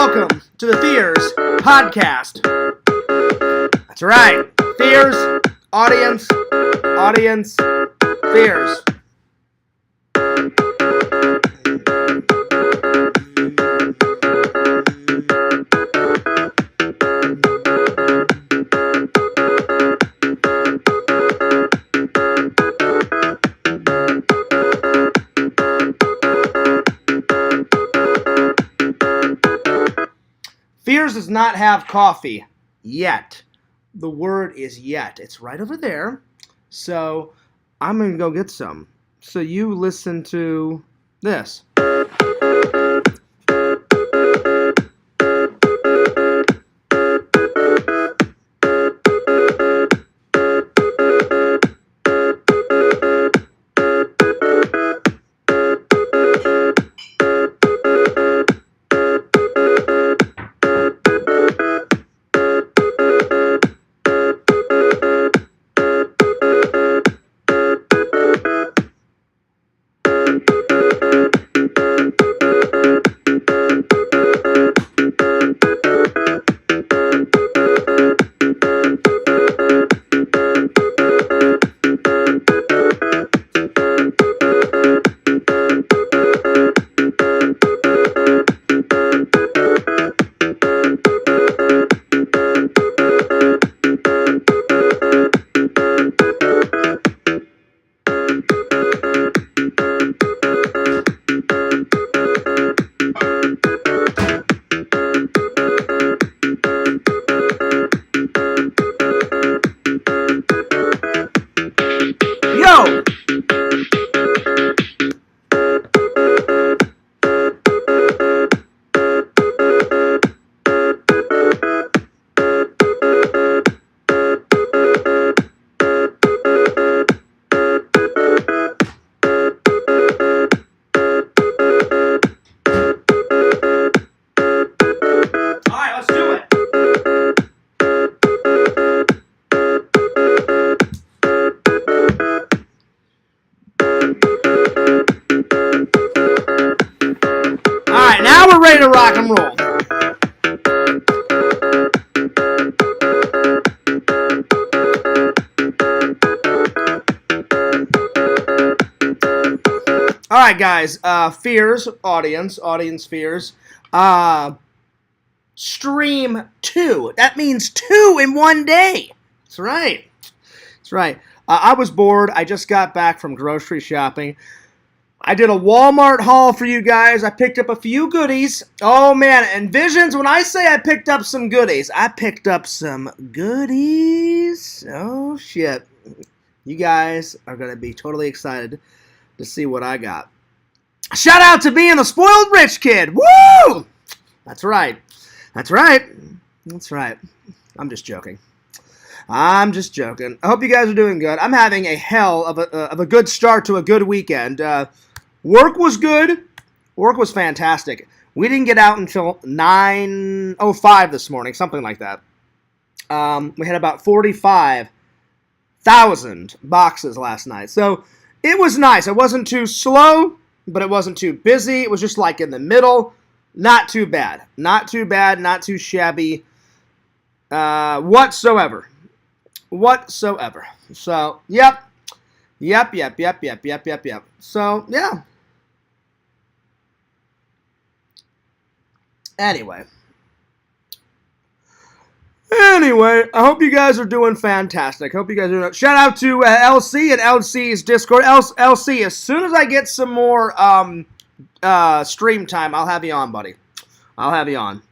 welcome to the Fears podcast. That's right. Fears, audience, fears. Fears does not have coffee yet. The word is yet. It's right over there. So I'm going to go get some. So you listen to this. Now we're ready to rock and roll. All right, guys. Fears, audience fears. Stream 2. That means 2 in one day. That's right. That's right. I was bored. I just got back from grocery shopping. I did a Walmart haul for you guys. I picked up a few goodies. Oh, man. And Visions, when I say I picked up some goodies, I picked up some goodies. Oh, shit. You guys are going to be totally excited to see what I got. Shout out to being the spoiled rich kid. Woo! That's right. That's right. That's right. I'm just joking. I hope you guys are doing good. I'm having a hell of a good start to a good weekend. Work was good. Work was fantastic. We didn't get out until 9:05 this morning, something like that. We had about 45,000 boxes last night. So it was nice. It wasn't too slow, but it wasn't too busy. It was just like in the middle. Not too bad. Not too bad. Not too shabby whatsoever. So, yep. So, yeah. Anyway, I hope you guys are doing fantastic. Shout out to LC and LC's Discord. LC, as soon as I get some more stream time, I'll have you on, buddy. I'll have you on.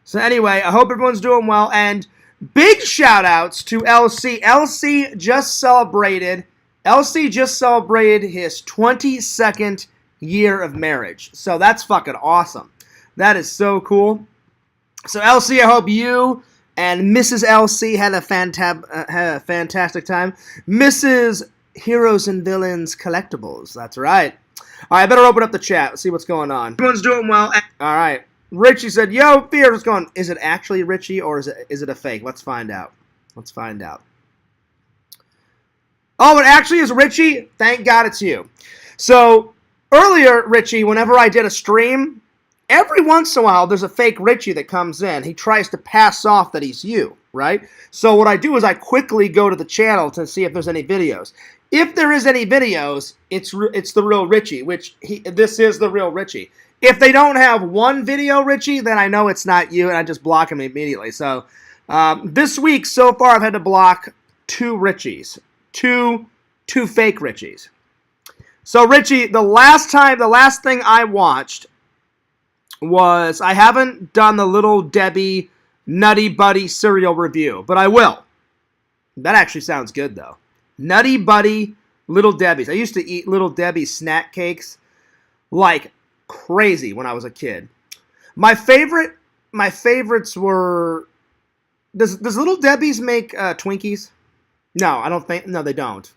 So anyway, I hope everyone's doing well, and big shout outs to LC. LC just celebrated his 22nd year of marriage. So that's fucking awesome. That is so cool. So LC, I hope you and Mrs. LC had a fantastic time. Mrs. Heroes and Villains Collectibles. That's right. All right, I better open up the chat. Let's see what's going on. Everyone's doing well. All right. Richie said, yo, Fear, what's going on? Is it actually Richie or is it a fake? Let's find out. Oh, it actually is Richie? Thank God it's you. So, earlier, Richie, whenever I did a stream, every once in a while, there's a fake Richie that comes in. He tries to pass off that he's you, right? So what I do is I quickly go to the channel to see if there's any videos. If there is any videos, it's the real Richie, this is the real Richie. If they don't have one video, Richie, then I know it's not you, and I just block him immediately. So this week, so far, I've had to block 2 Richies, two fake Richies. So Richie, the last thing I watched was, I haven't done the Little Debbie Nutty Buddy cereal review, but I will. That actually sounds good, though. Nutty Buddy Little Debbie's. I used to eat Little Debbie snack cakes like crazy when I was a kid. My favorites were, does Little Debbie's make Twinkies? No, I don't think, no, they don't.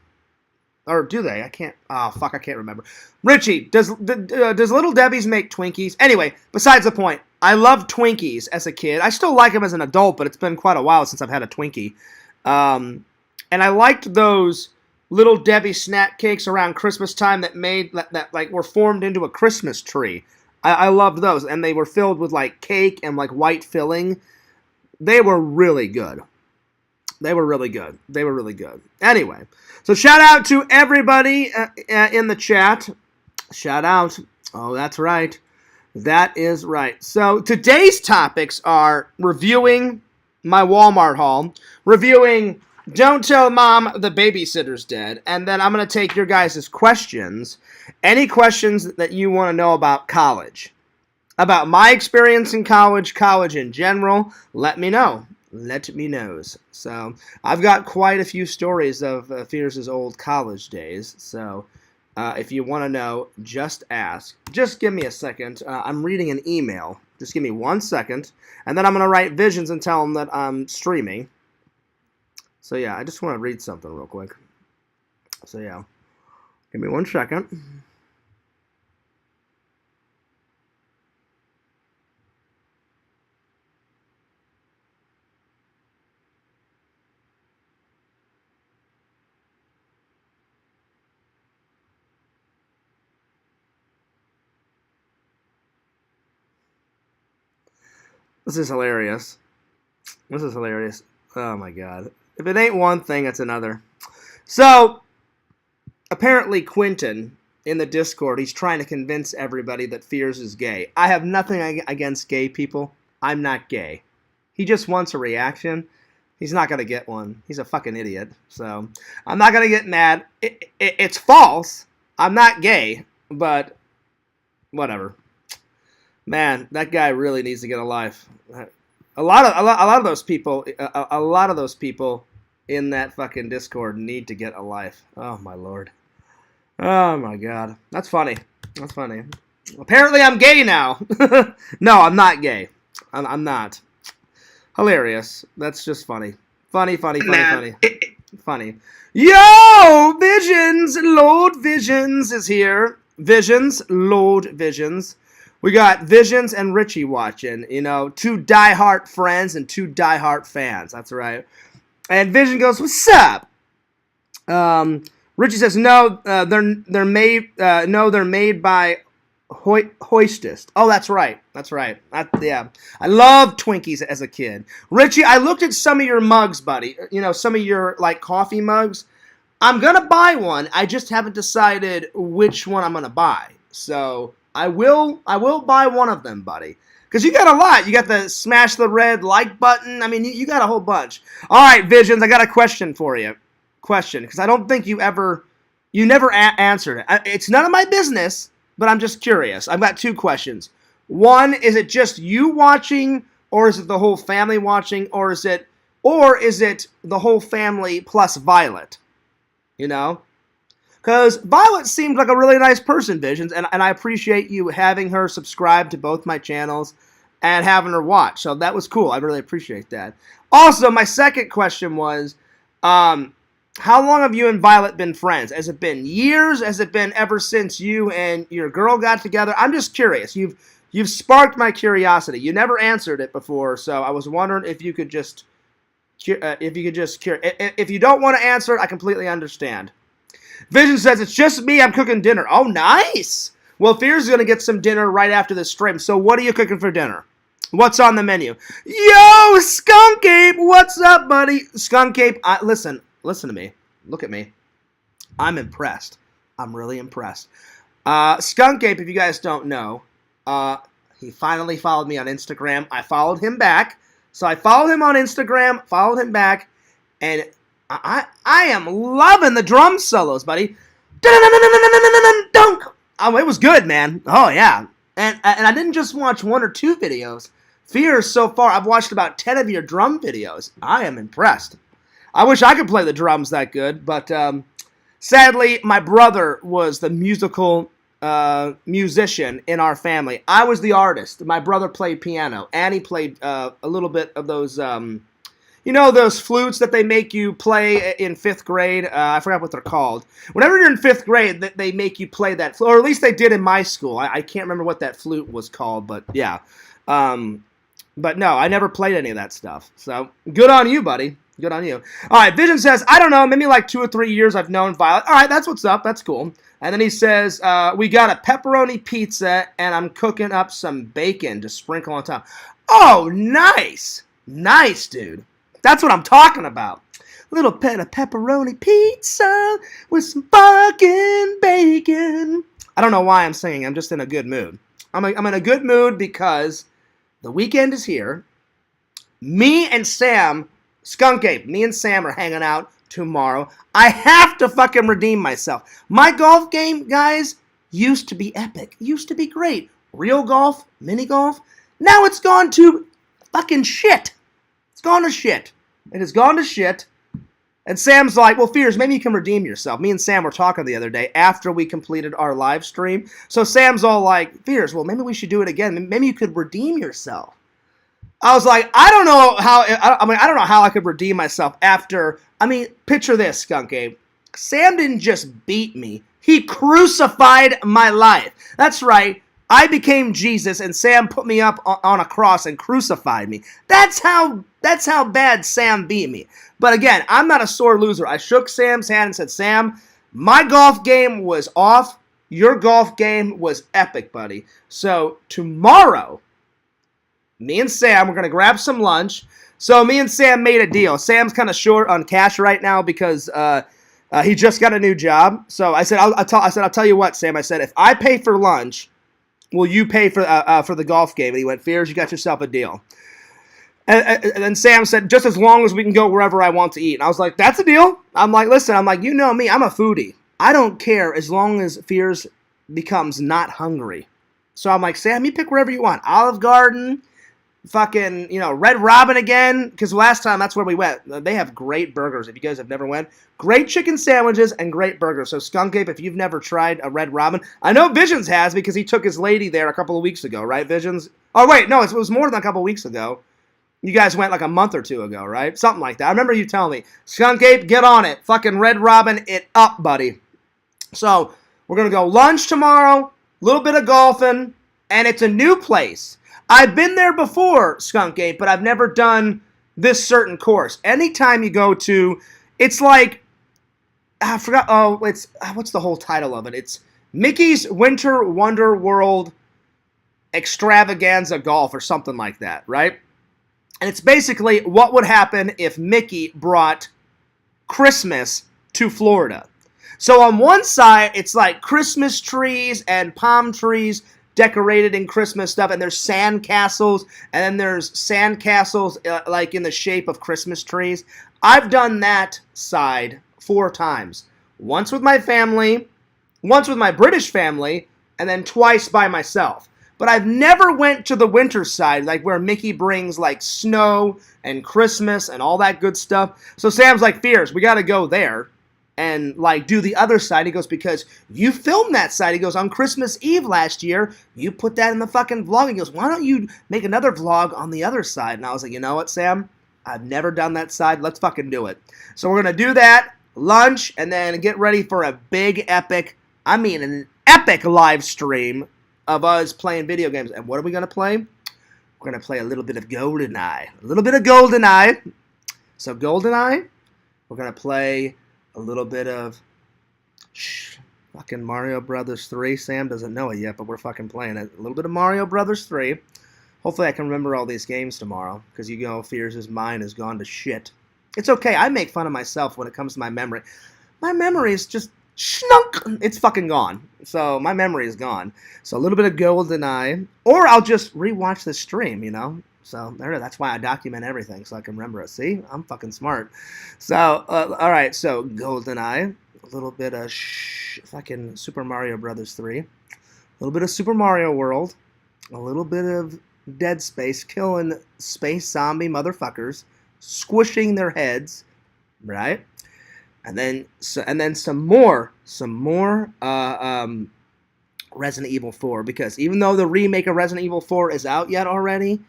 Or do they? I can't remember. Richie, does Little Debbie's make Twinkies? Anyway, besides the point, I loved Twinkies as a kid. I still like them as an adult, but it's been quite a while since I've had a Twinkie. And I liked those Little Debbie snack cakes around Christmas time that like were formed into a Christmas tree. I loved those, and they were filled with like cake and like white filling. They were really good. They were really good. Anyway, so shout out to everybody in the chat. Shout out. Oh, that's right. That is right. So today's topics are reviewing my Walmart haul, reviewing Don't Tell Mom the Babysitter's Dead, and then I'm going to take your guys' questions. Any questions that you want to know about college, about my experience in college in general, let me know. Let me know. So I've got quite a few stories of Fierce's old college days. So if you want to know, just ask. Just give me a second. I'm reading an email. Just give me 1 second. And then I'm going to write Visions and tell them that I'm streaming. So yeah, I just want to read something real quick. So yeah, give me 1 second. This is hilarious. Oh my god. If it ain't one thing, it's another. So, apparently Quentin, in the Discord, he's trying to convince everybody that Fears is gay. I have nothing against gay people. I'm not gay. He just wants a reaction. He's not going to get one. He's a fucking idiot. So, I'm not going to get mad. It's false. I'm not gay, but whatever. Man, that guy really needs to get a life. A lot of those people in that fucking Discord need to get a life. Oh my lord. Oh my god. That's funny. Apparently I'm gay now. No, I'm not gay. I'm not. Hilarious. That's just funny. Funny. Yo, Visions! Lord Visions is here. Lord Visions. We got Visions and Richie watching, 2 diehard friends and 2 diehard fans. That's right. And Vision goes, "What's up?" Richie says, "No, they're made by Hoistist." Oh, that's right. Yeah, I loved Twinkies as a kid. Richie, I looked at some of your mugs, buddy. Some of your like coffee mugs. I'm gonna buy one. I just haven't decided which one I'm gonna buy. So I will buy one of them, buddy. Because you got a lot. You got the smash the red like button. I mean, you got a whole bunch. All right, Visions, I got a question for you. Because I don't think you never answered it. It's none of my business, but I'm just curious. I've got 2 questions. One, is it just you watching, or is it the whole family watching, or is it the whole family plus Violet? Because Violet seemed like a really nice person, Visions, and I appreciate you having her subscribe to both my channels and having her watch. So that was cool. I really appreciate that. Also, my second question was, how long have you and Violet been friends? Has it been years? Has it been ever since you and your girl got together? I'm just curious. You've sparked my curiosity. You never answered it before, so I was wondering if you could just If you don't want to answer it, I completely understand. Vision says, "It's just me. I'm cooking dinner." Oh, nice. Well, Fears is going to get some dinner right after this stream. So what are you cooking for dinner? What's on the menu? Yo, Skunk Ape, what's up, buddy? Skunk Ape, listen to me. Look at me. I'm impressed. I'm really impressed. Skunk Ape, if you guys don't know, he finally followed me on Instagram. I followed him back. So I followed him on Instagram, followed him back, and I am loving the drum solos, buddy. Dunk. Oh, it was good, man. Oh, yeah. And I didn't just watch 1 or 2 videos. Fears, so far, I've watched about 10 of your drum videos. I am impressed. I wish I could play the drums that good, but sadly, my brother was the musical musician in our family. I was the artist. My brother played piano, and he played a little bit of those, you know, those flutes that they make you play in 5th grade. I forgot what they're called. Whenever you're in 5th grade, they make you play that flute, or at least they did in my school. I can't remember what that flute was called, but yeah. But no, I never played any of that stuff. So good on you, buddy. Good on you. All right, Vision says, I don't know, maybe like 2 or 3 years I've known Violet. All right, that's what's up. That's cool. And then he says, we got a pepperoni pizza, and I'm cooking up some bacon to sprinkle on top. Oh, nice. Nice, dude. That's what I'm talking about. Little bit of pepperoni pizza with some fucking bacon. I don't know why I'm singing. I'm just in a good mood. I'm in a good mood because the weekend is here. Me and Sam, Skunk Ape, me and Sam are hanging out tomorrow. I have to fucking redeem myself. My golf game, guys, used to be epic. Used to be great. Real golf, mini golf. Now it's gone to fucking shit. It's gone to shit. It has gone to shit. And Sam's like, well, Fears, maybe you can redeem yourself. Me and Sam were talking the other day after we completed our live stream. So Sam's all like, Fears, well, maybe we should do it again. Maybe you could redeem yourself. I was like, I don't know how, I don't know how I could redeem myself after, picture this, Skunk Ape. Sam didn't just beat me. He crucified my life. That's right. I became Jesus, and Sam put me up on a cross and crucified me. That's how bad Sam beat me. But again, I'm not a sore loser. I shook Sam's hand and said, Sam, my golf game was off. Your golf game was epic, buddy. So tomorrow, me and Sam, we're going to grab some lunch. So me and Sam made a deal. Sam's kind of short on cash right now because he just got a new job. So I said, I'll tell you what, Sam. I said, if I pay for lunch, will you pay for the golf game? And he went, Fears, you got yourself a deal. And then Sam said, just as long as we can go wherever I want to eat. And I was like, that's a deal. I'm like, listen, you know me, I'm a foodie. I don't care as long as Fears becomes not hungry. So I'm like, Sam, you pick wherever you want. Olive Garden, fucking, Red Robin again. Because last time, that's where we went. They have great burgers. If you guys have never went. Great chicken sandwiches and great burgers. So Skunk Ape, if you've never tried a Red Robin. I know Visions has because he took his lady there a couple of weeks ago, right, Visions? Oh, wait, no, it was more than a couple of weeks ago. You guys went like a month or 2 ago, right? Something like that. I remember you telling me. Skunk Ape, get on it. Fucking Red Robin it up, buddy. So, we're going to go lunch tomorrow, a little bit of golfing, and it's a new place. I've been there before, Skunk Ape, but I've never done this certain course. Anytime you go to, it's like, I forgot, what's the whole title of it? It's Mickey's Winter Wonder World Extravaganza Golf or something like that, right? And it's basically what would happen if Mickey brought Christmas to Florida. So on one side, it's like Christmas trees and palm trees decorated in Christmas stuff, and there's sand castles, and then there's sand castles like in the shape of Christmas trees. I've done that side 4 times. Once with my family, once with my British family, and then twice by myself. But I've never went to the winter side, like where Mickey brings like snow and Christmas and all that good stuff. So Sam's like, Fears, we got to go there and like do the other side. He goes, because you filmed that side. He goes, on Christmas Eve last year, you put that in the fucking vlog. He goes, why don't you make another vlog on the other side? And I was like, you know what, Sam? I've never done that side. Let's fucking do it. So we're going to do that, lunch, and then get ready for a big epic, an epic live stream of us playing video games. And what are we going to play? We're going to play a little bit of GoldenEye. A little bit of GoldenEye. So GoldenEye, we're going to play a little bit of... Shh. Fucking Mario Brothers 3. Sam doesn't know it yet, but we're fucking playing it. A little bit of Mario Brothers 3. Hopefully I can remember all these games tomorrow, because you know Fears' mind has gone to shit. It's okay. I make fun of myself when it comes to my memory. My memory is just schnunk. It's fucking gone. So my memory is gone. So a little bit of GoldenEye, or I'll just rewatch the stream, you know. So that's why I document everything, so I can remember it. See, I'm fucking smart. So all right. So GoldenEye, a little bit of fucking Super Mario Brothers 3, a little bit of Super Mario World, a little bit of Dead Space, killing space zombie motherfuckers, squishing their heads, right? And then some more Resident Evil 4, because even though the remake of Resident Evil 4 is out yet already,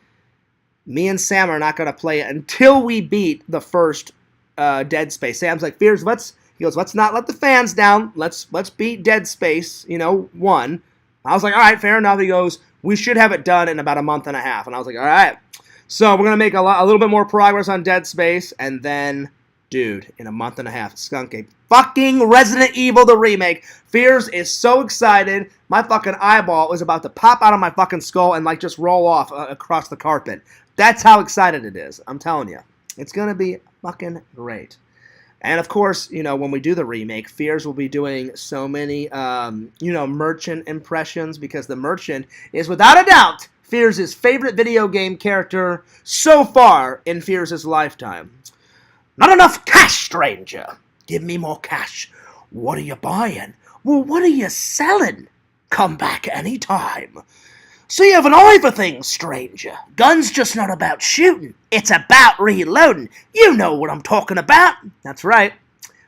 me and Sam are not going to play it until we beat the first Dead Space. Sam's like, Fears, let's not let the fans down. Let's beat Dead Space, 1. I was like, all right, fair enough. He goes, we should have it done in about a month and a half. And I was like, all right. So we're going to make a little bit more progress on Dead Space, and then, dude, in a month and a half, Skunk Ape, fucking Resident Evil the remake. Fears is so excited. My fucking eyeball was about to pop out of my fucking skull and just roll off across the carpet. That's how excited it is. I'm telling you. It's going to be fucking great. And of course, when we do the remake, Fears will be doing so many, merchant impressions, because the merchant is without a doubt Fears' favorite video game character so far in Fears' lifetime. Not enough cash, stranger. Give me more cash. What are you buying? Well, what are you selling? Come back anytime. So you have an eye for things, stranger. Gun's just not about shooting. It's about reloading. You know what I'm talking about. That's right.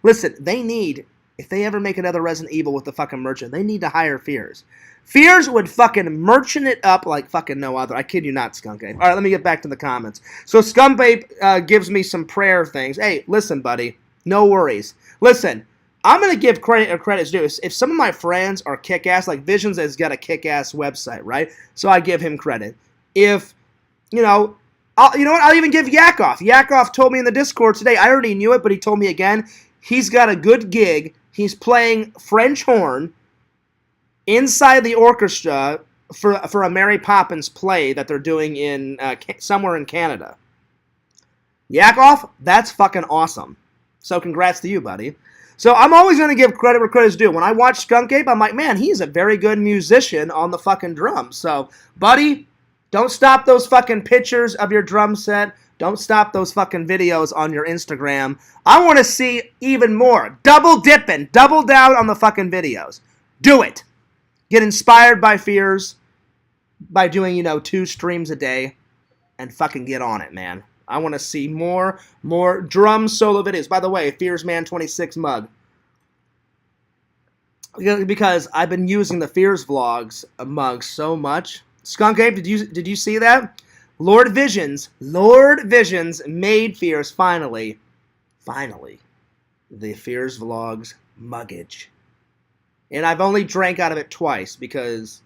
Listen, if they ever make another Resident Evil with the fucking merchant, they need to hire Fears. Fears would fucking merchant it up like fucking no other. I kid you not, Skunk Ape. All right, let me get back to the comments. So Skunk Ape gives me some prayer things. Hey, listen, buddy. No worries. Listen, I'm going to give credit or credit's due. If some of my friends are kick-ass, like Visions has got a kick-ass website, right? So I give him credit. If, I'll even give Yakov. Yakov told me in the Discord today, I already knew it, but he told me again, he's got a good gig. He's playing French horn inside the orchestra for a Mary Poppins play that they're doing in somewhere in Canada. Yakov, that's fucking awesome. So congrats to you, buddy. So I'm always going to give credit where credit's due. When I watch Skunk Ape, I'm like, man, he's a very good musician on the fucking drums. So, buddy, don't stop those fucking pictures of your drum set. Don't stop those fucking videos on your Instagram. I want to see even more. Double dipping. Double down on the fucking videos. Do it. Get inspired by Fears by doing, 2 streams a day and fucking get on it, man. I want to see more drum solo videos. By the way, FearsMan26 mug. Because I've been using the Fears Vlogs mug so much. Skunk Ape, did you see that? Lord Visions made Fears finally, the Fears Vlogs muggage. And I've only drank out of it twice because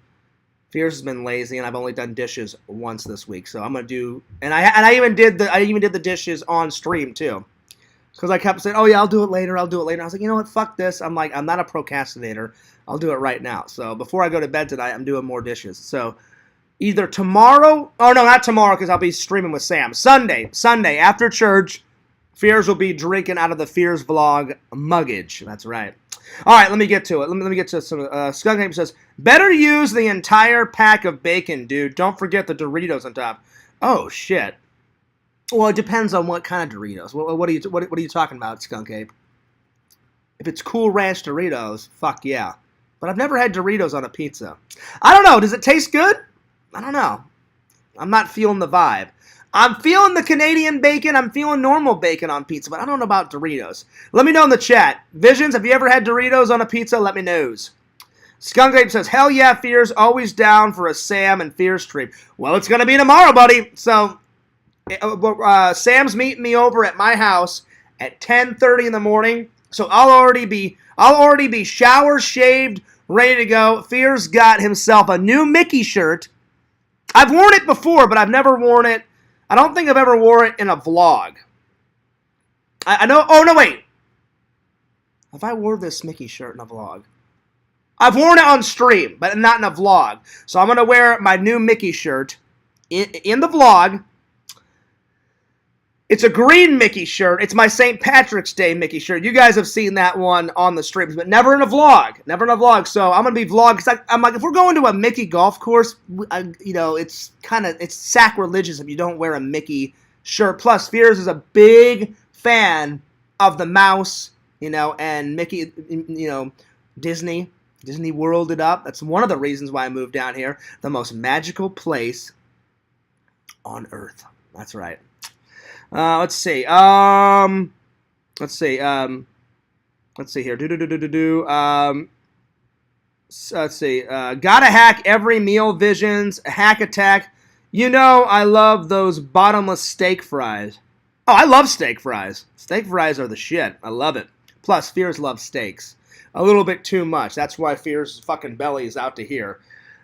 Fears has been lazy, and I've only done dishes once this week. So I'm gonna do, and I even did the dishes on stream too, because I kept saying, oh yeah, I'll do it later. I was like, you know what, fuck this. I'm not a procrastinator. I'll do it right now. So before I go to bed tonight, I'm doing more dishes. So either tomorrow, oh no, not tomorrow, because I'll be streaming with Sam. Sunday after church, Fears will be drinking out of the Fears Vlog muggage. That's right. All right, let me get to it. Let me get to some. Skunk Ape says, better use the entire pack of bacon, dude. Don't forget the Doritos on top. Oh shit. Well, it depends on what kind of Doritos. What are you talking about, Skunk Ape? If it's Cool Ranch Doritos, fuck yeah. But I've never had Doritos on a pizza. I don't know. Does it taste good? I don't know. I'm not feeling the vibe. I'm feeling the Canadian bacon. I'm feeling normal bacon on pizza, but I don't know about Doritos. Let me know in the chat. Visions, have you ever had Doritos on a pizza? Let me know. Skunk Ape says, hell yeah, Fears, always down for a Sam and Fears stream. Well, it's going to be tomorrow, buddy. So, Sam's meeting me over at my house at 10:30 in the morning. So I'll already be shower, shaved, ready to go. Fears got himself a new Mickey shirt. I've worn it before, but I've never worn it. I don't think I've ever wore it in a vlog. I know. Oh, no, wait. Have I wore this Mickey shirt in a vlog? I've worn it on stream, but not in a vlog. So I'm going to wear my new Mickey shirt in the vlog. It's a green Mickey shirt. It's my St. Patrick's Day Mickey shirt. You guys have seen that one on the streams, but never in a vlog. Never in a vlog. So I'm going to be vlogging. Because I'm like, if we're going to a Mickey golf course, you know, it's sacrilegious if you don't wear a Mickey shirt. Plus, Fears is a big fan of the mouse, you know, and Mickey, you know, Disney World it up. That's one of the reasons why I moved down here. The most magical place on earth. That's right. Let's see. Let's see here. Let's see. Gotta hack every meal. Visions. Hack attack. You know I love those bottomless steak fries. Oh, I love steak fries. Steak fries are the shit. I love it. Plus, Fears loves steaks. A little bit too much. That's why Fears' fucking belly is out to here.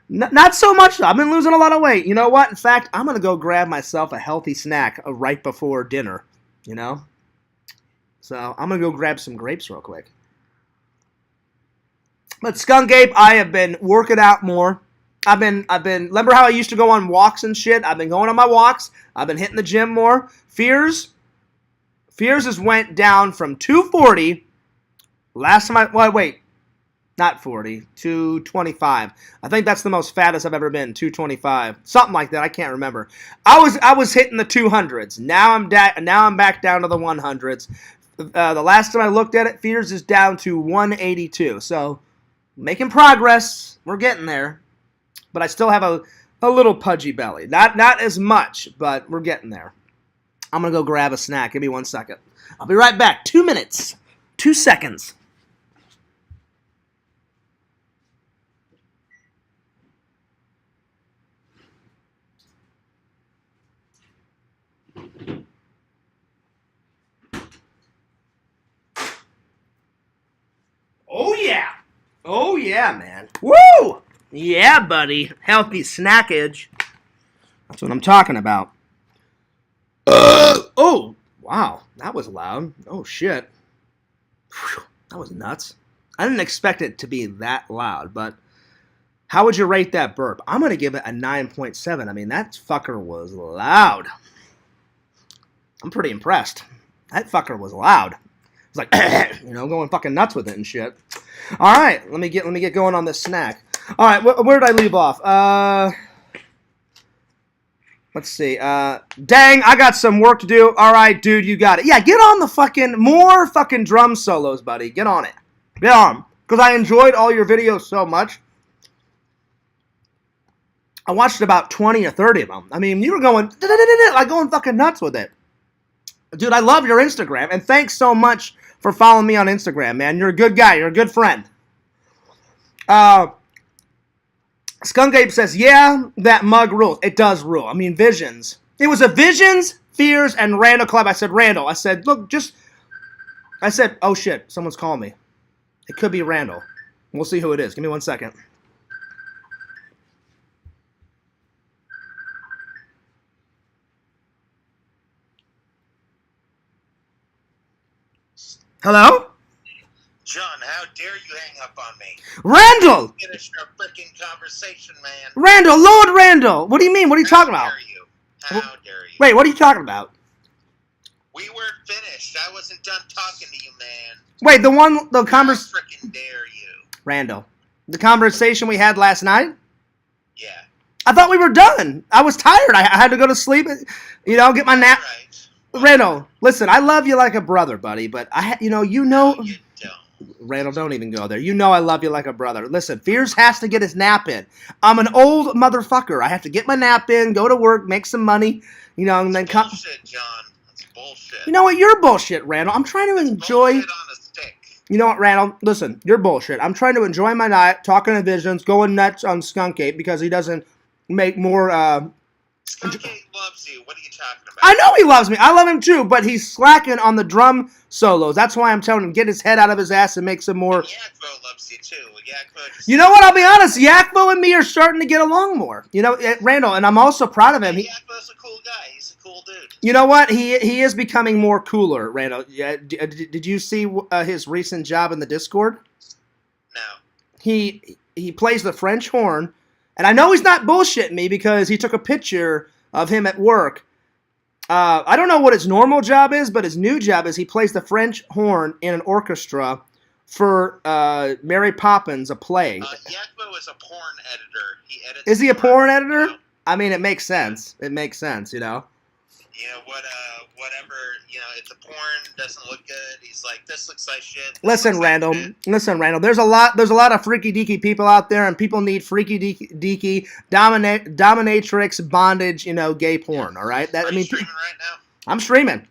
Not so much. I've been losing a lot of weight. You know what? In fact, I'm going to go grab myself a healthy snack right before dinner. You know? So, I'm going to go grab some grapes real quick. But Skunk Ape, I have been working out more. Remember how I used to go on walks and shit? I've been going on my walks. I've been hitting the gym more. Fears has went down from 240. Last time not 40, 225. I think that's the most fattest I've ever been, 225. Something like that, I can't remember. I was hitting the 200s. Now I'm back down to the 100s. The last time I looked at it, Fears is down to 182. So, making progress. We're getting there. But I still have a little pudgy belly. Not as much, but we're getting there. I'm going to go grab a snack. Give me 1 second. I'll be right back. 2 minutes. 2 seconds. Oh, yeah. Oh, yeah, man. Woo! Yeah, buddy. Healthy snackage. That's what I'm talking about. Oh, wow. That was loud. Oh, shit. Whew, that was nuts. I didn't expect it to be that loud, but how would you rate that burp? I'm going to give it a 9.7. I mean, that fucker was loud. I'm pretty impressed. That fucker was loud. It's like, you know, going fucking nuts with it and shit. All right, let me get going on this snack. All right, where did I leave off? Let's see. Dang, I got some work to do. All right, dude, you got it. Yeah, get on the fucking more fucking drum solos, buddy. Get on it. Get on, because I enjoyed all your videos so much. I watched about 20 or 30 of them. I mean, you were going like going fucking nuts with it. Dude, I love your Instagram, and thanks so much for following me on Instagram, man. You're a good guy. You're a good friend. Skunk Ape says, yeah, that mug rules. It does rule. I mean, Visions. It was a Visions, Fears, and Randall collab. I said, Randall. I said, look, oh, shit, someone's calling me. It could be Randall. We'll see who it is. Give me 1 second. Hello? John, how dare you hang up on me? Randall! Finish our freaking conversation, man. Randall, Lord Randall! What do you mean? What are you talking about? How dare you? How dare you? Wait, what are you talking about? We weren't finished. I wasn't done talking to you, man. Wait, the conversation... How freaking dare you? Randall. The conversation we had last night? Yeah. I thought we were done. I was tired. I had to go to sleep, you know, get my nap. Right. Randall, listen, I love you like a brother, buddy, but you know. No, you don't. Randall, don't even go there. You know I love you like a brother. Listen, Fears has to get his nap in. I'm an old motherfucker. I have to get my nap in, go to work, make some money, you know, and then come. Bullshit, John. That's bullshit. You know what? You're bullshit, Randall. I'm trying to enjoy. Bullshit on a stick. You know what, Randall? Listen, you're bullshit. I'm trying to enjoy my night, talking to Visions, going nuts on Skunk Ape because he doesn't make more. Skunk Ape loves you. What are you talking about? I know he loves me. I love him too, but he's slacking on the drum solos. That's why I'm telling him get his head out of his ass and make some more. And Yakbo loves you too. Yakbo You know what? I'll be honest. Yakbo and me are starting to get along more. You know, Randall, and I'm also proud of him. Yakbo's a cool guy. He's a cool dude. You know what? He is becoming more cooler, Randall. Yeah, did you see his recent job in the Discord? No. he plays the French horn, and I know he's not bullshitting me because he took a picture of him at work. I don't know what his normal job is, but his new job is he plays the French horn in an orchestra for Mary Poppins, a play. Yakbo is a porn editor. He edits. Is he a porn editor? You know? I mean, it makes sense. It makes sense, you know. You know whatever. You know, if the porn doesn't look good, he's like, "This looks like shit." Listen, Randall. Listen, Randall. There's a lot of freaky deaky people out there, and people need freaky deaky dominatrix bondage. You know, gay porn. All right. Are you streaming right now? I'm streaming,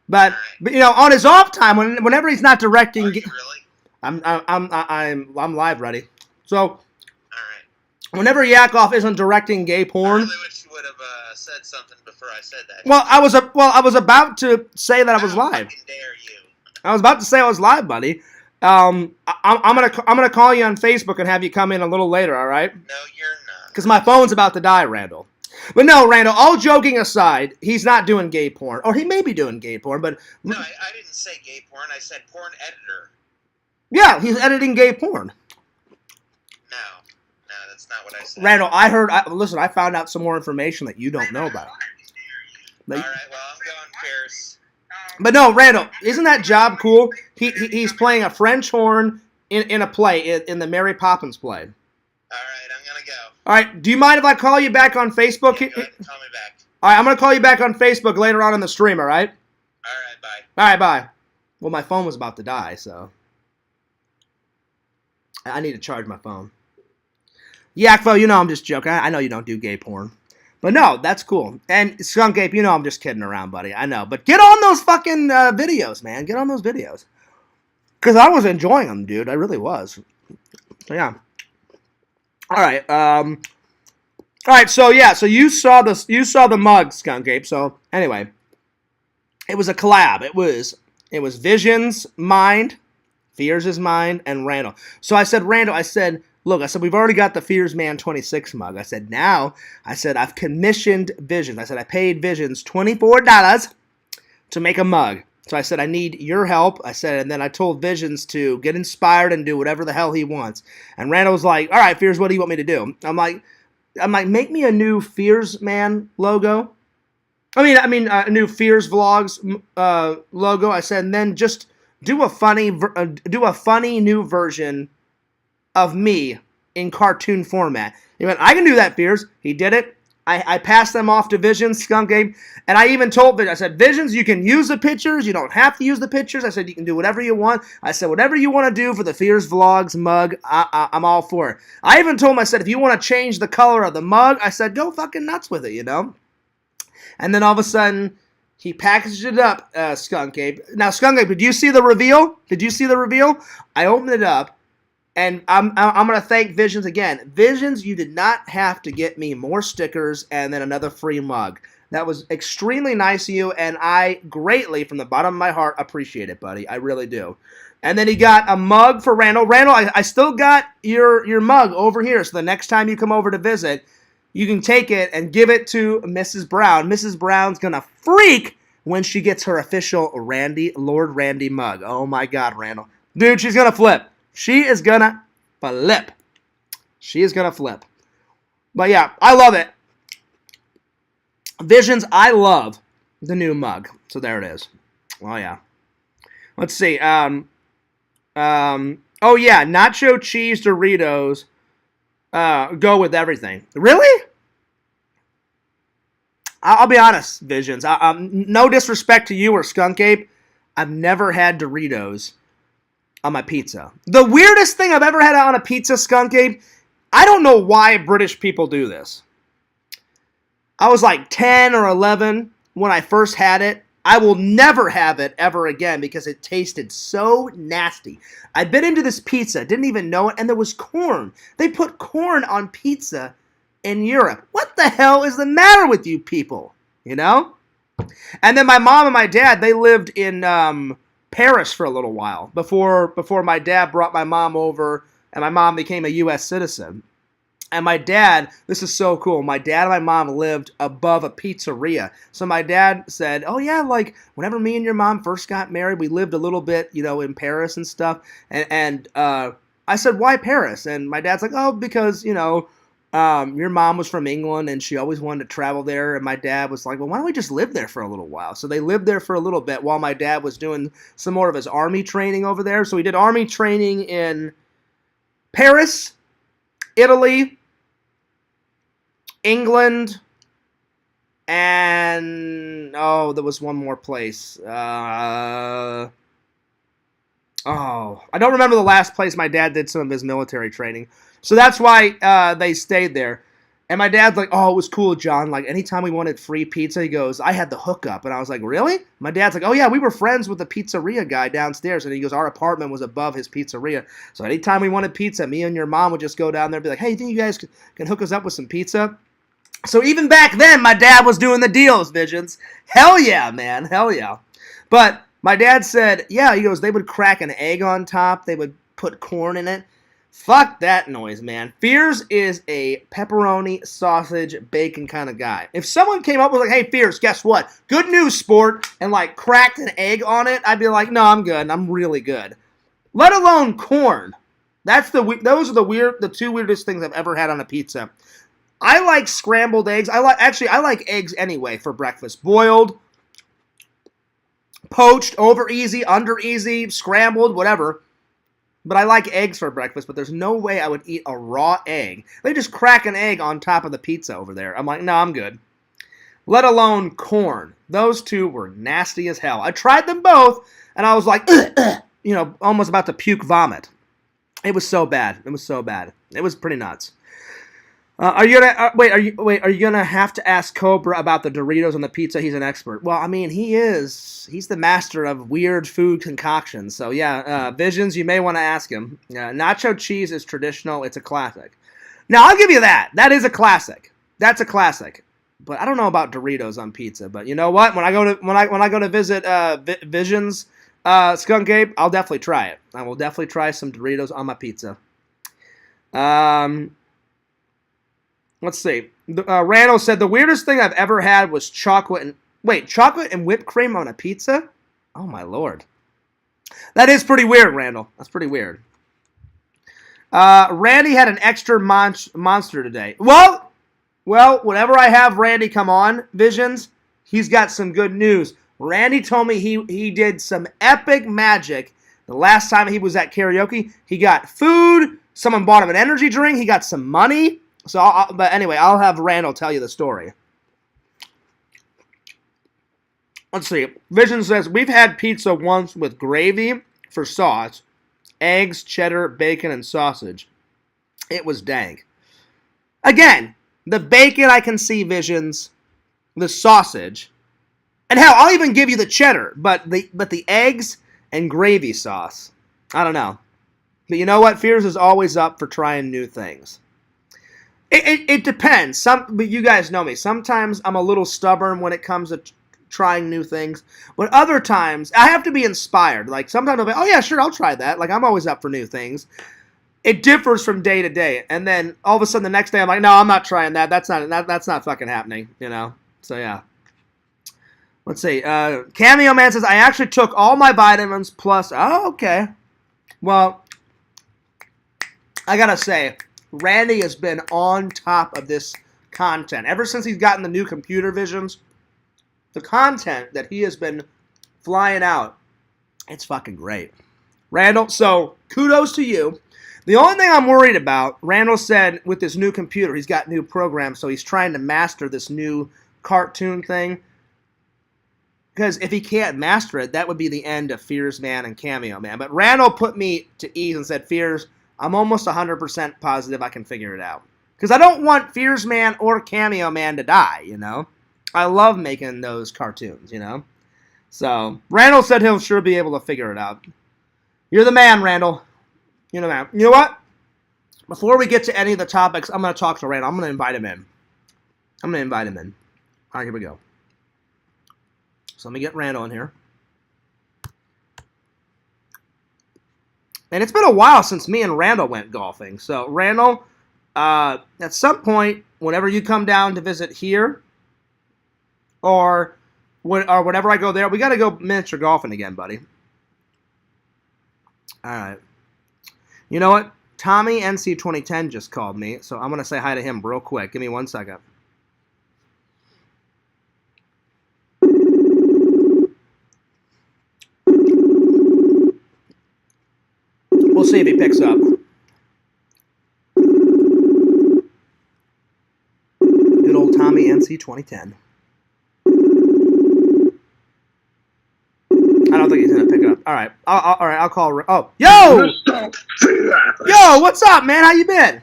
but you know, on his off time, whenever he's not directing. Are you really? I'm live ready. So. All right. Whenever Yakov isn't directing gay porn. I really wish you would have said something before I said that. Well, I was about to say that I was live. How dare you? I was about to say I was live, buddy. I'm gonna call you on Facebook and have you come in a little later. All right? No, you're not. Because my phone's about to die, Randall. But no, Randall. All joking aside, he's not doing gay porn, or he may be doing gay porn. But no, I didn't say gay porn. I said porn editor. Yeah, he's editing gay porn. No, that's not what I said. Randall, listen, I found out some more information that you don't know about. All right, well, I'm going Pierce. But no, Randall, isn't that job cool? He's playing a French horn in a play, in the Mary Poppins play. All right, I'm going to go. All right, do you mind if I call you back on Facebook? Yeah, go ahead and call me back. All right, I'm going to call you back on Facebook later on in the stream, all right? All right, bye. All right, bye. Well, my phone was about to die, so I need to charge my phone. Yakvo, you know I'm just joking. I know you don't do gay porn. But no, that's cool. And Skunk Ape, you know I'm just kidding around, buddy. I know. But get on those fucking videos, man. Get on those videos. Because I was enjoying them, dude. I really was. So, yeah. All right. All right, so, yeah. So, you saw the mug, Skunk Ape. So, anyway. It was a collab. It was Vision's mind, Fears' mind, and Randall. So, I said, Randall, look, I said, we've already got the Fears Man 26 mug. I said, I've commissioned Visions. I said, I paid Visions $24 to make a mug. So I said, I need your help. I said, and then I told Visions to get inspired and do whatever the hell he wants. And Randall was like, all right, Fears, what do you want me to do? I'm like, make me a new Fears Man logo. I mean, a new Fears Vlogs logo. I said, and then just do a funny new version of me in cartoon format. He went, I can do that, Fears. He did it. I passed them off to Visions, Skunk Ape, and I even told Visions, I said, Visions, you can use the pictures. You don't have to use the pictures. I said, you can do whatever you want. I said, whatever you want to do for the Fears Vlogs mug, I'm all for it. I even told him, I said, if you want to change the color of the mug, I said, go fucking nuts with it, you know? And then all of a sudden, he packaged it up, Skunk Ape. Now, Skunk Ape, did you see the reveal? I opened it up. And I'm going to thank Visions again. Visions, you did not have to get me more stickers and then another free mug. That was extremely nice of you, and I greatly, from the bottom of my heart, appreciate it, buddy. I really do. And then he got a mug for Randall. Randall, I still got your mug over here, so the next time you come over to visit, you can take it and give it to Mrs. Brown. Mrs. Brown's going to freak when she gets her official Lord Randy mug. Oh, my God, Randall. Dude, she's going to flip. She is gonna flip. But yeah, I love it. Visions, I love the new mug. So there it is. Oh yeah. Let's see. Oh yeah, nacho cheese Doritos go with everything. Really? I'll be honest, Visions. No disrespect to you or Skunk Ape. I've never had Doritos on my pizza. The weirdest thing I've ever had on a pizza, Skunk Ape, I don't know why British people do this. I was like 10 or 11 when I first had it. I will never have it ever again because it tasted so nasty. I bit into this pizza, didn't even know it, and there was corn. They put corn on pizza in Europe. What the hell is the matter with you people? You know? And then my mom and my dad, they lived in Paris for a little while before my dad brought my mom over and my mom became a U.S. citizen. And my dad, this is so cool, my dad and my mom lived above a pizzeria. So my dad said, oh yeah, like whenever me and your mom first got married, we lived a little bit, you know, in Paris and stuff. And I said, why Paris? And my dad's like, oh, because, your mom was from England and she always wanted to travel there. And my dad was like, well, why don't we just live there for a little while? So they lived there for a little bit while my dad was doing some more of his army training over there. So he did army training in Paris, Italy, England, and there was one more place. I don't remember the last place my dad did some of his military training. So that's why they stayed there. And my dad's like, oh, it was cool, John. Like, anytime we wanted free pizza, he goes, I had the hookup. And I was like, really? My dad's like, oh, yeah, we were friends with the pizzeria guy downstairs. And he goes, our apartment was above his pizzeria. So anytime we wanted pizza, me and your mom would just go down there and be like, hey, you think you guys can hook us up with some pizza? So even back then, my dad was doing the deals, Visions. Hell yeah, man. Hell yeah. But my dad said, yeah, he goes, they would crack an egg on top. They would put corn in it. Fuck that noise, man. Fears is a pepperoni, sausage, bacon kind of guy. If someone came up with like, hey, Fears, guess what? Good news, sport, and like cracked an egg on it, I'd be like, no, I'm good. I'm really good. Let alone corn. Those are the two weirdest things I've ever had on a pizza. I like scrambled eggs. I like eggs anyway for breakfast. Boiled, poached, over easy, under easy, scrambled, whatever. But I like eggs for breakfast, but there's no way I would eat a raw egg. They just crack an egg on top of the pizza over there. I'm like, no, I'm good. Let alone corn. Those two were nasty as hell. I tried them both, and I was like, almost about to puke vomit. It was so bad. It was so bad. It was pretty nuts. Are you gonna have to ask Cobra about the Doritos on the pizza? He's an expert. Well, I mean, he's the master of weird food concoctions. So yeah, Visions, you may want to ask him. Nacho cheese is traditional. It's a classic. Now I'll give you that. That is a classic. That's a classic. But I don't know about Doritos on pizza. But you know what? When I go to visit Visions Skunk Ape, I'll definitely try it. I will definitely try some Doritos on my pizza. Let's see. Randall said, the weirdest thing I've ever had was chocolate and whipped cream on a pizza? Oh, my Lord. That is pretty weird, Randall. That's pretty weird. Randy had an extra monster today. Well, whenever I have Randy come on, Visions, he's got some good news. Randy told me he did some epic magic the last time he was at karaoke. He got food. Someone bought him an energy drink. He got some money. But anyway, I'll have Randall tell you the story. Let's see. Vision says, we've had pizza once with gravy for sauce, eggs, cheddar, bacon, and sausage. It was dank. Again, the bacon I can see, Visions, the sausage, and hell, I'll even give you the cheddar, but the eggs and gravy sauce, I don't know. But you know what? Fears is always up for trying new things. It depends. But you guys know me. Sometimes I'm a little stubborn when it comes to trying new things. But other times, I have to be inspired. Like, sometimes I'll be, oh, yeah, sure, I'll try that. Like, I'm always up for new things. It differs from day to day. And then, all of a sudden, the next day, I'm like, no, I'm not trying that. That's not fucking happening, So, yeah. Let's see. Cameo Man says, I actually took all my vitamins plus... Oh, okay. Well, I gotta say... Randy has been on top of this content. Ever since he's gotten the new computer visions, the content that he has been flying out, it's fucking great. Randall, so kudos to you. The only thing I'm worried about, Randall said with this new computer, he's got new programs, so he's trying to master this new cartoon thing. Because if he can't master it, that would be the end of Fears Man and Cameo Man. But Randall put me to ease and said, Fears, I'm almost 100% positive I can figure it out. Because I don't want Fears Man or Cameo Man to die, I love making those cartoons, So, Randall said he'll sure be able to figure it out. You're the man, Randall. You're the man. You know what? Before we get to any of the topics, I'm going to talk to Randall. I'm going to invite him in. All right, here we go. So let me get Randall in here. And it's been a while since me and Randall went golfing. So, Randall, at some point, whenever you come down to visit here, or whenever I go there, we got to go miniature golfing again, buddy. All right. You know what? Tommy NC 2010 just called me, so I'm going to say hi to him real quick. Give me 1 second. We'll see if he picks up. Good old Tommy NC 2010. I don't think he's gonna pick it up. All right, I'll call. Oh, yo, yo, what's up, man? How you been?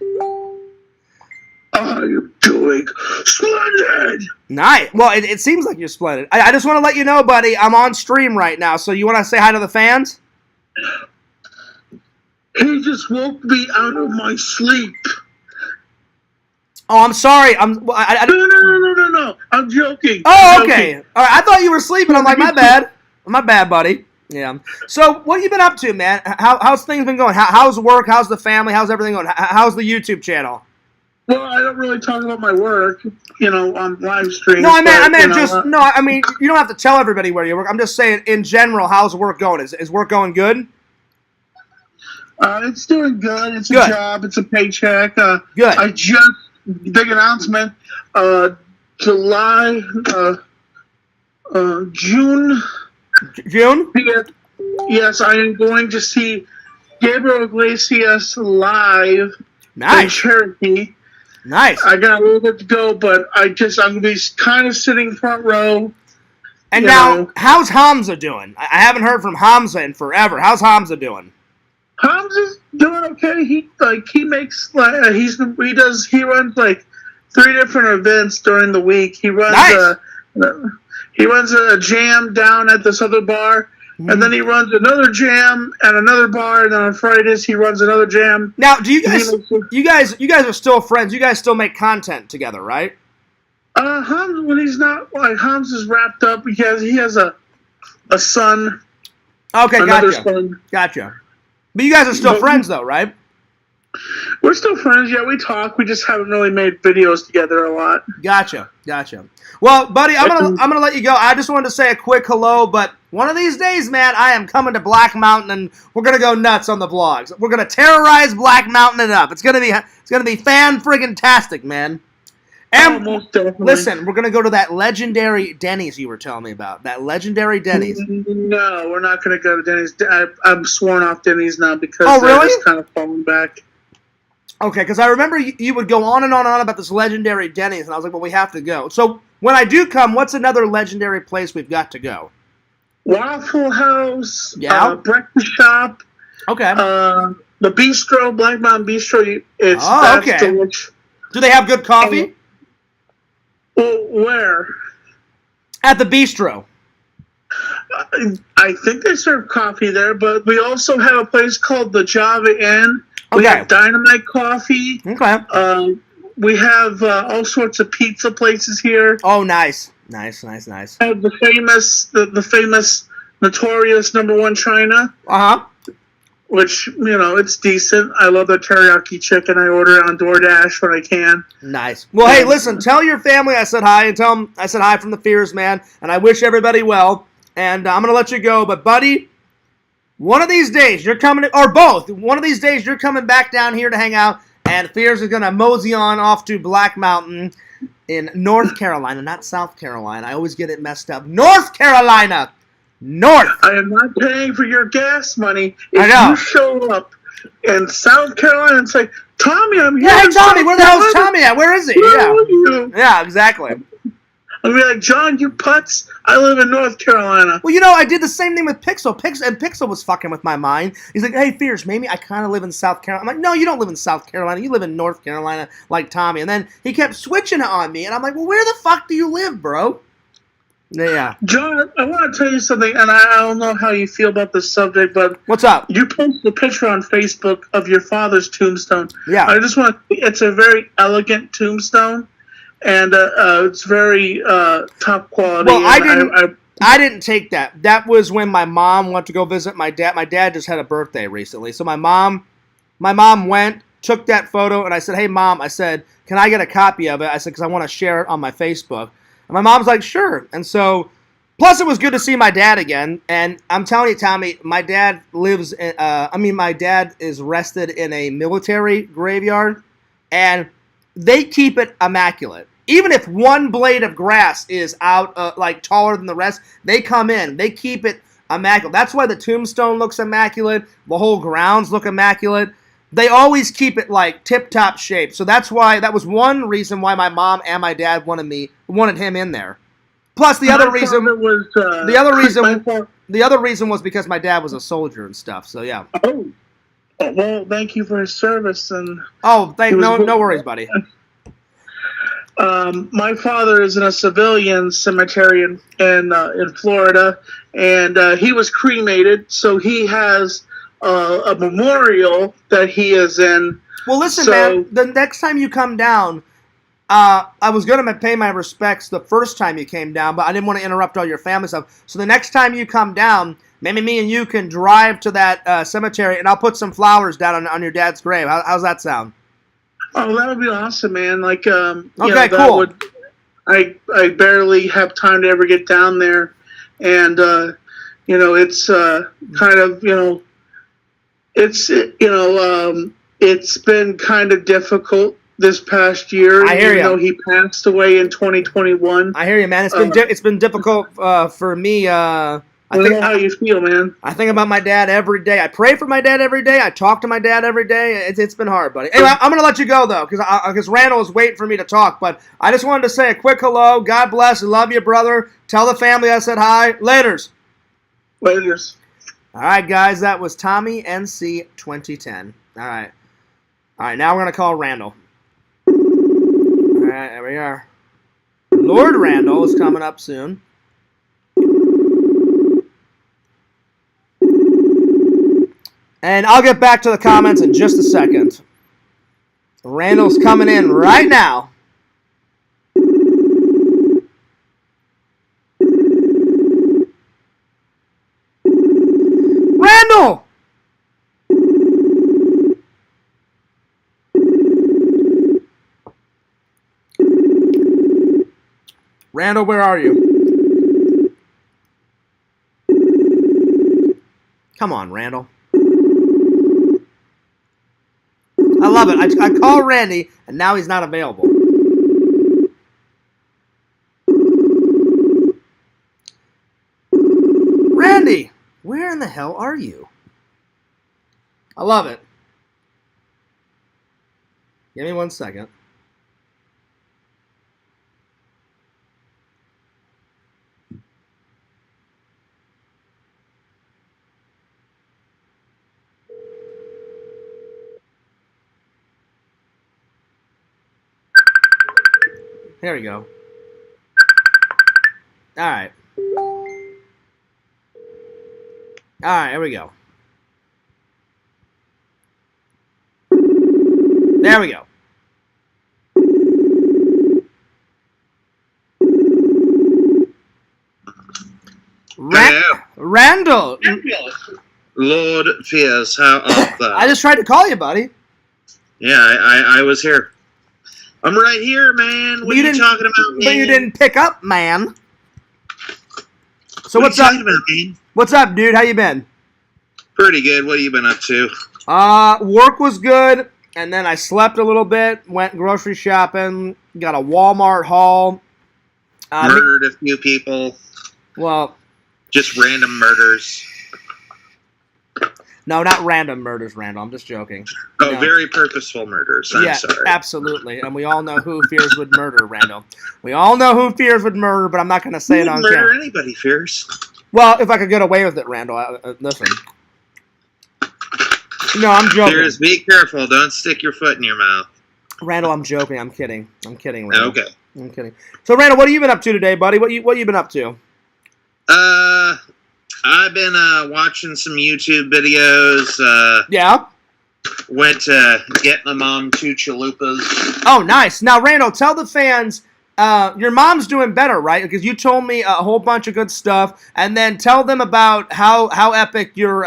I'm doing splendid. Nice. Well, it seems like you're splendid. I just want to let you know, buddy, I'm on stream right now. So you want to say hi to the fans? He just woke me out of my sleep. Oh, I'm sorry. No. I'm joking. Oh, okay. All right. I thought you were sleeping. I'm like, my bad. My bad, buddy. Yeah. So, what have you been up to, man? How's things been going? How's work? How's the family? How's everything going? How's the YouTube channel? Well, I don't really talk about my work, on live streams. No, I mean, you don't have to tell everybody where you work. I'm just saying, in general, how's work going? Is work going good? It's doing good. It's a Good. job. It's a paycheck. Good. I just, big announcement, July, June. June? Yes, I am going to see Gabriel Iglesias live in Nice. Cherokee. Nice. I got a little bit to go, but I'm going to be kind of sitting front row. And you now, know. how's Hamza doing? I haven't heard from Hamza in forever. How's Hamza doing? Hamza's doing okay. He runs like 3 different events during the week. He runs a jam down at this other bar, and then he runs another jam at another bar, and then on Fridays he runs another jam. Now, do you guys are still friends? You guys still make content together, right? Hamza, when he's not, like, Hamza's wrapped up because he has a son. Okay, another gotcha. son. Gotcha. But you guys are still friends, though, right? We're still friends. Yeah, we talk. We just haven't really made videos together a lot. Gotcha. Well, buddy, I'm gonna let you go. I just wanted to say a quick hello, but one of these days, man, I am coming to Black Mountain, and we're gonna go nuts on the vlogs. We're gonna terrorize Black Mountain it up. It's gonna be fan friggin' tastic, man. And most definitely. listen, we're gonna go to that legendary Denny's you were telling me about. That legendary Denny's. No, we're not going to go to Denny's. I'm sworn off Denny's now because really? it's kind of falling back. Okay, because I remember you would go on and on and on about this legendary Denny's, and I was like, well, we have to go. So when I do come, what's another legendary place we've got to go? Waffle House, Yeah. Breakfast Shop, Okay. the Bistro, Black Mountain Bistro. That's okay. delicious. Do they have good coffee? Well, where? At the Bistro. I think they serve coffee there, but we also have a place called the Java Inn. We Okay. have Dynamite Coffee. Okay. We have all sorts of pizza places here. Oh, nice. Nice. We have the famous, notorious #1 China, Uh-huh. which, it's decent. I love the teriyaki chicken. I order it on DoorDash when I can. Nice. Well, hey, listen, tell your family I said hi, and tell them I said hi from the Fears, man, and I wish everybody well, and I'm going to let you go, but, buddy, one of these days you're coming, or both, one of these days you're coming back down here to hang out, and Fears is going to mosey on off to Black Mountain in North Carolina, not South Carolina. I always get it messed up. North Carolina! North! I am not paying for your gas money. If I know. you show up in South Carolina and say, Tommy, I'm here. Yeah, hey, in Tommy, South where the hell's Carolina. Tommy at? Where is he? Where Yeah. are you? Yeah, exactly. I'll be like, John, you putz. I live in North Carolina. Well, I did the same thing with Pixel. Pixel was fucking with my mind. He's like, hey, Fierce, maybe I kind of live in South Carolina. I'm like, no, you don't live in South Carolina. You live in North Carolina like Tommy. And then he kept switching it on me. And I'm like, well, where the fuck do you live, bro? Yeah. John, I want to tell you something, and I don't know how you feel about this subject, but What's up? you posted a picture on Facebook of your father's tombstone. Yeah. I just want it's a very elegant tombstone, and it's very top quality. Well, and I didn't take that. That was when my mom went to go visit my dad. My dad just had a birthday recently. So my mom went, took that photo, and I said, hey, Mom, I said, can I get a copy of it? I said, because I want to share it on my Facebook. And my mom's like, sure. And so Plus, it was good to see my dad again. And I'm telling you, Tommy, my dad lives. My dad is rested in a military graveyard, and they keep it immaculate. Even if one blade of grass is out, like taller than the rest, they come in. They keep it immaculate. That's why the tombstone looks immaculate. The whole grounds look immaculate. They always keep it like tip-top shape. So that was one reason why my mom and my dad wanted him in there. Plus, the other reason was because my dad was a soldier and stuff. So yeah. Oh, well, thank you for his service and. Oh, no worries, buddy. My father is in a civilian cemetery in Florida, and he was cremated, so he has a memorial that he is in. Well, listen, man. The next time you come down, I was going to pay my respects the first time you came down, but I didn't want to interrupt all your family stuff. So the next time you come down, maybe me and you can drive to that cemetery, and I'll put some flowers down on your dad's grave. How's that sound? Oh, that would be awesome, man. Like, okay, cool. I barely have time to ever get down there, and it's kind of it's been kind of difficult this past year. I hear you. Though he passed away in 2021. I hear you, man. It's been difficult for me. I know how you feel, man. I think about my dad every day. I pray for my dad every day. I talk to my dad every day. It's been hard, buddy. Anyway, I'm going to let you go, though, because Randall is waiting for me to talk. But I just wanted to say a quick hello. God bless. I love you, brother. Tell the family I said hi. Laters. Laters. All right, guys. That was Tommy NC 2010. All right, now we're going to call Randall. All right, there we are. Lord Randall is coming up soon. And I'll get back to the comments in just a second. Randall's coming in right now. Randall! Randall, where are you? Come on, Randall. I love it. I call Randy, and now he's not available. Randy, where in the hell are you? I love it. Give me 1 second. There we go. All right. Here we go. There we go. Randall. Lord Fierce, how art thou? I just tried to call you, buddy. Yeah, I was here. I'm right here, man. What are you talking about, man? But you didn't pick up, man. So what's up? About, man? What's up, dude? How you been? Pretty good. What have you been up to? Work was good, and then I slept a little bit, went grocery shopping, got a Walmart haul. Murdered a few people. Well, just random murders. No, not random murders, Randall. I'm just joking. Oh, no. Very purposeful murders. I'm sorry. Absolutely. And we all know who Fears would murder, Randall. We all know who Fears would murder, but I'm not going to say it on camera. Murder anybody, Fears. Well, if I could get away with it, Randall. Listen. No, I'm joking. Fears, be careful. Don't stick your foot in your mouth. Randall, I'm joking. I'm kidding, Randall. Okay. I'm kidding. So, Randall, what have you been up to today, buddy? What you been up to? I've been watching some YouTube videos. Yeah. Went to get my mom 2 chalupas. Oh, nice. Now, Randall, tell the fans, your mom's doing better, right? Because you told me a whole bunch of good stuff, and then tell them about how epic your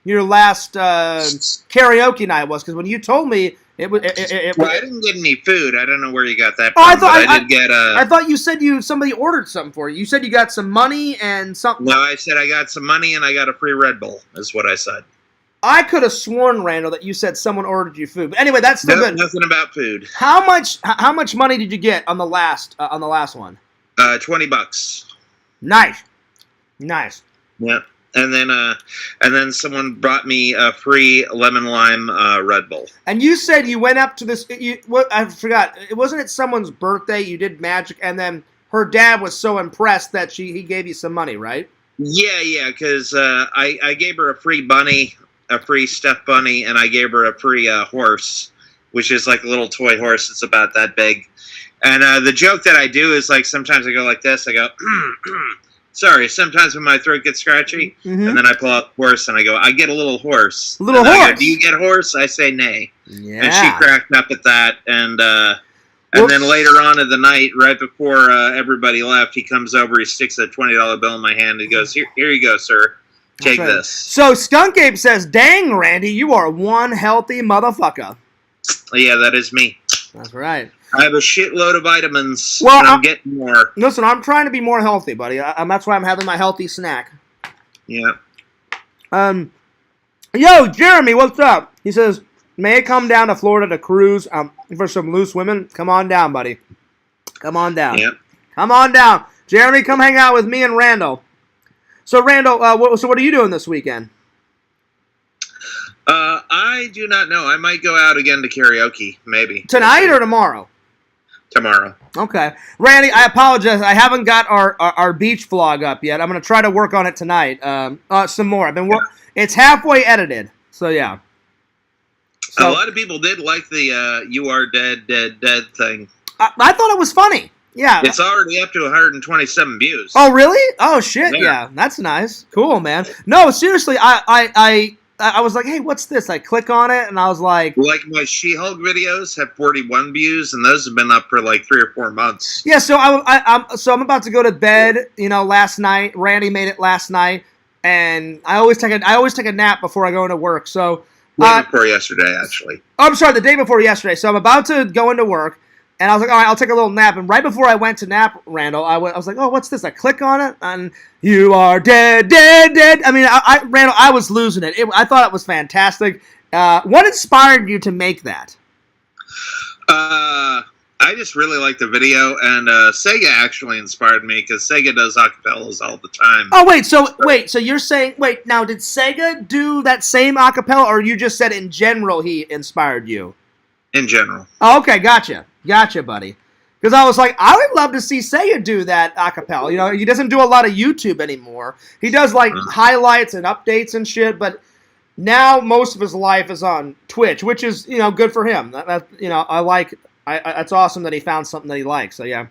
last karaoke night was. Because when you told me Well, I didn't get any food. I don't know where you got that Oh, from, I thought but I did get I thought you said somebody ordered something for you. You said you got some money and something. No, I said I got some money and I got a free Red Bull, is what I said. I could have sworn, Randall, that you said someone ordered you food. But anyway, that's still good. Nothing about food. How much money did you get on the last one? $20. Nice. Yeah. And then someone brought me a free lemon lime Red Bull. And you said you went up to this. I forgot. Wasn't it someone's birthday? You did magic, and then her dad was so impressed that he gave you some money, right? Yeah, because I gave her a free bunny, a free stuffed bunny, and I gave her a free horse, which is like a little toy horse. It's about that big. And the joke that I do is like sometimes I go like this. I go, sorry. Sometimes when my throat gets scratchy, and then I pull out the horse and I go, I get a little horse. A little horse. I go, do you get a horse? I say nay. Yeah. And she cracked up at that. And then later on in the night, right before everybody left, he comes over, he sticks a $20 bill in my hand, and he goes, here you go, sir. Take this. So Skunk Ape says, dang, Randy, you are one healthy motherfucker. Yeah, that is me. That's right. I have a shitload of vitamins, well, and I'm getting more. Listen, I'm trying to be more healthy, buddy. That's why I'm having my healthy snack. Yeah. Yo, Jeremy, what's up? He says, may I come down to Florida to cruise for some loose women? Come on down, buddy. Come on down. Yep. Come on down. Jeremy, come hang out with me and Randall. So, Randall, what are you doing this weekend? I do not know. I might go out again to karaoke, maybe. Tonight or tomorrow? Tomorrow. Okay. Randy, I apologize. I haven't got our beach vlog up yet. I'm going to try to work on it tonight. Some more. It's halfway edited. So, yeah. So, a lot of people did like the you are dead thing. I thought it was funny. Yeah. It's already up to 127 views. Oh, really? Oh, shit. Yeah. That's nice. Cool, man. No, seriously, I was like, hey, what's this? I click on it, and I was like... Like my She-Hulk videos have 41 views, and those have been up for like 3 or 4 months. Yeah, so I'm about to go to bed, last night. Randy made it last night, and I always take a nap before I go into work, so... Day before yesterday, actually. Oh, I'm sorry, the day before yesterday. So I'm about to go into work, and I was like, all right, I'll take a little nap. And right before I went to nap, Randall, I was like, oh, what's this? I click on it, and you are dead, dead, dead. I mean, Randall, I was losing it. I thought it was fantastic. What inspired you to make that? I just really like the video, and Sega actually inspired me, because Sega does acapellas all the time. Oh, so you're saying, now, did Sega do that same acapella, or you just said in general he inspired you? In general. Oh, okay, gotcha, buddy. Because I was like, I would love to see Sega do that acapella. He doesn't do a lot of YouTube anymore. He does, highlights and updates and shit, but now most of his life is on Twitch, which is, good for him. I like... it's awesome that he found something that he likes. So, yeah.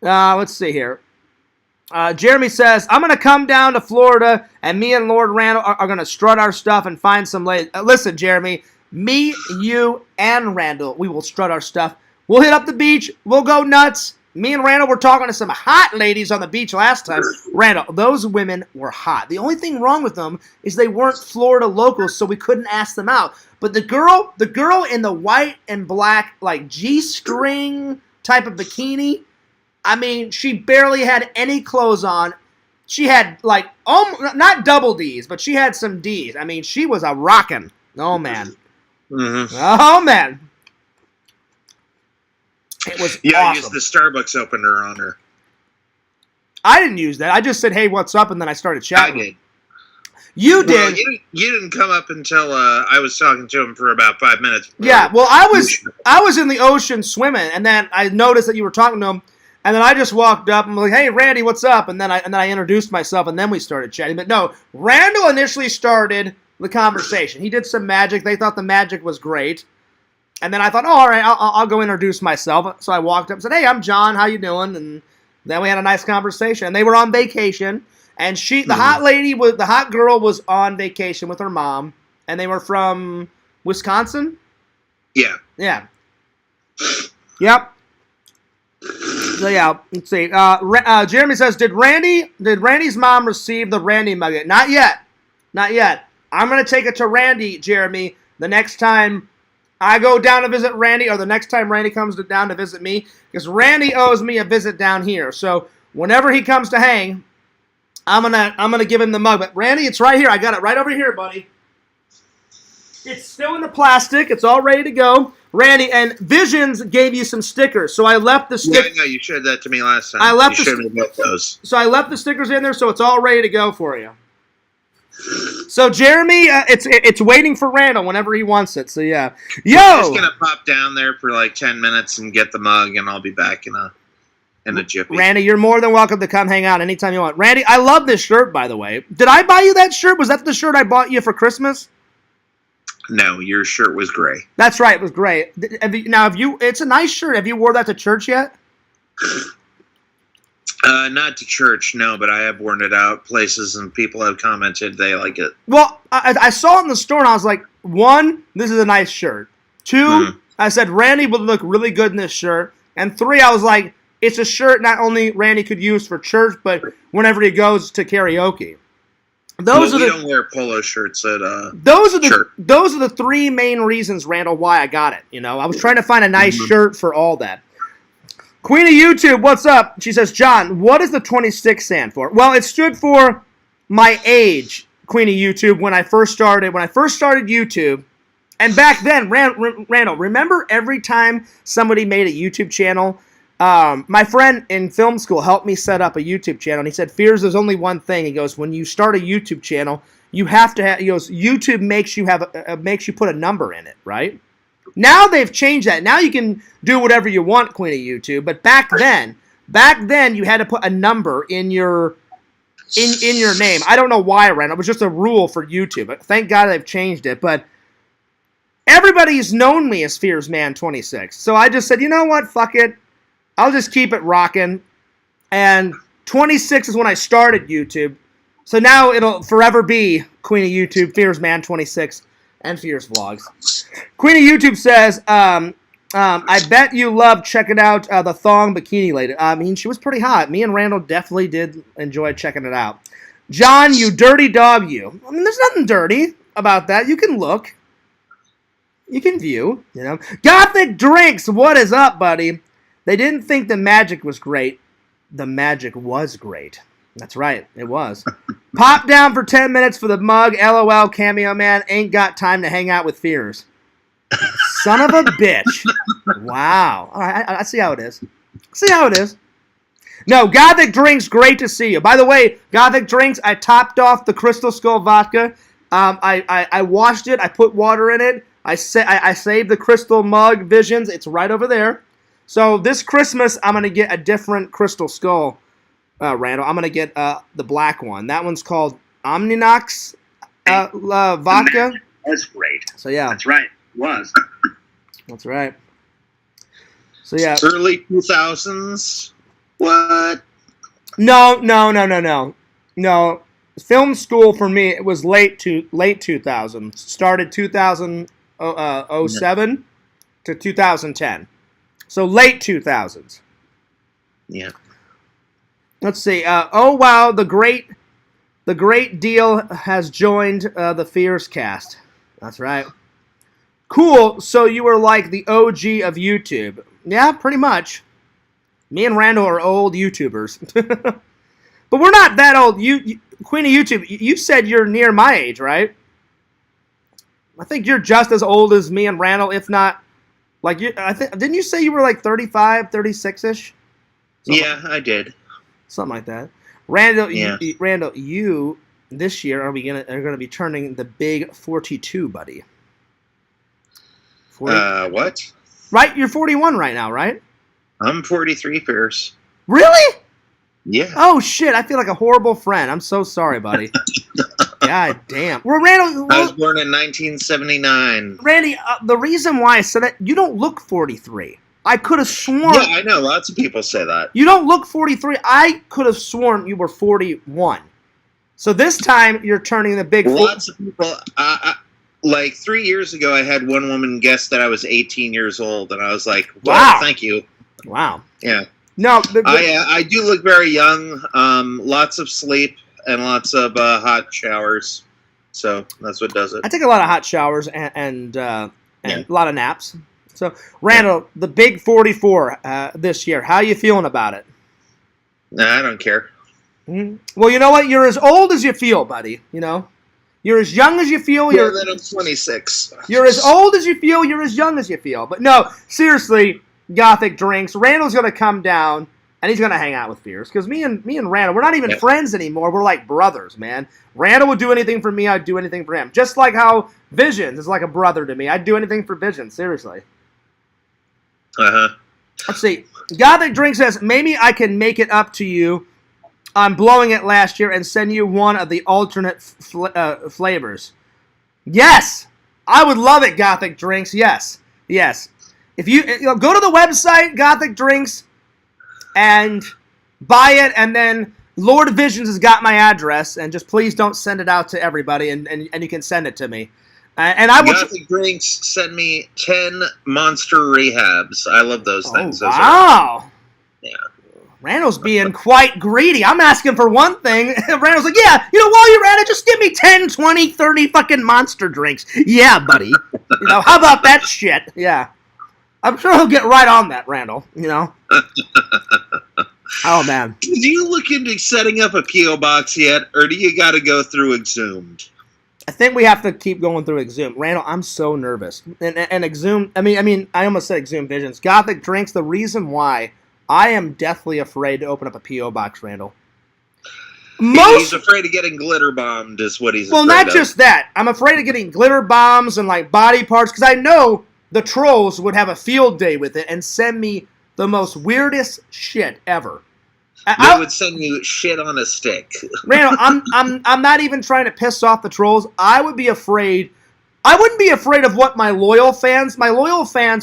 Let's see here. Jeremy says, I'm going to come down to Florida, and me and Lord Randall are going to strut our stuff and find some ladies. Listen, Jeremy, me, you, and Randall, we will strut our stuff. We'll hit up the beach. We'll go nuts. Me and Randall were talking to some hot ladies on the beach last time. Randall, those women were hot. The only thing wrong with them is they weren't Florida locals, so we couldn't ask them out. But the girl in the white and black, G-string type of bikini, I mean, she barely had any clothes on. She had, not double Ds, but she had some Ds. I mean, she was a rockin'. Oh, man. Mm-hmm. Oh, man. It was awesome. I used the Starbucks opener on her. I didn't use that. I just said, hey, what's up? And then I started chatting. I did. You did. Well, you didn't come up until I was talking to him for about 5 minutes. Yeah, well, I was in the ocean swimming, and then I noticed that you were talking to him, and then I just walked up and was like, hey, Randy, what's up? And then I introduced myself, and then we started chatting. But no, Randall initially started the conversation. He did some magic. They thought the magic was great. And then I thought, oh, all right, I'll go introduce myself. So I walked up and said, hey, I'm John. How you doing? And then we had a nice conversation. And they were on vacation. And the hot girl was on vacation with her mom. And they were from Wisconsin? Yeah. Yeah. Yep. So, yeah, let's see. Jeremy says, did Randy's mom receive the Randy mug? Not yet. I'm going to take it to Randy, Jeremy, the next time I go down to visit Randy, or the next time Randy comes down to visit me, because Randy owes me a visit down here. So whenever he comes to hang, I'm gonna give him the mug. But Randy, it's right here. I got it right over here, buddy. It's still in the plastic. It's all ready to go. Randy, and Visions gave you some stickers, so I left the stickers. Yeah, I know. You showed that to me last time. You showed me both those. So I left the stickers in there, so it's all ready to go for you. So Jeremy, it's waiting for Randall whenever he wants it. So yeah, I'm just gonna pop down there for like 10 minutes and get the mug, and I'll be back in a jiffy. Randy, you're more than welcome to come hang out anytime you want. Randy, I love this shirt, by the way. Did I buy you that shirt? Was that the shirt I bought you for Christmas? No, your shirt was gray. That's right, it was gray. It's a nice shirt. Have you wore that to church yet? Not to church, no, but I have worn it out places, and people have commented they like it. Well, I saw it in the store, and I was like, 1, this is a nice shirt. 2, I said, Randy would look really good in this shirt. And 3, I was like, it's a shirt not only Randy could use for church, but whenever he goes to karaoke. We don't wear polo shirts at church. Those are the 3 main reasons, Randall, why I got it. You know, I was trying to find a nice shirt for all that. Queen of YouTube, what's up? She says, John, what does the 26 stand for? Well, it stood for my age, Queen of YouTube, when I first started YouTube. And back then, Randall, remember every time somebody made a YouTube channel? My friend in film school helped me set up a YouTube channel, and he said, Fears, there's only one thing. He goes, when you start a YouTube channel, you have to have, he goes, YouTube makes you put a number in it, right? Now they've changed that. Now you can do whatever you want, Queen of YouTube. But back then you had to put a number in your name. I don't know why, Randall. It was just a rule for YouTube. Thank God they've changed it. But everybody's known me as FearsMan26. So I just said, you know what? Fuck it. I'll just keep it rocking. And 26 is when I started YouTube. So now it'll forever be Queen of YouTube, FearsMan26, and Fears Vlogs. Queen of YouTube says, I bet you loved checking out the thong bikini lady. I mean, she was pretty hot. Me and Randall definitely did enjoy checking it out. John, you dirty dog, you. I mean, there's nothing dirty about that. You can look. You can view, you know. Gothic Drinks, what is up, buddy? They didn't think the magic was great. The magic was great. That's right, it was. Pop down for 10 minutes for the mug. LOL, Cameo Man. Ain't got time to hang out with Fears. Son of a bitch. Wow. All right, I see how it is. See how it is. No, Gothic Drinks, great to see you. By the way, Gothic Drinks, I topped off the Crystal Skull vodka. I washed it. I put water in it. I saved the crystal mug Visions. It's right over there. So this Christmas, I'm going to get a different Crystal Skull, Randall. I'm going to get the black one. That one's called Omninox vodka. That's great. So yeah. That's right. It was. That's right. So yeah. Early 2000s. What? No. Film school for me, it was late 2000s. Started 2007 to 2010. So late 2000s. Yeah. Let's see. Oh wow, the great deal has joined the Fears cast. That's right. Cool. So you were like the OG of YouTube. Yeah, pretty much. Me and Randall are old YouTubers. But we're not that old. You Queen of YouTube, you said you're near my age, right? I think you're just as old as me and Randall, if not. Like, didn't you say you were like 35, 36-ish? Yeah, I did. Something like that. Randall, yeah. You this year are gonna be turning the big 42, buddy. 40. What? Right, you're 41 right now, right? I'm 43, Fears. Really? Yeah. Oh shit! I feel like a horrible friend. I'm so sorry, buddy. God damn. Well, Randall, I was born in 1979. Randy, the reason why I said that, you don't look 43. I could have sworn. Yeah, I know. Lots of people say that. You don't look 43. I could have sworn you were 41. So this time you're turning the big. Lots of people. Like 3 years ago, I had one woman guess that I was 18 years old, and I was like, "Wow, wow. Thank you." Wow. Yeah. No, I do look very young. Lots of sleep and lots of hot showers, so that's what does it. I take a lot of hot showers, and and a lot of naps. So, Randall, the big 44 this year, how are you feeling about it? Nah, I don't care. Well, you know what? You're as old as you feel, buddy. You know? You're as young as you feel. Yeah, then I'm 26. You're as old as you feel. You're as young as you feel. But no, seriously, Gothic Drinks, Randall's going to come down, and he's going to hang out with Fierce. Because me and Randall, we're not even friends anymore. We're like brothers, man. Randall would do anything for me. I'd do anything for him. Just like how Visions is like a brother to me. I'd do anything for Visions, seriously. Uh-huh. Let's see. Gothic Drink says, maybe I can make it up to you. I'm blowing it last year and send you one of the alternate flavors. Yes! I would love it, Gothic Drinks. Yes. Yes. If you go to the website, Gothic Drinks, and buy it, and then Lord Visions has got my address, and just please don't send it out to everybody, and you can send it to me. And I would. Gothic Drinks send me 10 Monster Rehabs. I love those things. Oh, wow. Yeah. Randall's being quite greedy. I'm asking for one thing. Randall's like, yeah, while you're at it, just give me 10, 20, 30 fucking Monster drinks. Yeah, buddy. How about that shit? Yeah. I'm sure he'll get right on that, Randall, Oh, man. Did you look into setting up a P.O. box yet, or do you got to go through Exhumed? I think we have to keep going through Exhumed. Randall, I'm so nervous. And Exhumed, I almost said Exhumed Visions. Gothic Drinks, the reason why I am deathly afraid to open up a P.O. box, Randall. He's afraid of getting glitter bombed is what he's afraid of. Well, not just that. I'm afraid of getting glitter bombs and, like, body parts, because I know the trolls would have a field day with it and send me the most weirdest shit ever. They would send you shit on a stick. Randall, I'm not even trying to piss off the trolls. I would be afraid. I wouldn't be afraid of what my loyal fans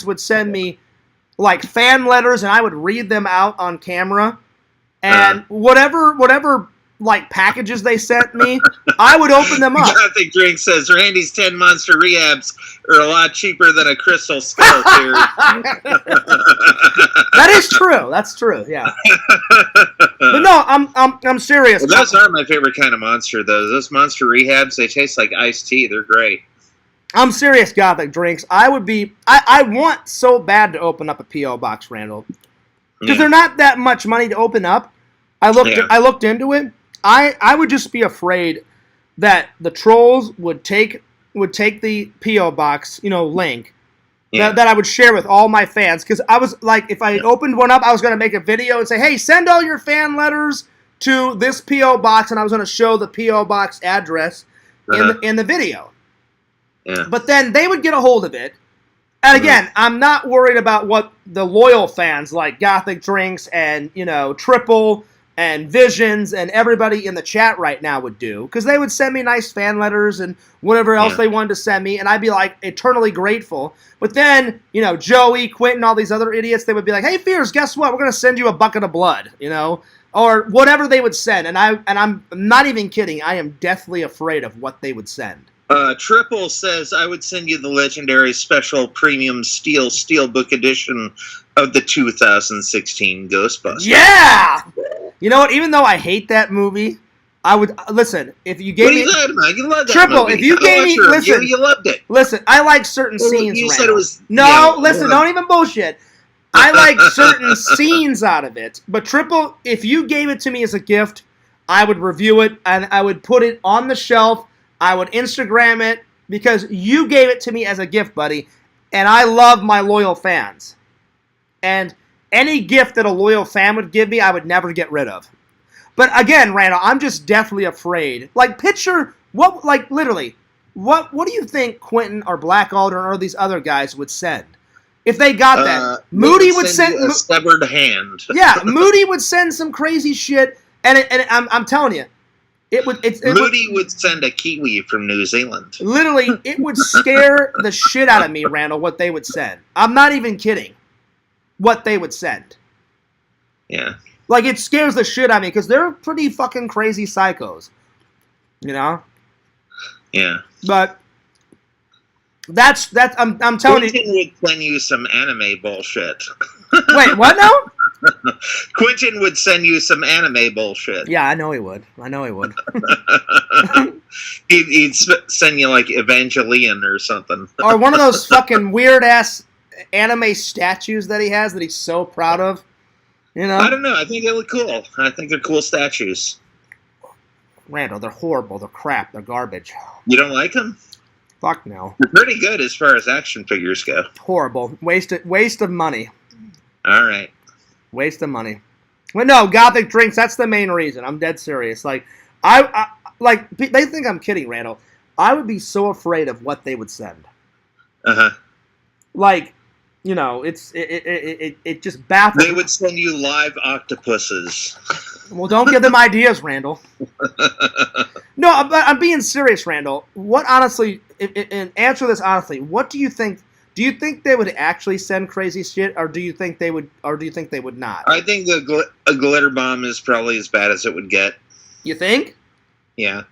would send me, like, fan letters, and I would read them out on camera. And whatever like packages they sent me, I would open them up. Gothic Drink says Randy's 10 Monster Rehabs are a lot cheaper than a crystal skull here. That is true. That's true. Yeah. But no, I'm serious. Well, those are my favorite kind of monster, though. Those Monster Rehabs, they taste like iced tea. They're great. I'm serious, Gothic Drinks. I want so bad to open up a P.O. box, Randall. Because they're not that much money to open up. I looked into it. I would just be afraid that the trolls would take the P.O. box, link that I would share with all my fans. Because I was like, if I opened one up, I was going to make a video and say, hey, send all your fan letters to this P.O. box, and I was going to show the P.O. box address in the video. Yeah. But then they would get a hold of it. And again, I'm not worried about what the loyal fans like Gothic Drinks and, Triple and Visions and everybody in the chat right now would do. Because they would send me nice fan letters and whatever else they wanted to send me. And I'd be, like, eternally grateful. But then, Joey, Quentin, all these other idiots, they would be like, hey, Fears, guess what? We're going to send you a bucket of blood, Or whatever they would send. And I'm not even kidding. I am deathly afraid of what they would send. Triple says, I would send you the legendary special premium Steelbook edition of the 2016 Ghostbusters. Yeah! You know what? Even though I hate that movie, I would listen. If you gave me you love that Triple, movie. if you gave me listen, you loved it. Listen, I like certain scenes. You said it was listen, don't even bullshit. I like certain scenes out of it. But Triple, if you gave it to me as a gift, I would review it and I would put it on the shelf. I would Instagram it because you gave it to me as a gift, buddy. And I love my loyal fans. And any gift that a loyal fan would give me, I would never get rid of. But again, Randall, I'm just deathly afraid. Like, picture, literally, what do you think Quentin or Black Alder or these other guys would send? If they got that. Moody would send a severed hand. Yeah, Moody would send some crazy shit. And I'm telling you, Moody would send a kiwi from New Zealand. Literally, it would scare the shit out of me, Randall, what they would send. I'm not even kidding. What they would send. Yeah. Like, it scares the shit out of me because they're pretty fucking crazy psychos. Yeah. But that's I'm telling Quentin would send you some anime bullshit. Wait, what now? Quentin would send you some anime bullshit. Yeah, I know he would. He'd send you like Evangelion or something. Or one of those fucking weird-ass anime statues that he has that he's so proud of. You know? I don't know. I think they look cool. I think they're cool statues. Randall, they're horrible. They're crap. They're garbage. You don't like them? Fuck no. They're pretty good as far as action figures go. Horrible. Waste of money. All right. Waste of money. But no, Gothic Drinks, that's the main reason. I'm dead serious. Like, like they think I'm kidding, Randall. I would be so afraid of what they would send. Uh-huh. Like, you know, it just baffles. They would send you live octopuses. Well, don't give them ideas, Randall. No, I'm being serious, Randall. What honestly, and answer this honestly, what do you think? Do you think they would actually send crazy shit, or do you think they would, not? I think a glitter bomb is probably as bad as it would get. You think? Yeah.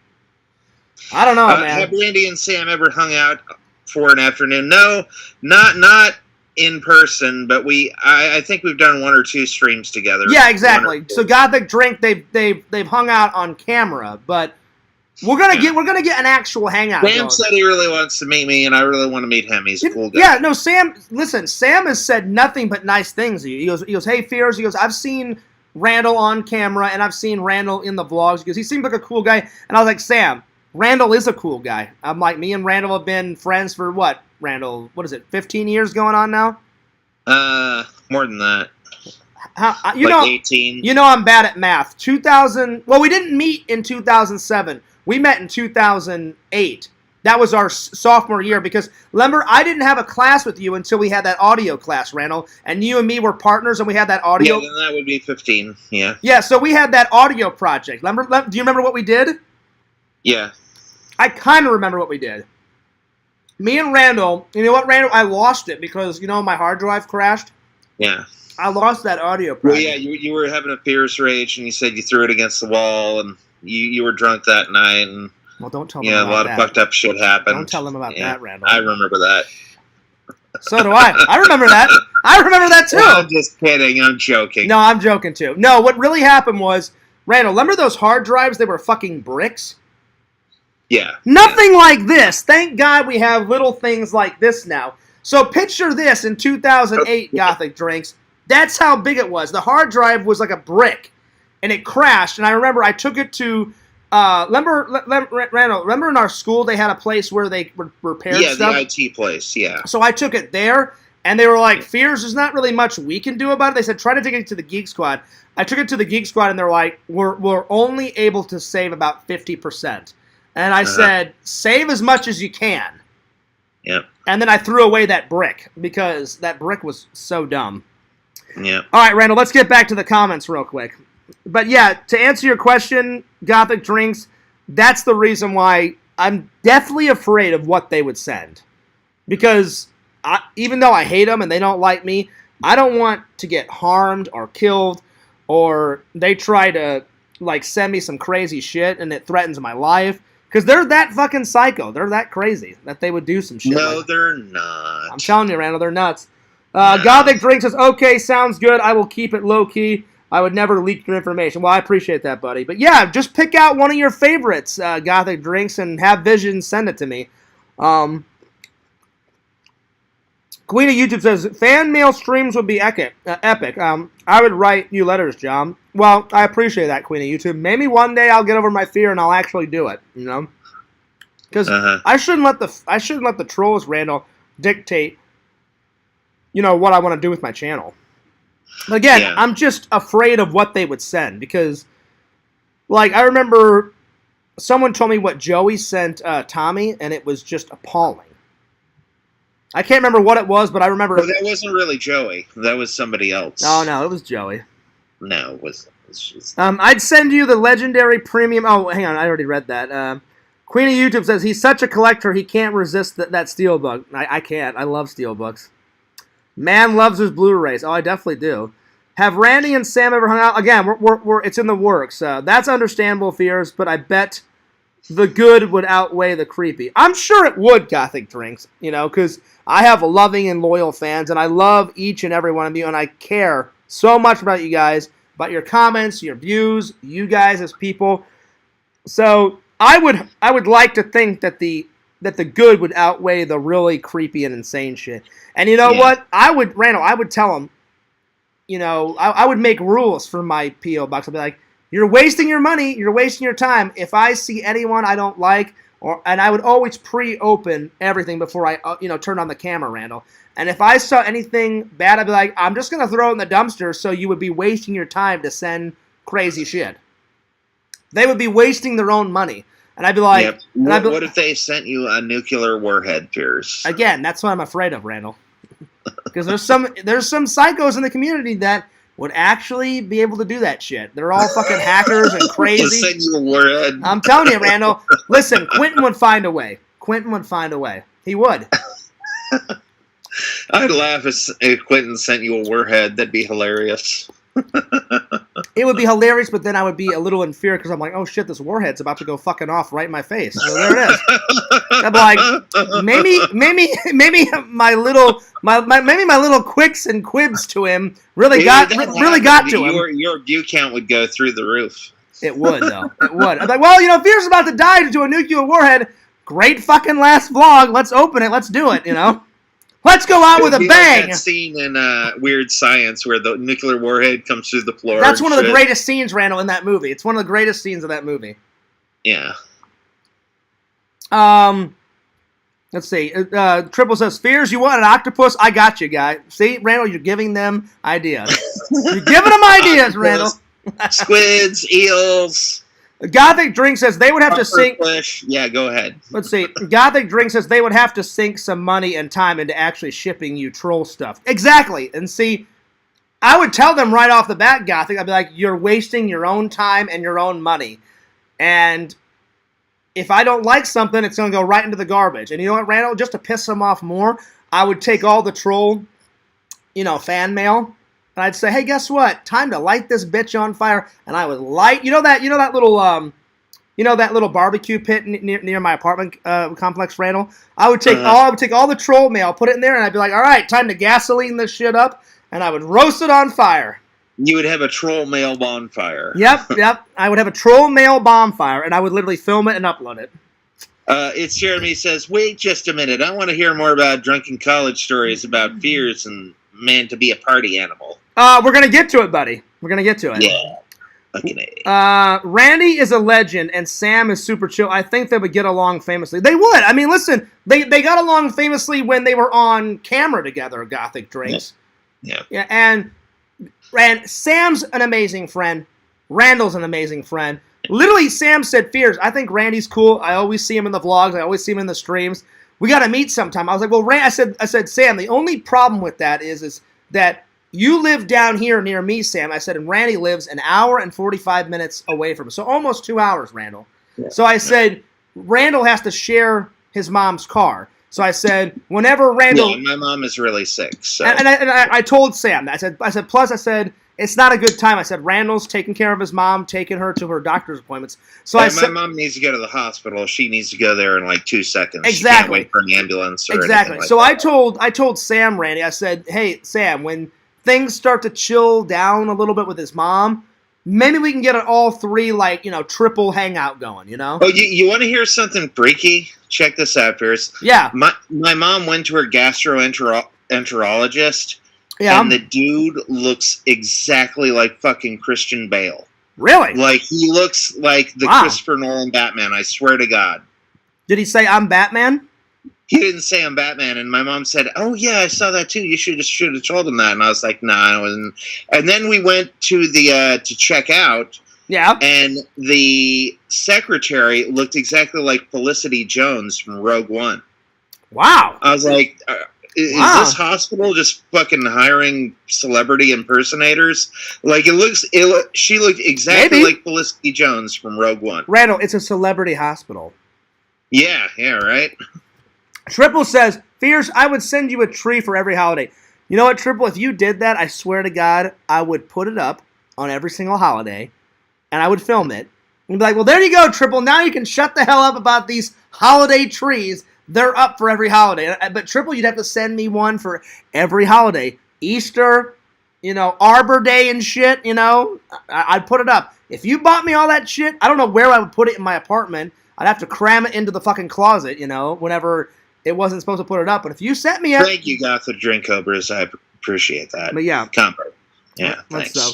I don't know, man. Have Randy and Sam ever hung out for an afternoon? No, not in person, but I think we've done 1 or 2 streams together. Yeah, exactly. So Gothic Drink, they've hung out on camera, but we're gonna get an actual hangout. Sam said he really wants to meet me, and I really want to meet him. He's a cool guy. Yeah, no, Sam. Listen, Sam has said nothing but nice things. He goes, hey, Fears. He goes, I've seen Randall on camera, and I've seen Randall in the vlogs. He goes, he seems like a cool guy, and I was like, Sam, Randall is a cool guy. I'm like, me and Randall have been friends for what? Randall, what is it? 15 years going on now? More than that. You like know, 18. You know, I'm bad at math. 2000. Well, we didn't meet in 2007. We met in 2008. That was our sophomore year because, remember, I didn't have a class with you until we had that audio class, Randall. And you and me were partners, and we had that audio. Yeah, then that would be 15, yeah. Yeah, so we had that audio project. Do you remember what we did? Yeah. I kind of remember what we did. Me and Randall, you know what, Randall? I lost it because, you know, my hard drive crashed. Yeah. I lost that audio project. Well, yeah, you were having a fierce rage, and you said you threw it against the wall, and you were drunk that night, and well, don't tell them a about lot that. of fucked up shit happened. Don't tell them about that, Randall. I remember that. So do I. I remember that. I remember that too. Well, I'm just kidding. I'm joking. No, I'm joking too. No, what really happened was, Randall, remember those hard drives? They were fucking bricks. Yeah. Nothing like this. Thank God we have little things like this now. So picture this in 2008 Gothic Drinks. That's how big it was. The hard drive was like a brick, and it crashed. And I remember I took it to, Randall, remember in our school they had a place where they repaired stuff? Yeah, the IT place, yeah. So I took it there, and they were like, Fears, there's not really much we can do about it. They said, try to take it to the Geek Squad. I took it to the Geek Squad, and they're like, we're only able to save about 50%. And I said, save as much as you can. Yep. And then I threw away that brick because that brick was so dumb. Yeah. All right, Randall, let's get back to the comments real quick. But yeah, to answer your question, Gothic Drinks, that's the reason why I'm deathly afraid of what they would send. Because even though I hate them and they don't like me, I don't want to get harmed or killed, or they try to like send me some crazy shit and it threatens my life. Because they're that fucking psycho. They're that crazy that they would do some shit. No, like they're not. I'm telling you, Randall, they're nuts. Gothic Drink says, okay, sounds good. I will keep it low-key. I would never leak your information. Well, I appreciate that, buddy. But yeah, just pick out one of your favorites, Gothic Drinks, and have Vision send it to me. Queen of YouTube says, fan mail streams would be epic. I would write you letters, John. Well, I appreciate that, Queen of YouTube. Maybe one day I'll get over my fear and I'll actually do it, you know? Because I shouldn't let the trolls, Randall, dictate, you know, what I want to do with my channel. Again, I'm just afraid of what they would send because, like, I remember someone told me what Joey sent Tommy, and it was just appalling. I can't remember what it was, but I remember. Well, that wasn't really Joey. That was somebody else. Oh, no, it was Joey. No, it wasn't. Just... I'd send you the legendary premium. Oh, hang on, I already read that. Queen of YouTube says he's such a collector he can't resist that steelbook. I can't. I love steelbooks. Man loves his Blu-rays. Oh, I definitely do. Have Randy and Sam ever hung out? Again, it's in the works. That's understandable, Fears, but I bet the good would outweigh the creepy. I'm sure it would, Gothic Drinks, you know, because I have loving and loyal fans, and I love each and every one of you, and I care so much about you guys, about your comments, your views, you guys as people. So I would like to think that the good would outweigh the really creepy and insane shit. And you know what? Randall, I would tell him, I would make rules for my P.O. box. I'd be like, you're wasting your money, you're wasting your time. If I see anyone I don't like, and I would always pre-open everything before I, turned on the camera, Randall. And if I saw anything bad, I'd be like, I'm just going to throw it in the dumpster so you would be wasting your time to send crazy shit. They would be wasting their own money. And I'd be like... Yep. What if they sent you a nuclear warhead, Pierce? Again, that's what I'm afraid of, Randall. Because there's some psychos in the community that would actually be able to do that shit. They're all fucking hackers and crazy. Just send you a warhead. I'm telling you, Randall. Listen, Quentin would find a way. He would. I'd laugh if Quentin sent you a warhead. That'd be hilarious. It would be hilarious, but then I would be a little in fear because I'm like, oh shit, this warhead's about to go fucking off right in my face. So there it is. I'm like, maybe my little quicks and quibs to him really got to him. Your view count would go through the roof. It would though. It would. I'm like, well, Fear's about to die to a nuclear warhead. Great fucking last vlog. Let's open it. Let's do it. Let's go out with a bang. Like that scene in Weird Science where the nuclear warhead comes through the floor. That's one of the greatest scenes, Randall, in that movie. It's one of the greatest scenes of that movie. Yeah. Let's see. Triple says, Fears, you want an octopus? I got you, guy. See, Randall, you're giving them ideas. You're giving them ideas, Randall. Squids, eels. Gothic Drink says they would have to sink... Yeah, go ahead. Let's see. Gothic Drink says they would have to sink some money and time into actually shipping you troll stuff. Exactly. And see, I would tell them right off the bat, Gothic, I'd be like, you're wasting your own time and your own money. And if I don't like something, it's going to go right into the garbage. And you know what, Randall? Just to piss them off more, I would take all the troll, fan mail... And I'd say, hey, guess what? Time to light this bitch on fire. And I would light, that little barbecue pit near my apartment complex, Randall. I would take all the troll mail, put it in there, and I'd be like, all right, time to gasoline this shit up, and I would roast it on fire. You would have a troll mail bonfire. Yep. I would have a troll mail bonfire, and I would literally film it and upload it. It's Jeremy says, wait just a minute. I want to hear more about drunken college stories about fears and man to be a party animal. We're going to get to it, buddy. We're going to get to it. Yeah. Okay. Randy is a legend, and Sam is super chill. I think they would get along famously. They would. I mean, listen, they got along famously when they were on camera together, Gothic Drinks. Yeah. And Sam's an amazing friend. Randall's an amazing friend. Literally, Sam said, Fears, I think Randy's cool. I always see him in the vlogs. I always see him in the streams. We got to meet sometime. I was like, well, I said, Sam, the only problem with that is that you live down here near me, Sam. I said, and Randy lives an hour and 45 minutes away from us. So almost 2 hours, Randall. Yeah. So I said, Randall has to share his mom's car. So I said, whenever Randall... Yeah, my mom is really sick. So. And I told Sam, I said, plus I said, it's not a good time. I said, Randall's taking care of his mom, taking her to her doctor's appointments. So my mom needs to go to the hospital. She needs to go there in like 2 seconds. Exactly. She can't wait for an ambulance or exactly. Like so that. I told Sam, Randy, I said, hey, Sam, when things start to chill down a little bit with his mom, maybe we can get an all three, triple hangout going, Oh, you want to hear something freaky? Check this out, Pierce. Yeah. My mom went to her gastroenterologist, and the dude looks exactly like fucking Christian Bale. Really? Like, he looks like the Christopher Nolan Batman, I swear to God. Did he say, I'm Batman? He didn't say I'm Batman, and my mom said, oh, yeah, I saw that too. You should have told him that. And I was like, nah, I wasn't. And then we went to the to check out. Yeah. And the secretary looked exactly like Felicity Jones from Rogue One. Wow. I was like, is this hospital just fucking hiring celebrity impersonators? Like, she looked exactly like Felicity Jones from Rogue One. Randall, it's a celebrity hospital. Yeah, right? Triple says, Fierce, I would send you a tree for every holiday. You know what, Triple? If you did that, I swear to God, I would put it up on every single holiday, and I would film it. And be like, well, there you go, Triple. Now you can shut the hell up about these holiday trees. They're up for every holiday. But Triple, you'd have to send me one for every holiday. Easter, Arbor Day and shit, I'd put it up. If you bought me all that shit, I don't know where I would put it in my apartment. I'd have to cram it into the fucking closet, whenever it wasn't supposed to put it up. But if you sent me up... Thank you, Gothic Drink Cobras. I appreciate that. But yeah. Combo. Yeah, thanks. So.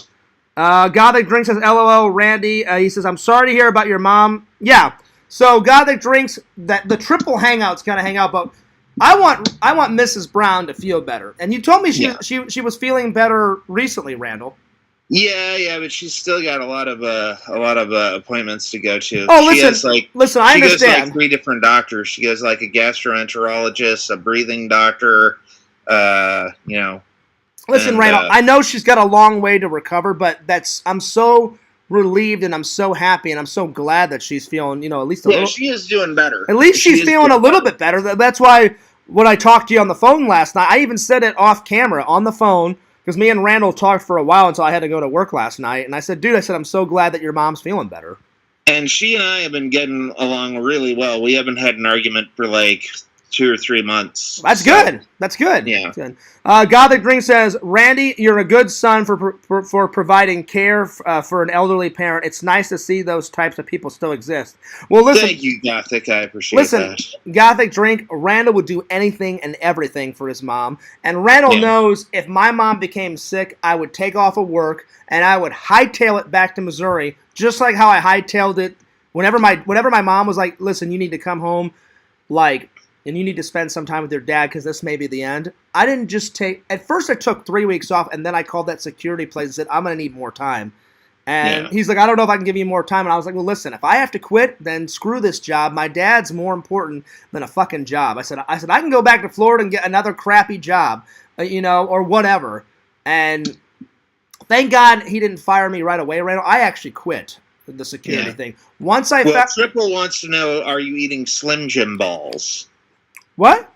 Gothic Drink says, LOL, Randy. He says, I'm sorry to hear about your mom. Yeah. So Gothic Drinks, the triple hangout's gonna hang out, but I want Mrs. Brown to feel better. And you told me she was feeling better recently, Randall. Yeah, but she's still got a lot of appointments to go to. Oh, she listen, I understand. She goes to 3 different doctors. She goes like a gastroenterologist, a breathing doctor. Listen, Randall, I know she's got a long way to recover, but I'm so relieved and I'm so happy and I'm so glad that she's feeling, at least a little. Yeah, she is doing better. At least she's feeling a little bit better. That's why when I talked to you on the phone last night, I even said it off camera on the phone because me and Randall talked for a while until I had to go to work last night. And I said, dude, I'm so glad that your mom's feeling better. And she and I have been getting along really well. We haven't had an argument for like 2 or 3 months. That's good. That's good. Yeah. That's good. Gothic Drink says, Randy, you're a good son for providing care for an elderly parent. It's nice to see those types of people still exist. Well, listen. Thank you, Gothic. I appreciate that. Listen, Gothic Drink, Randall would do anything and everything for his mom. And Randall knows if my mom became sick, I would take off of work and I would hightail it back to Missouri, just like how I hightailed it whenever my mom was like, listen, you need to come home, and you need to spend some time with your dad because this may be the end. I didn't just at first I took 3 weeks off, and then I called that security place and said, I'm going to need more time. And he's like, I don't know if I can give you more time. And I was like, well, listen, if I have to quit, then screw this job. My dad's more important than a fucking job. I said, I can go back to Florida and get another crappy job, or whatever. And thank God he didn't fire me right away, Randall. I actually quit the security thing. Once Triple wants to know, are you eating Slim Jim balls? What?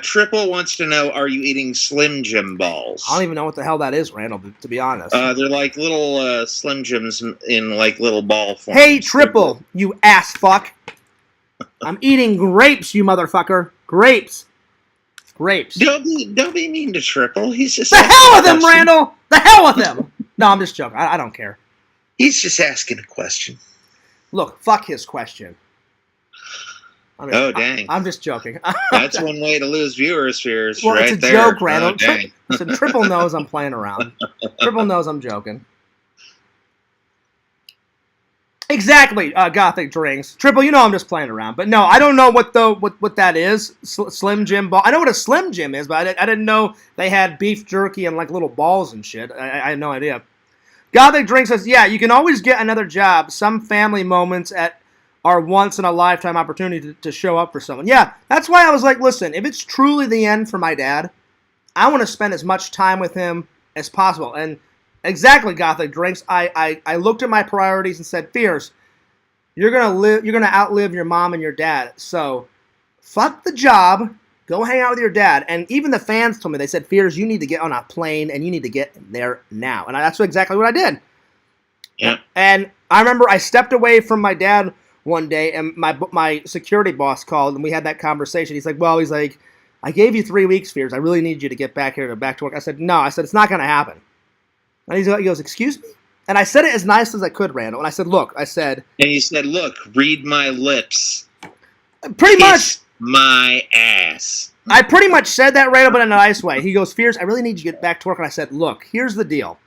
Triple wants to know, are you eating Slim Jim balls? I don't even know what the hell that is, Randall, to be honest. They're like little Slim Jims in like little ball form. Hey, Triple, you ass fuck. I'm eating grapes, you motherfucker. Grapes. Don't be mean to Triple. He's just... The hell with him, Randall! The hell with him! No, I'm just joking. I don't care. He's just asking a question. Look, fuck his question. Dang. I'm just joking. That's one way to lose viewers, Fears. Well, right it's a there. joke, Randall. Listen, Triple knows I'm playing around. Triple knows I'm joking. Exactly, Gothic Drinks. Triple, I'm just playing around. But no, I don't know what that is. Slim Jim ball. I know what a Slim Jim is, but I didn't know they had beef jerky and like little balls and shit. I had no idea. Gothic Drinks says, yeah, you can always get another job. Some family moments are once-in-a-lifetime opportunity to show up for someone. Yeah, that's why I was like, listen, if it's truly the end for my dad, I want to spend as much time with him as possible. And exactly, Gothic Drinks, I looked at my priorities and said, Fears, you're gonna outlive your mom and your dad. So fuck the job, go hang out with your dad. And even the fans told me, they said, Fears, you need to get on a plane and you need to get there now. And that's exactly what I did. Yeah. And I remember I stepped away from my dad one day, and my security boss called, and we had that conversation. He's like, I gave you 3 weeks, Fears. I really need you to get back to work. I said, no. I said, it's not going to happen. And he goes, excuse me? And I said it as nice as I could, Randall. And I said, look. And you said, look, read my lips. Pretty much. My ass. I pretty much said that, Randall, but in a nice way. He goes, Fears, I really need you to get back to work. And I said, look, here's the deal.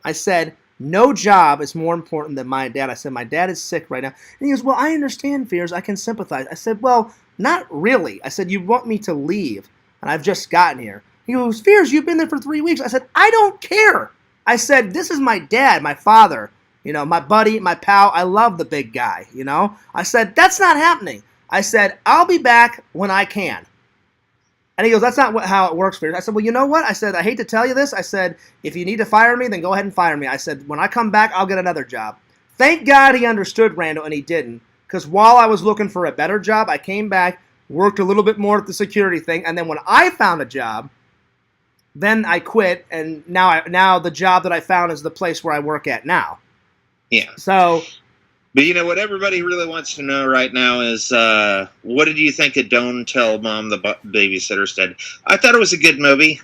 I said, no job is more important than my dad. I said, my dad is sick right now. And he goes, well, I understand, Fears. I can sympathize. I said, well, not really. I said, you want me to leave, and I've just gotten here. He goes, Fears, you've been there for 3 weeks. I said, I don't care. I said, this is my dad, my father, my buddy, my pal. I love the big guy, I said, that's not happening. I said, I'll be back when I can. And he goes, that's not how it works, Fears. I said, well, you know what? I said, I hate to tell you this. I said, if you need to fire me, then go ahead and fire me. I said, when I come back, I'll get another job. Thank God he understood, Randall, and he didn't. Because while I was looking for a better job, I came back, worked a little bit more at the security thing, and then when I found a job, then I quit, and now the job that I found is the place where I work at now. Yeah. So... But what everybody really wants to know right now is, what did you think of Don't Tell Mom the Babysitter's Dead? I thought it was a good movie.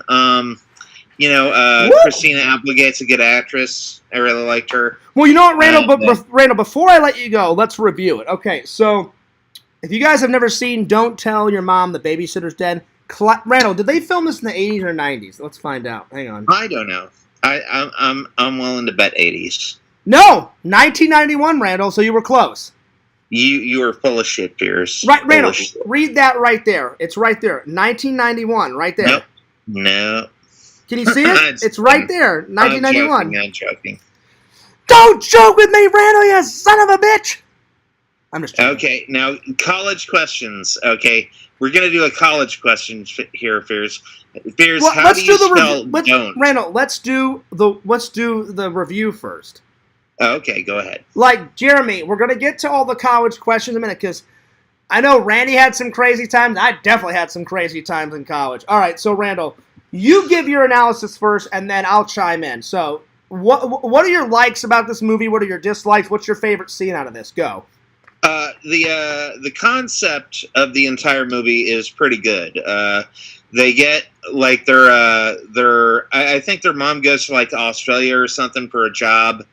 Christina Applegate's a good actress. I really liked her. Well, you know what, Randall? Randall, before I let you go, let's review it. Okay, so if you guys have never seen Don't Tell Your Mom the Babysitter's Dead, Randall, did they film this in the 80s or 90s? Let's find out. Hang on. I don't know. I'm willing to bet 80s. No, 1991, Randall. So you were close. You were full of shit, Pierce. Right, Randall. Read that right there. It's right there. 1991, right there. Nope. No. Can you see it? It's right there. 1991. I'm joking. Don't joke with me, Randall, you son of a bitch. I'm just joking. Okay, now college questions. Okay, we're gonna do a college question here, Fears. Fears, well, how do you spell don't? Randall, let's do the review first. Okay, go ahead. Like Jeremy, we're gonna get to all the college questions in a minute because I know Randy had some crazy times. I definitely had some crazy times in college. All right, so Randall, you give your analysis first, and then I'll chime in. So, what are your likes about this movie? What are your dislikes? What's your favorite scene out of this? Go. The concept of the entire movie is pretty good. They get like I think their mom goes to like Australia or something for a job.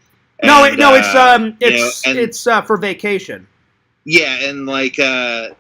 It's for vacation. Yeah, and like the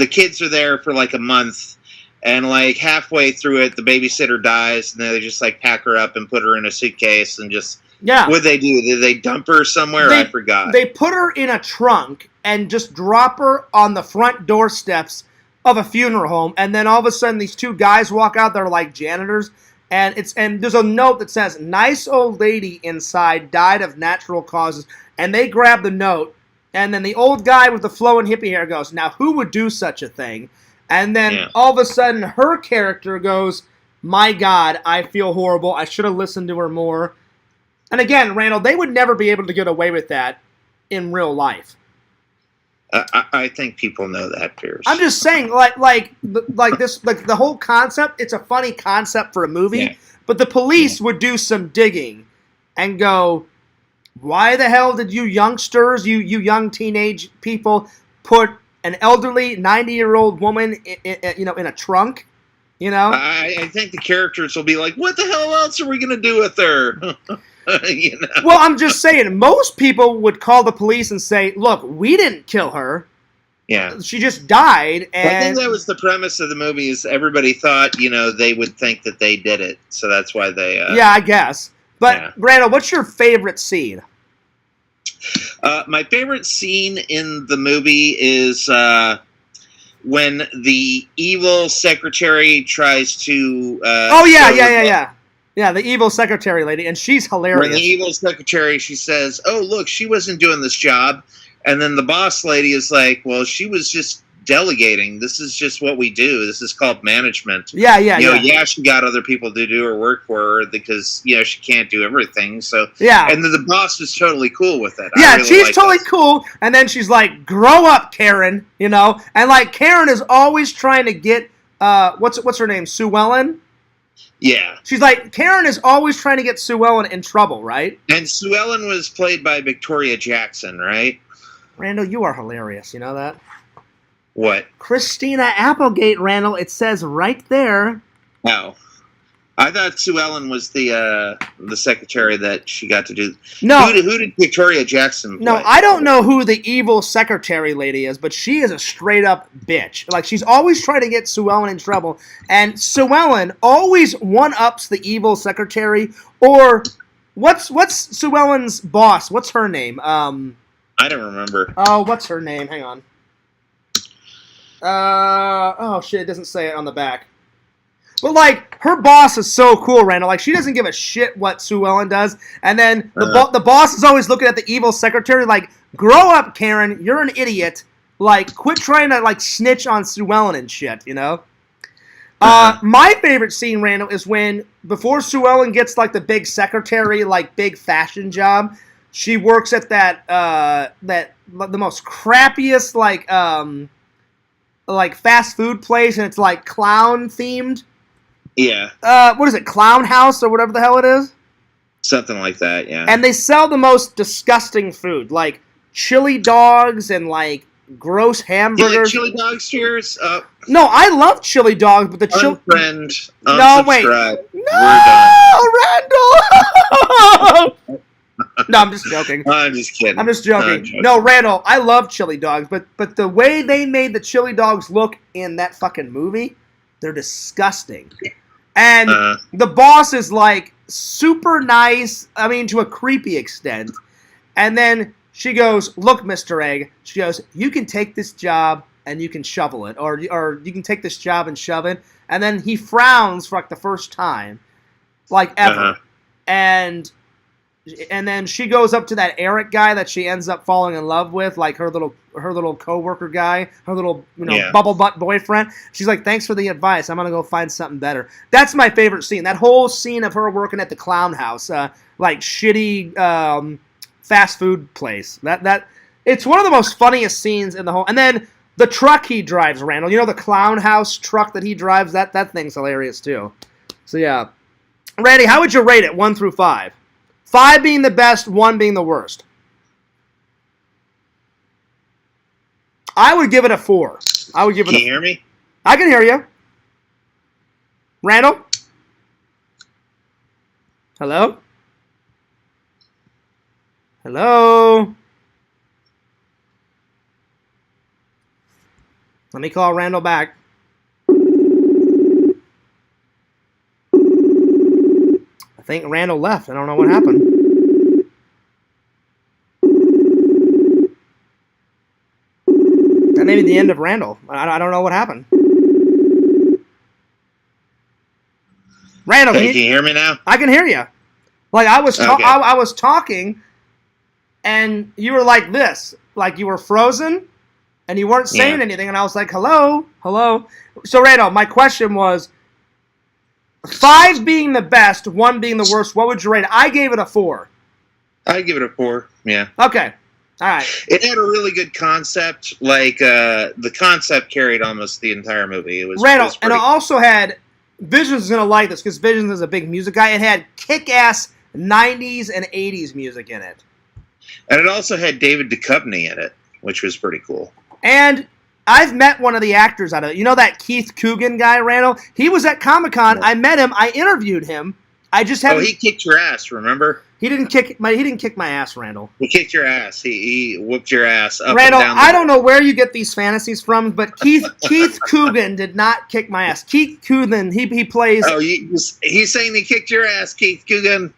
kids are there for like a month. And, like, halfway through it, the babysitter dies, and they just, like, pack her up and put her in a suitcase and just... Yeah. What'd they do? Did they dump her somewhere? I forgot. They put her in a trunk and just drop her on the front doorsteps of a funeral home, and then all of a sudden these two guys walk out, they're like janitors, and there's a note that says, nice old lady inside died of natural causes, and they grab the note, and then the old guy with the flowing hippie hair goes, now who would do such a thing? And then all of a sudden, her character goes, my God, I feel horrible. I should have listened to her more. And again, Randall, they would never be able to get away with that in real life. I think people know that, Pierce. I'm just saying, like the whole concept, it's a funny concept for a movie, but the police would do some digging and go, why the hell did you youngsters, you young teenage people, put an elderly 90-year-old woman, in a trunk, I think the characters will be like, what the hell else are we going to do with her? Well, I'm just saying, most people would call the police and say, look, we didn't kill her. Yeah. She just died. And I think that was the premise of the movie is everybody thought, they would think that they did it. So that's why they... yeah, I guess. But, Randall, what's your favorite scene? My favorite scene in the movie is when the evil secretary tries to... Yeah, the evil secretary lady, and she's hilarious. When the evil secretary, she says, oh, look, she wasn't doing this job. And then the boss lady is like, well, she was just delegating. This is just what we do. This is called management. Yeah, she got other people to do her work for her because, she can't do everything. So, and then the boss is totally cool with it. Yeah, really she's totally cool. And then she's like, grow up, Karen, And, like, Karen is always trying to get, what's her name, Sue Ellen? Yeah. She's like, Karen is always trying to get Sue Ellen in trouble, right? And Sue Ellen was played by Victoria Jackson, right? Randall, you are hilarious. You know that? What? Christina Applegate, Randall. It says right there. Oh. I thought Sue Ellen was the secretary that she got to do. No. Who did Victoria Jackson play? No, I don't know who the evil secretary lady is, but she is a straight-up bitch. Like, she's always trying to get Sue Ellen in trouble. And Sue Ellen always one-ups the evil secretary. Or, what's Sue Ellen's boss? What's her name? I don't remember. Oh, what's her name? Hang on. Oh, shit, it doesn't say it on the back. But, like, her boss is so cool, Randall. Like, she doesn't give a shit what Sue Ellen does. And then the boss is always looking at the evil secretary like, grow up, Karen. You're an idiot. Like, quit trying to, like, snitch on Sue Ellen and shit, My favorite scene, Randall, is when, before Sue Ellen gets, like, the big secretary, like, big fashion job, she works at the most crappiest, like fast food place, and it's, like, clown-themed. Yeah. What is it, Clown House or whatever the hell it is? Something like that, yeah. And they sell the most disgusting food, like chili dogs and like gross You hamburgers. like chili dog spears? No, I love chili dogs, but the chili. Unfriend, No, wait. unsubscribe. No, Randall. No, I'm just joking. I'm just kidding. I'm just joking. No, Randall, I love chili dogs, but the way they made the chili dogs look in that fucking movie, they're disgusting. And the boss is like super nice, I mean, to a creepy extent. And then she goes, "Look, Mr. Egg," she goes, "you can take this job and you can shovel it, or you can take this job and shove it." And then he frowns for like the first time, like ever. And then she goes up to that Eric guy that she ends up falling in love with, like her little coworker guy, her little bubble butt boyfriend. She's like, "Thanks for the advice. I'm gonna go find something better." That's my favorite scene. That whole scene of her working at the clown house, like shitty fast food place. That it's one of the most funniest scenes in the whole. And then the truck he drives, Randall. You know the clown house truck that he drives. That thing's hilarious too. So yeah, Randy, how would you rate it 1 through 5? 5 being the best, 1 being the worst. I would give it a 4. I would give it. Can you hear me? I can hear you. Randall? Hello? Hello? Let me call Randall back. I think Randall left. I don't know what happened. That may be the end of Randall. I don't know what happened. Randall, Hey, can you hear me now? I can hear you. Like I was, Okay. I was talking, and you were like this, like you were frozen, and you weren't saying anything, and I was like, "Hello, hello." So Randall, my question was, 5 being the best, 1 being the worst. What would you rate it? I gave it a 4. I'd give it a 4. Yeah. Okay. All right. It had a really good concept. Like the concept carried almost the entire movie. It was Randall, it was and it pretty- also had Visions is gonna like this because Visions is a big music guy. It had kick-ass 90s and 80s music in it, and it also had David Duchovny in it, which was pretty cool. and I've met one of the actors out of it. You know that Keith Coogan guy, Randall? He was at Comic-Con. I met him. I interviewed him. I just haven't. He kicked your ass. Remember? He didn't kick my ass, Randall. He kicked your ass. He whooped your ass up Randall, and down. I don't know where you get these fantasies from, but Keith Coogan did not kick my ass. Keith Coogan, he plays. Oh, he's saying he kicked your ass, Keith Coogan.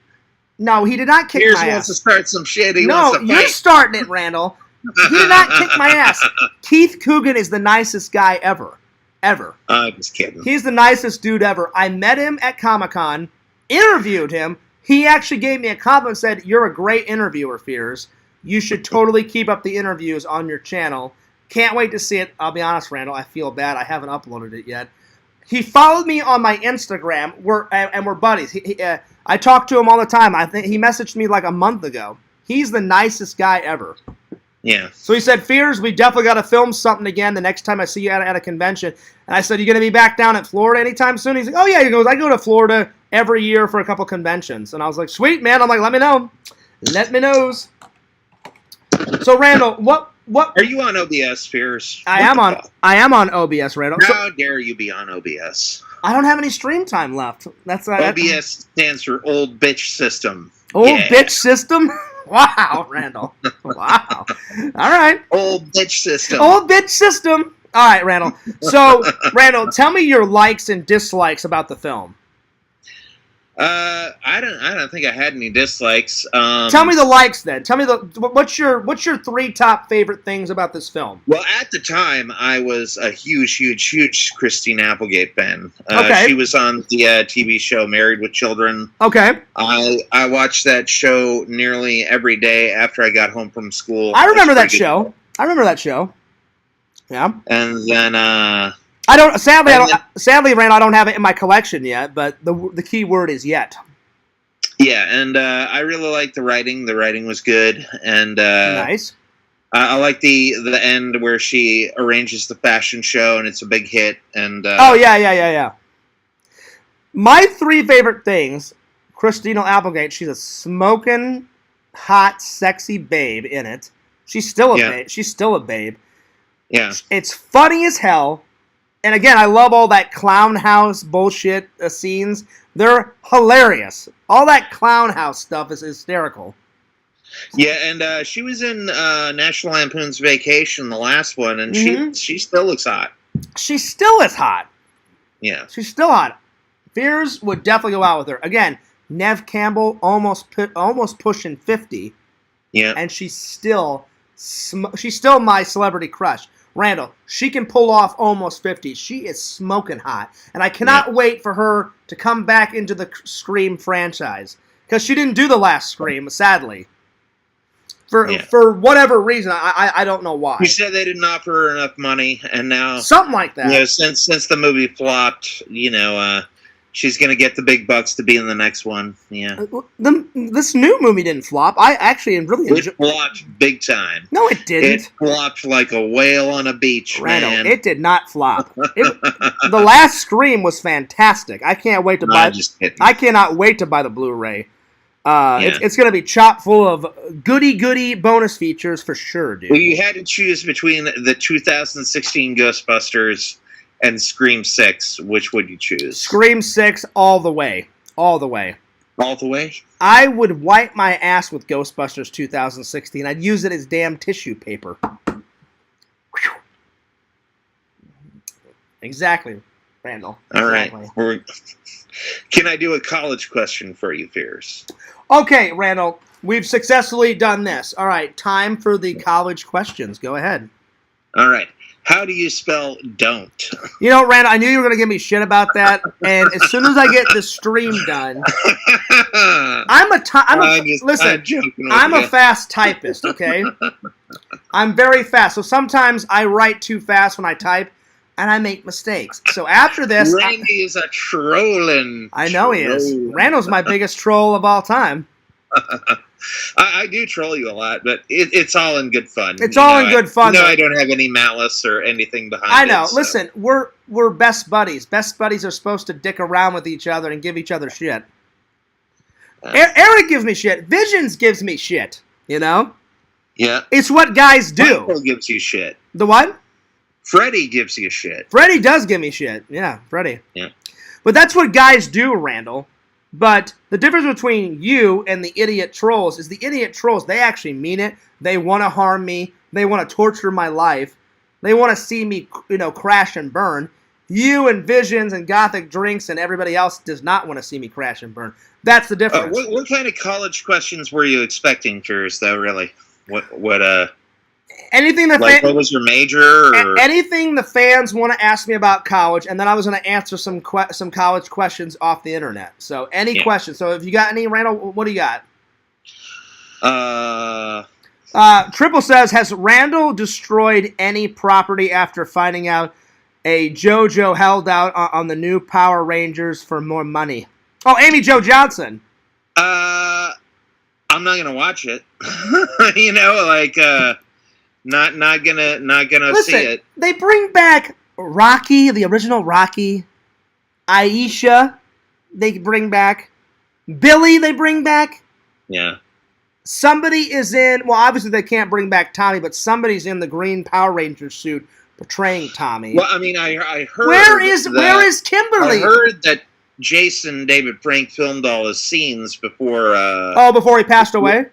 No, he did not kick Pierce my wants ass. to start some shit. He No, wants to you're fight. starting it, Randall. He did not kick my ass. Keith Coogan is the nicest guy ever. Ever. I'm just kidding. He's the nicest dude ever. I met him at Comic-Con, interviewed him. He actually gave me a compliment and said, "You're a great interviewer, Fears. You should totally keep up the interviews on your channel. Can't wait to see it." I'll be honest, Randall, I feel bad. I haven't uploaded it yet. He followed me on my Instagram, and we're buddies. I talk to him all the time. I think he messaged me like a month ago. He's the nicest guy ever. Yeah. So he said, "Fears, we definitely got to film something again the next time I see you at a convention." And I said, "You going to be back down at Florida anytime soon?" He's like, "Oh, yeah." He goes, "I go to Florida every year for a couple conventions." And I was like, "Sweet, man." I'm like, "Let me know. Let me knows." So, Randall, what Are you on OBS, Fears? I am on OBS, Randall. So, How dare you be on OBS? I don't have any stream time left. That's OBS stands for Old Bitch System. Old Yeah. bitch system. Wow, Randall. Wow. All right. Old Bitch System. Old bitch system. All right, Randall. So, Randall, tell me your likes and dislikes about the film. I don't think I had any dislikes. Tell me the likes then. Tell me what's your 3 top favorite things about this film? Well, at the time, I was a huge Christine Applegate fan. Okay. She was on the TV show Married with Children. Okay. I watched that show nearly every day after I got home from school. I remember that It's pretty show. I remember that show. Yeah. good. And then I don't. Sadly, Randall, I don't have it in my collection yet. But the key word is yet. yeah, and I really liked the writing. The writing was good, and Nice. I like the end where she arranges the fashion show and it's a big hit. And Oh yeah. My 3 favorite things: Christina Applegate. She's a smoking, hot, sexy babe in it. She's still a babe. She's still a babe. Yeah. It's funny as hell. And again, I love all that clown house bullshit scenes. They're hilarious. All that clown house stuff is hysterical. Yeah, and she was in National Lampoon's Vacation, the last one, and she still looks hot. She still is hot. Yeah. She's still hot. Fears would definitely go out with her. Again, Nev Campbell almost pushing 50. Yeah. And she's still my celebrity crush. Randall, she can pull off almost 50. She is smoking hot. And I cannot wait for her to come back into the Scream franchise. Because she didn't do the last Scream, sadly. For whatever reason, I don't know why. You said they didn't offer her enough money, and now something like that. You know, since the movie flopped, she's gonna get the big bucks to be in the next one. Yeah. This new movie didn't flop. I actually really enjoyed. It flopped big time. No, it didn't. It flopped like a whale on a beach, Randall, man. it did not flop. The last Scream was fantastic. I can't wait to buy. I cannot wait to buy the Blu-ray. It's going to be chock full of goody bonus features for sure, dude. Well, you had to choose between the 2016 Ghostbusters and Scream 6. Which would you choose? Scream 6 all the way. All the way. All the way? I would wipe my ass with Ghostbusters 2016. I'd use it as damn tissue paper. Whew. Exactly, Randall. Exactly. All right. Can I do a college question for you, Fears? Okay, Randall. We've successfully done this. All right, time for the college questions. Go ahead. All right. How do you spell don't? You know, Randall, I knew you were going to give me shit about that, and as soon as I get the stream done, I'm a fast typist, okay? I'm very fast, so sometimes I write too fast when I type, and I make mistakes. So after this... Randy is a trolling. I know he is. Randall's my biggest troll of all time. I do troll you a lot, but it's all in good fun. It's all in good fun. No, I don't have any malice or anything behind it. I know. So. Listen, we're best buddies. Best buddies are supposed to dick around with each other and give each other shit. Eric gives me shit. Visions gives me shit. You know? Yeah. It's what guys do. Michael gives you shit. The what? Freddie gives you shit. Freddie does give me shit. Yeah, Freddie. Yeah. But that's what guys do, Randall. But the difference between you and the idiot trolls is the idiot trolls, they actually mean it. They want to harm me. They want to torture my life. They want to see me, crash and burn. You and Visions and Gothic Drinks and everybody else does not want to see me crash and burn. That's the difference. What kind of college questions were you expecting, Fears, though, really? Anything that what was your major? Or? Anything the fans want to ask me about college, and then I was going to answer some college questions off the internet. So any questions. So if you got any, Randall, what do you got? Triple says, has Randall destroyed any property after finding out a JoJo held out on the new Power Rangers for more money? Oh, Amy Jo Johnson. I'm not going to watch it. Not gonna Listen, see it. They bring back Rocky, the original Rocky. Aisha, they bring back. Billy, they bring back. Yeah. Somebody is in. Well, obviously they can't bring back Tommy, but somebody's in the green Power Ranger suit portraying Tommy. Well, I mean, I heard. Where is Kimberly? I heard that Jason David Frank filmed all his scenes before. Before he passed away.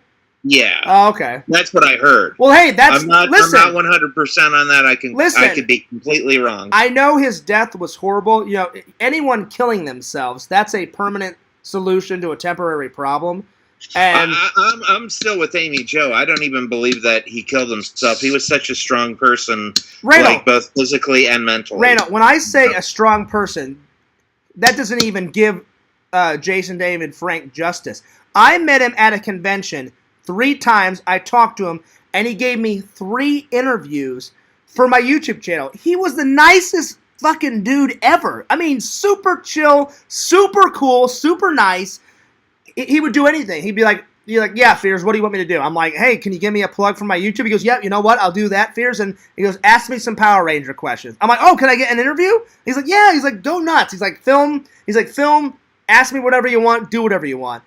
Yeah. Oh, okay. That's what I heard. Well, hey, listen. I'm not 100% on that. I could be completely wrong. I know his death was horrible. Anyone killing themselves, that's a permanent solution to a temporary problem. And I'm still with Amy Jo. I don't even believe that he killed himself. He was such a strong person, Randall, both physically and mentally. Randall, when I say a strong person, that doesn't even give Jason David Frank justice. I met him at a convention 3 times. I talked to him, and he gave me 3 interviews for my YouTube channel. He was the nicest fucking dude ever. I mean, super chill, super cool, super nice. He would do anything. He'd be like, yeah, Fears, what do you want me to do? I'm like, hey, can you give me a plug for my YouTube? He goes, yeah, you know what? I'll do that, Fears. And he goes, ask me some Power Ranger questions. I'm like, oh, can I get an interview? He's like, yeah. He's like, go nuts. He's like, film, ask me whatever you want, do whatever you want.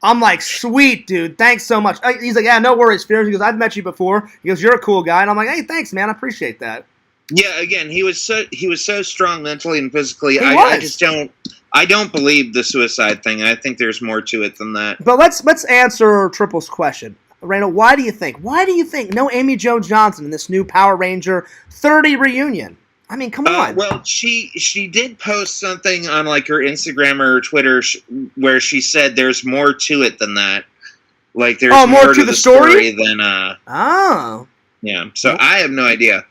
I'm like, sweet, dude. Thanks so much. He's like, yeah, no worries, Fears. He goes, I've met you before. He goes, you're a cool guy. And I'm like, hey, thanks, man. I appreciate that. Yeah, again, he was so strong mentally and physically. He I was. just don't believe the suicide thing. I think there's more to it than that. But let's answer Triple's question. Randall, why do you think no Amy Jo Johnson in this new Power Ranger 30 reunion? I mean, come on. Well, she did post something on like her Instagram or her Twitter where she said there's more to it than that. Like there's more to the story than Oh. Yeah. So I have no idea.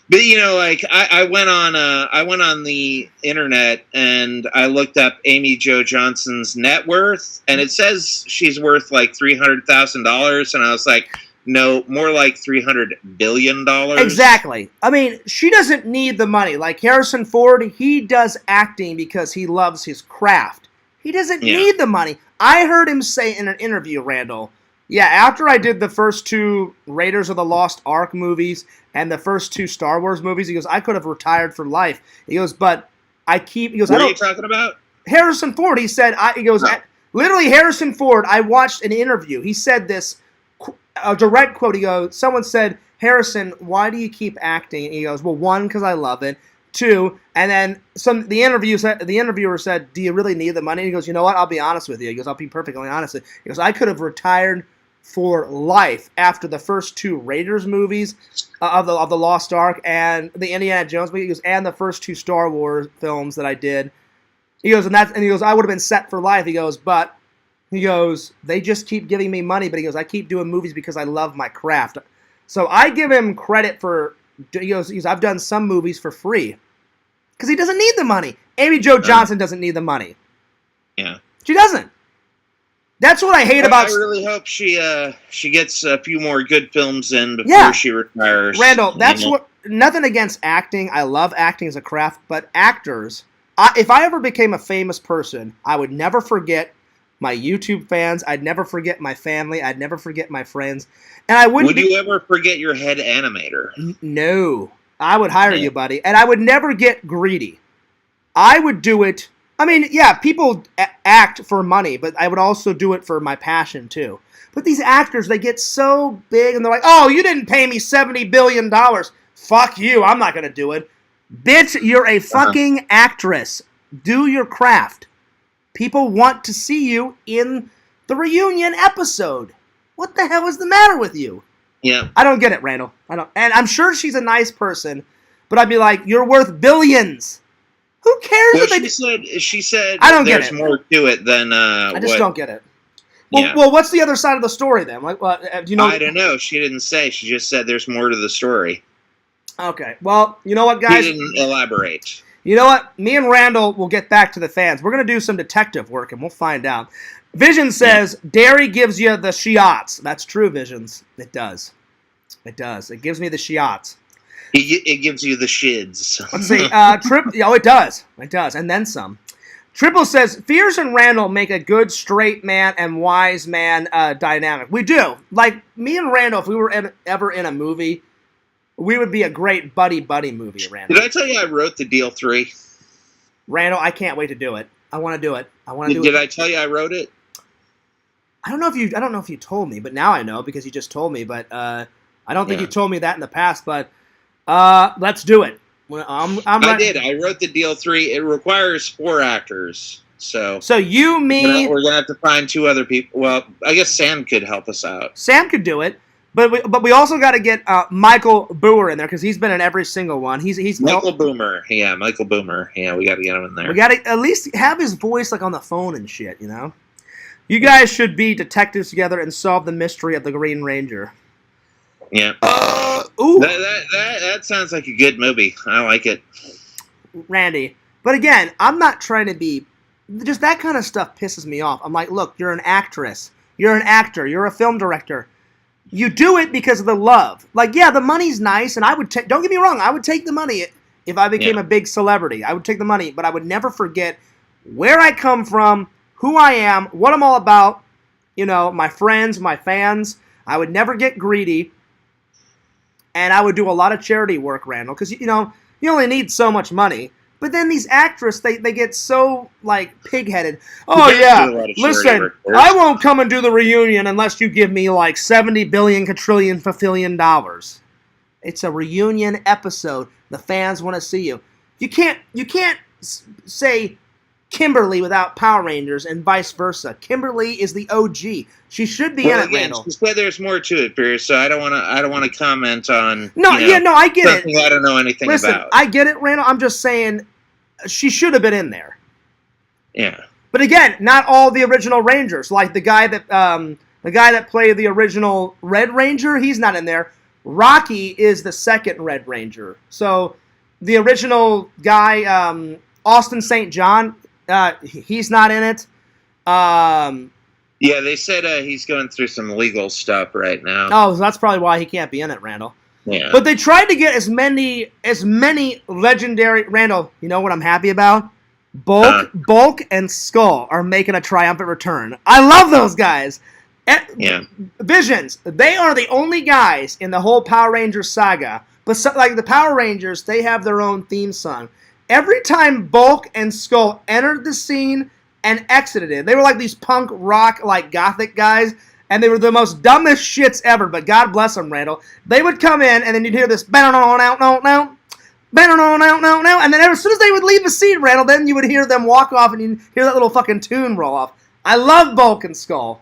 But you know, like I went on the internet and I looked up Amy Jo Johnson's net worth, and it says she's worth like $300,000, and I was like, no, more like $300 billion. Exactly. I mean, she doesn't need the money. Like Harrison Ford, he does acting because he loves his craft. He doesn't need the money. I heard him say in an interview, Randall, yeah, after I did the first 2 Raiders of the Lost Ark movies and the first 2 Star Wars movies, he goes, I could have retired for life. He goes, but what are you talking about? Harrison Ford. He said, literally Harrison Ford, I watched an interview. He said this, a direct quote. He goes, someone said, Harrison, why do you keep acting? And he goes, well, 1, because I love it. 2, and then the interviewer said, do you really need the money? And he goes, you know what? I'll be honest with you. He goes, I'll be perfectly honest. He goes, I could have retired for life after the first 2 Raiders movies of the Lost Ark and the Indiana Jones movie. He goes, and the first 2 Star Wars films that I did. He goes, and he goes, I would have been set for life. He goes, but he goes, they just keep giving me money. But he goes, I keep doing movies because I love my craft. So I give him credit for. He goes, I've done some movies for free because he doesn't need the money. Amy Jo Johnson doesn't need the money. Yeah, she doesn't. That's what I hate about. I really hope she gets a few more good films in before she retires. Randall, that's what. Nothing against acting. I love acting as a craft, but actors. If I ever became a famous person, I would never forget my YouTube fans. I'd never forget my family. I'd never forget my friends, and I wouldn't. Would you ever forget your head animator? No, I would hire you, buddy, and I would never get greedy. I would do it. I mean, yeah, people act for money, but I would also do it for my passion, too. But these actors, they get so big, and they're like, oh, you didn't pay me $70 billion. Fuck you, I'm not going to do it. Bitch, you're a fucking actress. Do your craft. People want to see you in the reunion episode. What the hell is the matter with you? Yeah. I don't get it, Randall. I don't. And I'm sure she's a nice person, but I'd be like, you're worth billions. Who cares? Well, she said I don't there's get it. more to it than I just don't get it. Well, what's the other side of the story then? Like, do you know? I don't know. She didn't say. She just said there's more to the story. Okay. Well, you know what, guys? He didn't elaborate. You know what? Me and Randall will get back to the fans. We're gonna do some detective work, and we'll find out. Vision says dairy gives you the shiats. That's true, Visions. It does. It does. It gives me the shiats. It gives you the shids. Let's see. It does. It does. And then some. Triple says, Fierce and Randall make a good straight man and wise man dynamic. We do. Like, me and Randall, if we were ever in a movie, we would be a great buddy-buddy movie, Randall. Did I tell you I wrote the deal 3? Randall, I can't wait to do it. I want to do it. Did I tell you I wrote it? I don't know if you told me, but now I know because you just told me. But I don't think you told me that in the past. But let's do it. I did. I wrote the deal 3. It requires 4 actors. So you, me, we're gonna have to find 2 other people. Well, I guess Sam could help us out. Sam could do it, but we also got to get Michael Boomer in there because he's been in every single one. He's Michael Boomer. Yeah, Michael Boomer. Yeah, we got to get him in there. We got to at least have his voice like on the phone and shit. You know, you guys should be detectives together and solve the mystery of the Green Ranger. Yeah. Ooh. That sounds like a good movie. I like it. Randy. But again, I'm not trying to be... Just that kind of stuff pisses me off. I'm like, look, you're an actress. You're an actor. You're a film director. You do it because of the love. Like, yeah, the money's nice, and I would take... Don't get me wrong. I would take the money if I became a big celebrity. I would take the money, but I would never forget where I come from, who I am, what I'm all about, you know, my friends, my fans. I would never get greedy. And I would do a lot of charity work, Randall, because, you know, you only need so much money. But then these actresses, they get so, like, pig-headed. Oh, yeah, listen, I won't come and do the reunion unless you give me, like, $70 billion, quadrillion, $50 billion. It's a reunion episode. The fans want to see you. You can't say Kimberly without Power Rangers and vice versa. Kimberly is the OG. She should be in it, Randall. She said there's more to it, Pierce. So I don't want to comment on. No, I get something it. I don't know anything about. I get it, Randall. I'm just saying she should have been in there. Yeah. But again, not all the original Rangers. Like the guy that played the original Red Ranger, he's not in there. Rocky is the second Red Ranger. So the original guy, Austin St. John, he's not in it. Yeah, they said he's going through some legal stuff right now. Oh, so that's probably why he can't be in it, Randall. Yeah. But they tried to get as many legendary. Randall, you know what I'm happy about? Bulk and Skull are making a triumphant return. I love those guys. Yeah. Visions, they are the only guys in the whole Power Rangers saga. But like the Power Rangers, they have their own theme song. Every time Bulk and Skull entered the scene and exited it, they were like these punk rock, like gothic guys, and they were the most dumbest shits ever. But God bless them, Randall. They would come in, and then you'd hear this and then as soon as they would leave the scene, Randall, then you would hear them walk off, and you'd hear that little fucking tune roll off. I love Bulk and Skull.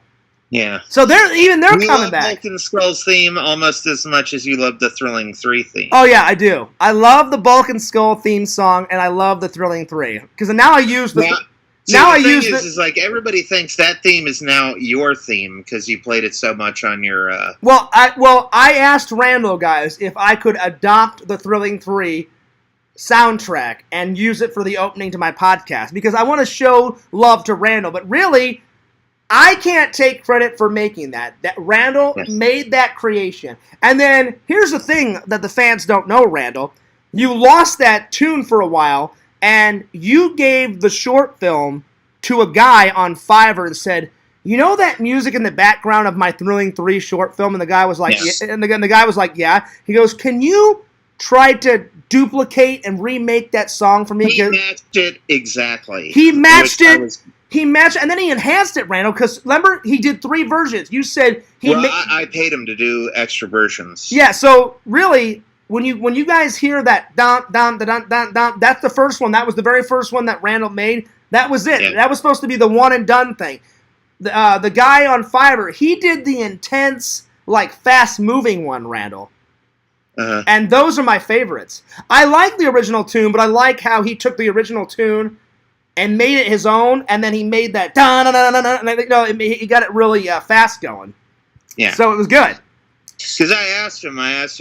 Yeah. So they're coming back. Bulk and Skull's theme almost as much as you love the Thrilling 3 theme. Oh yeah, I do. I love the Bulk and Skull theme song, and I love the Thrilling 3 because now I use the. Is like everybody thinks that theme is now your theme because you played it so much on your. Well, I asked Randall guys if I could adopt the Thrilling 3 soundtrack and use it for the opening to my podcast because I want to show love to Randall, but really. I can't take credit for making that. That Randall made that creation. And then, here's the thing that the fans don't know, Randall. You lost that tune for a while, and you gave the short film to a guy on Fiverr and said, you know that music in the background of my Thrilling 3 short film? And the guy was like, yes. And the guy was like, yeah. He goes, can you try to duplicate and remake that song for me? He matched it exactly. He matched it. He matched, and then he enhanced it, Randall, because remember, he did 3 versions. You said I paid him to do extra versions. Yeah, so really, when you guys hear that dun dun dun dun dun, that's the first one. That was the very first one that Randall made. That was it. Yeah. That was supposed to be the one and done thing. The guy on Fiverr, he did the intense, like fast moving one, Randall. Uh-huh. And those are my favorites. I like the original tune, but I like how he took the original tune and made it his own, and then he made that he got it really fast going. Yeah. So it was good. Because I asked him,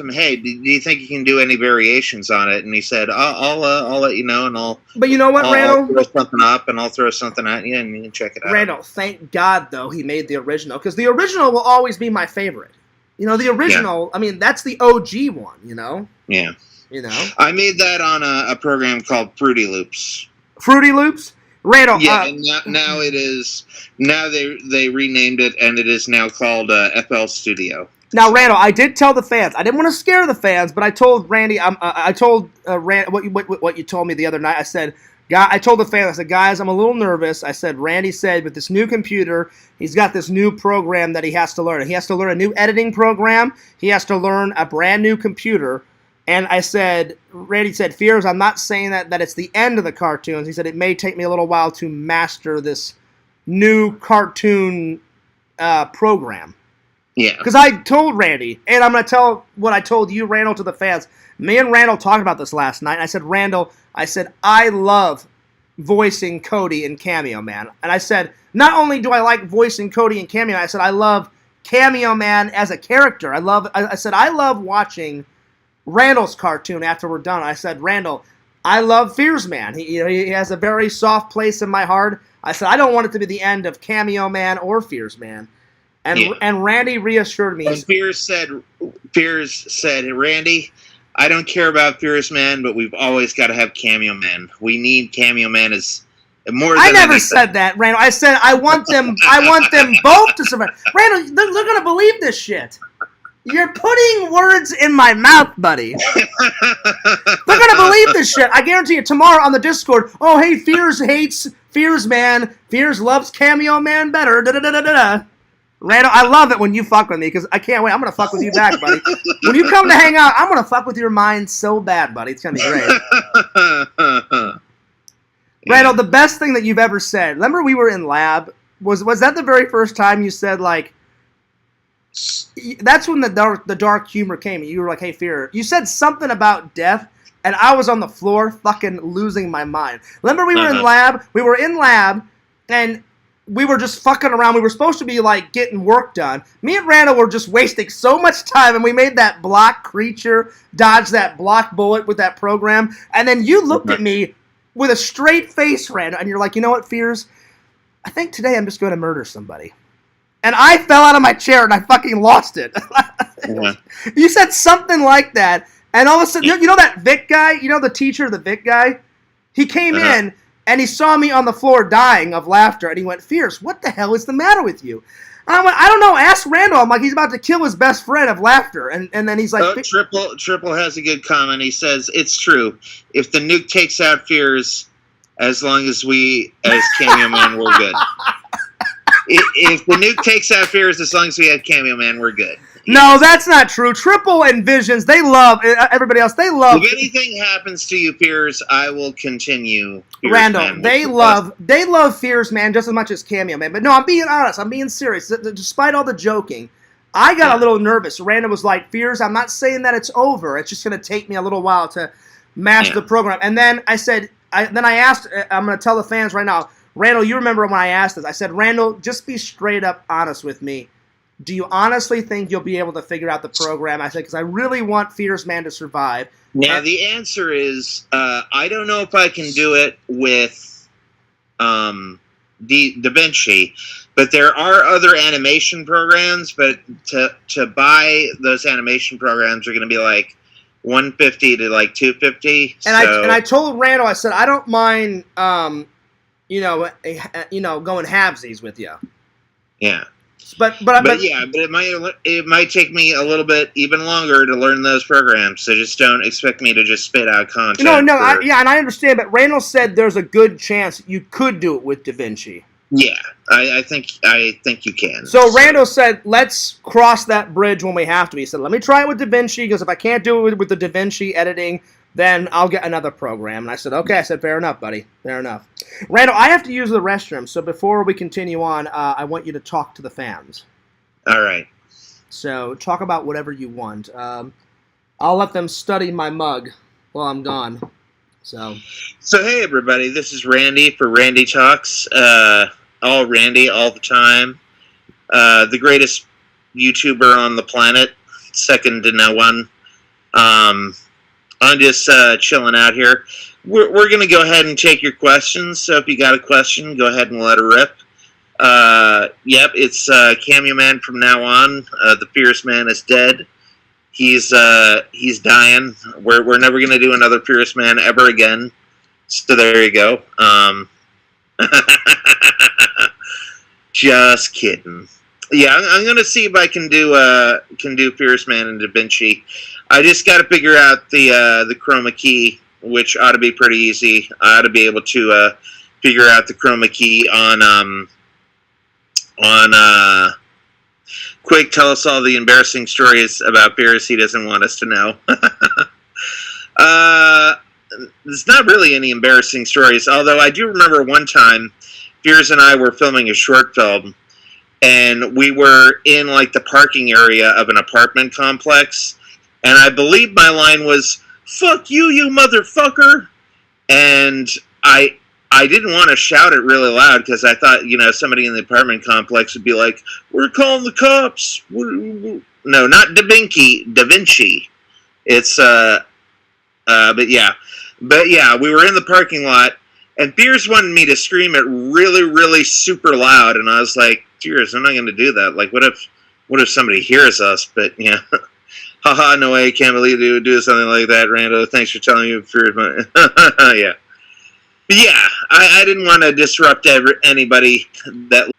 hey, do you think you can do any variations on it? And he said, I'll let you know, and I'll. But you know what, Randall? I'll throw something up, and I'll throw something at you, and you can check it out. Randall, thank God though he made the original, because the original will always be my favorite. You know, the original. Yeah. I mean, that's the OG one. You know. Yeah. You know. I made that on a program called Fruity Loops. Fruity Loops, Randall. Yeah, and now it is. Now they renamed it, and it is now called FL Studio. Now, Randall, I did tell the fans. I didn't want to scare the fans, but I told Randy. I told Rand what you told me the other night. I said, I told the fans. I said, guys, I'm a little nervous. I said, Randy said with this new computer, he's got this new program that he has to learn. He has to learn a new editing program. He has to learn a brand new computer. And I said, Randy said, Fears, I'm not saying that it's the end of the cartoons. He said, it may take me a little while to master this new cartoon program. Yeah. Because I told Randy, and I'm going to tell what I told you, Randall, to the fans. Me and Randall talked about this last night. And I said, Randall, I love voicing Cody in Cameo Man. And I said, not only do I like voicing Cody in Cameo, I said, I love Cameo Man as a character. I said, I love watching Randall's cartoon after we're done. I said, Randall, I love Fears Man. He has a very soft place in my heart. I said, I don't want it to be the end of Cameo Man or Fears Man. And Randy reassured me. Fears said, Randy, I don't care about Fears Man, but we've always got to have Cameo Man. We need Cameo Man as more than I never anything. said that, Randall. I said I want them both to survive. Randall, they're going to believe this shit. You're putting words in my mouth, buddy. They're going to believe this shit. I guarantee you, tomorrow on the Discord, oh, hey, Fears hates Fears Man. Fears loves Cameo Man better. Da-da-da-da-da. Randall, I love it when you fuck with me because I can't wait. I'm going to fuck with you back, buddy. When you come to hang out, I'm going to fuck with your mind so bad, buddy. It's going to be great. Randall, the best thing that you've ever said, remember we were in lab? Was that the very first time you said, like, that's when the dark humor came. You were like, hey, Fear. You said something about death, and I was on the floor fucking losing my mind. Remember we were in lab? We were in lab, and we were just fucking around. We were supposed to be, like, getting work done. Me and Randall were just wasting so much time, and we made that block creature dodge that block bullet with that program. And then you looked at me with a straight face, Randall, and you're like, you know what, Fears? I think today I'm just going to murder somebody. And I fell out of my chair, and I fucking lost it. You said something like that, and all of a sudden, you know that Vic guy? You know the teacher, the Vic guy? He came in, and he saw me on the floor dying of laughter, and he went, Fierce, what the hell is the matter with you? And I went, I don't know, ask Randall. I'm like, he's about to kill his best friend of laughter. And then he's like... Triple has a good comment. He says, it's true. If the nuke takes out Fears, as long as we, as Cameo Man, we're good. If the nuke takes out Fears, as long as we have Cameo Man, we're good. No, that's not true. Triple and Visions, they love everybody else. They love. If anything happens to you, Fears, I will continue. Fears Randall, Man, they love Fears Man just as much as Cameo Man. But no, I'm being honest. I'm being serious. Despite all the joking, I got a little nervous. Randall was like, Fears, I'm not saying that it's over. It's just going to take me a little while to master the program. And then I said, I asked, I'm going to tell the fans right now, Randall, you remember when I asked this? I said, Randall, just be straight up honest with me. Do you honestly think you'll be able to figure out the program? I said, because I really want Fears Man to survive. Now, the answer is, I don't know if I can do it with Da Vinci, but there are other animation programs, but to buy those animation programs are going to be like $150 to like $250. And I told Randall, I said, I don't mind, going halvesies with you. Yeah. But it might take me a little bit even longer to learn those programs. So just don't expect me to just spit out content. And I understand. But Randall said there's a good chance you could do it with Da Vinci. Yeah, I think you can. So Randall said, let's cross that bridge when we have to. He said, let me try it with Da Vinci, because if I can't do it with the Da Vinci editing, then I'll get another program. And I said, okay. I said, fair enough, buddy. Fair enough. Randall, I have to use the restroom, so before we continue on, I want you to talk to the fans. All right. So talk about whatever you want. I'll let them study my mug while I'm gone. So hey, everybody. This is Randy for Randy Talks. All Randy, all the time. The greatest YouTuber on the planet. Second to no one. I'm just chilling out here. We're going to go ahead and take your questions. So if you got a question, go ahead and let her rip. Yep, it's Cameo Man from now on. The Fierce Man is dead. He's dying. We're never going to do another Fierce Man ever again. So there you go. Just kidding. Yeah, I'm going to see if I can do Fierce Man and Da Vinci. I just got to figure out the chroma key, which ought to be pretty easy. I ought to be able to figure out the chroma key on Quick, tell us all the embarrassing stories about beers he doesn't want us to know. There's not really any embarrassing stories, although I do remember one time Fears and I were filming a short film, and we were in like the parking area of an apartment complex. And I believe my line was, fuck you, you motherfucker. And I didn't want to shout it really loud because I thought, somebody in the apartment complex would be like, we're calling the cops. No, not Da Vinci. It's, but yeah, we were in the parking lot and Fears wanted me to scream it really, really super loud. And I was like, Fears, I'm not going to do that. Like, what if somebody hears us? But yeah. Haha, no way, can't believe you would do something like that, Rando. Thanks for telling me. Yeah. But yeah, I didn't want to disrupt anybody that,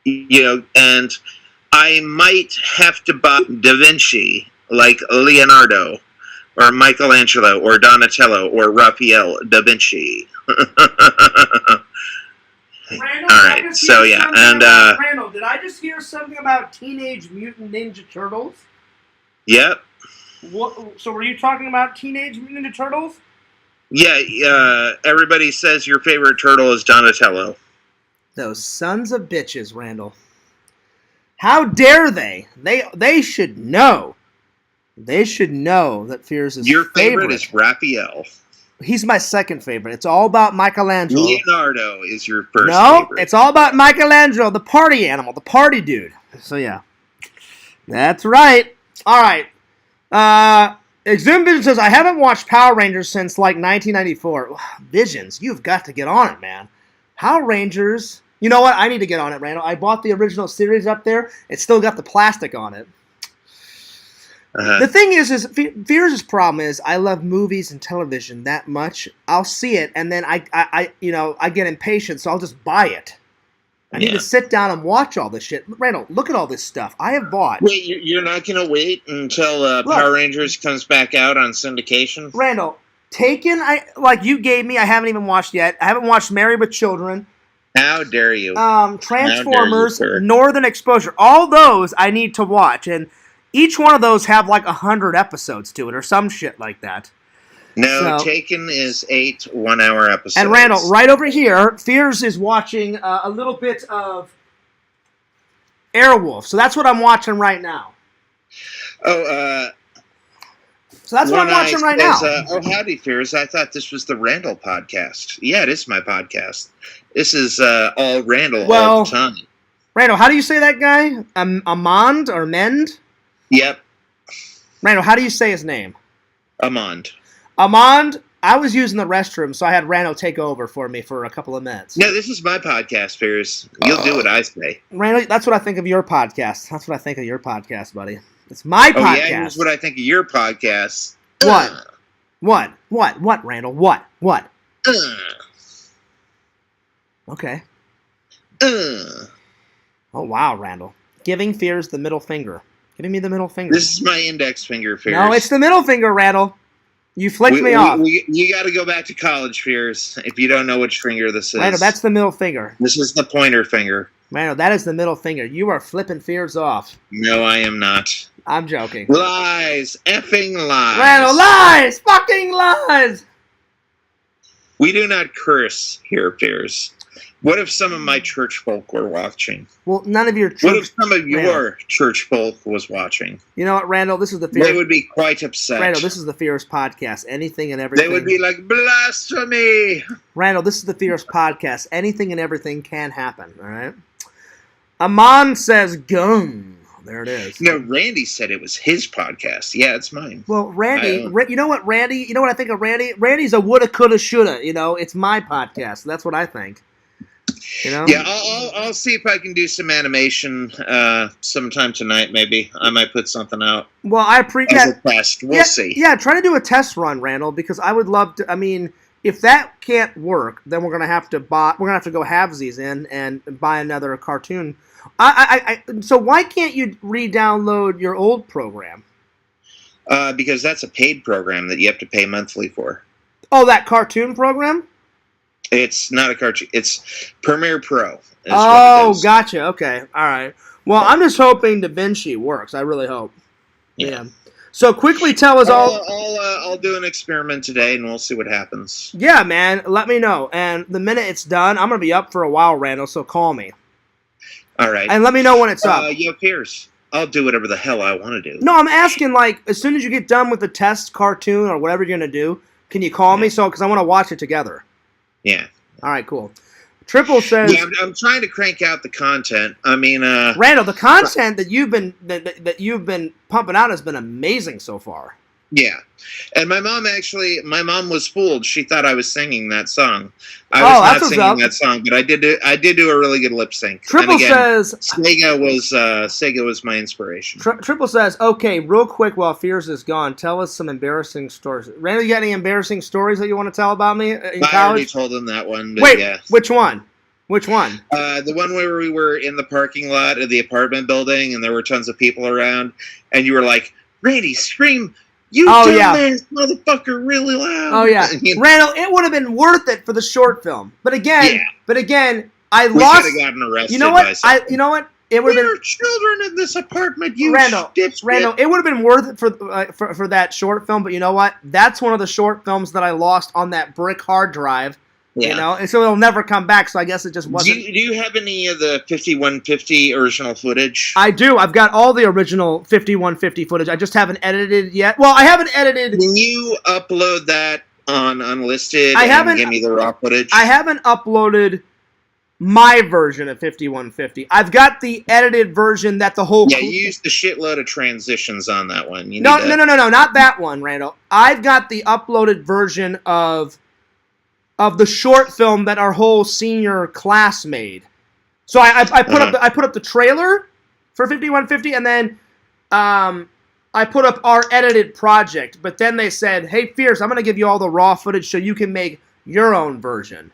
and I might have to buy Da Vinci, like Leonardo, or Michelangelo, or Donatello, or Raphael Da Vinci. Randall, All right, so yeah, and Randall, did I just hear something about Teenage Mutant Ninja Turtles? yep, What? So were you talking about Teenage Mutant Ninja Turtles? yeah. Everybody says your favorite turtle is Donatello. Those sons of bitches, Randall. How dare they? They should know. They should know that Fears is Your favorite favorite is Raphael. He's my second favorite. It's all about Michelangelo. Leonardo is your first No, favorite. it's all about Michelangelo, the party animal, the party dude. So yeah, that's right. All right. Exhum Vision says I haven't watched Power Rangers since like 1994. Visions, you've got to get on it, man. Power Rangers. You know what? I need to get on it, Randall. I bought the original series up there. It's still got the plastic on it. The thing is Fears' problem is I love movies and television that much. I'll see it and then I get impatient, so I'll just buy it. I need to sit down and watch all this shit. Randall, look at all this stuff I have bought. Wait, you're not gonna wait until Power Rangers comes back out on syndication? Randall, Taken, like you gave me, I haven't even watched yet. I haven't watched Married with Children. How dare you? Transformers, How dare you, Northern Exposure, all those I need to watch, and each one of those have like 100 episodes to it or some shit like that. No, Taken is 8 one-hour episodes. And Randall, right over here, Fears is watching a little bit of Airwolf. So that's what I'm watching right now. Oh, so that's what I'm watching right now. Oh, howdy, Fears. I thought this was the Randall podcast. Yeah, it is my podcast. This is all Randall all the time. Randall, how do you say that guy? Amand or Mend? Yep. Randall, how do you say his name? Amand. Amand, I was using the restroom, so I had Randall take over for me for a couple of minutes. No, this is my podcast, Fears. You'll do what I say. Randall, that's what I think of your podcast. That's what I think of your podcast, buddy. It's my podcast. Oh, yeah, here's what I think of your podcast. What? What, Randall? What? Okay. Oh, wow, Randall. Giving Fears the middle finger. Giving me the middle finger. This is my index finger, Fears. No, it's the middle finger, Randall. You flicked me off. You got to go back to college, Fears, if you don't know which finger this is. Randall, that's the middle finger. This is the pointer finger. Randall, that is the middle finger. You are flipping Fears off. No, I am not. I'm joking. Lies. Effing lies. Randall, lies! Fucking lies! We do not curse here, Fears. What if some of my church folk were watching? Well, none of your church... What if some of your church folk was watching? You know what, Randall? This is the Fears... They would be quite upset. Randall, this is the Fears podcast. Anything and everything... They would be like, blasphemy! Randall, this is the Fears podcast. Anything and everything can happen, all right? Amon says gung. There it is. No, Randy said it was his podcast. Yeah, it's mine. Well, Randy, you know what, Randy? You know what I think of Randy? Randy's a woulda, coulda, shoulda. You know, it's my podcast. That's what I think. You know? Yeah, I'll see if I can do some animation sometime tonight. Maybe I might put something out. Well, I appreciate as a test. We'll see. Yeah, try to do a test run, Randall, because I would love to. I mean, if that can't work, then we're gonna have to buy. We're gonna have to go halvesies in and buy another cartoon. So why can't you re-download your old program? Because that's a paid program that you have to pay monthly for. Oh, that cartoon program? It's not a cartoon. It's Premiere Pro. Oh, gotcha. Okay. All right. Well, I'm just hoping DaVinci works. I really hope. Yeah. So quickly tell us all. I'll do an experiment today, and we'll see what happens. Yeah, man. Let me know. And the minute it's done, I'm going to be up for a while, Randall, so call me. All right. And let me know when it's up. Yeah, Pierce. I'll do whatever the hell I want to do. No, I'm asking, like, as soon as you get done with the test cartoon or whatever you're going to do, can you call me? Because I want to watch it together. Yeah. All right, cool. Triple says... Yeah, I'm trying to crank out the content. I mean... Randall, the content that you've been pumping out has been amazing so far. Yeah. And my mom was fooled. She thought I was singing that song. I was not singing that song, but I did do a really good lip sync. Triple says Sega was my inspiration. Triple says, okay, real quick while Fears is gone, tell us some embarrassing stories. Randall, you got any embarrassing stories that you want to tell about me in college? I already told him that one. But wait, yeah. Which one? Which one? The one where we were in the parking lot of the apartment building and there were tons of people around, and you were like, Randy, scream. You dumbass motherfucker really loud. Oh, yeah. Randall, it would have been worth it for the short film. But again, I We lost. could have gotten arrested. You know By what? something. You know what? It would have There been are children in this apartment. You Randall. dipshit. Randall, it would have been worth it for that short film. But you know what? That's one of the short films that I lost on that brick hard drive. Yeah. You know, and so it'll never come back. So I guess it just wasn't. Do you have any of the 5150 original footage? I do. I've got all the original 5150 footage. I just haven't edited yet. Well, I haven't edited. Can you upload that on Unlisted? I haven't. And give me the raw footage. I haven't uploaded my version of 5150. I've got the edited version that the whole. Yeah, you used a shitload of transitions on that one. No, not that one, Randall. I've got the uploaded version of the short film that our whole senior class made. So I put up the trailer for 5150, and then I put up our edited project. But then they said, "Hey, Fierce, I'm going to give you all the raw footage so you can make your own version."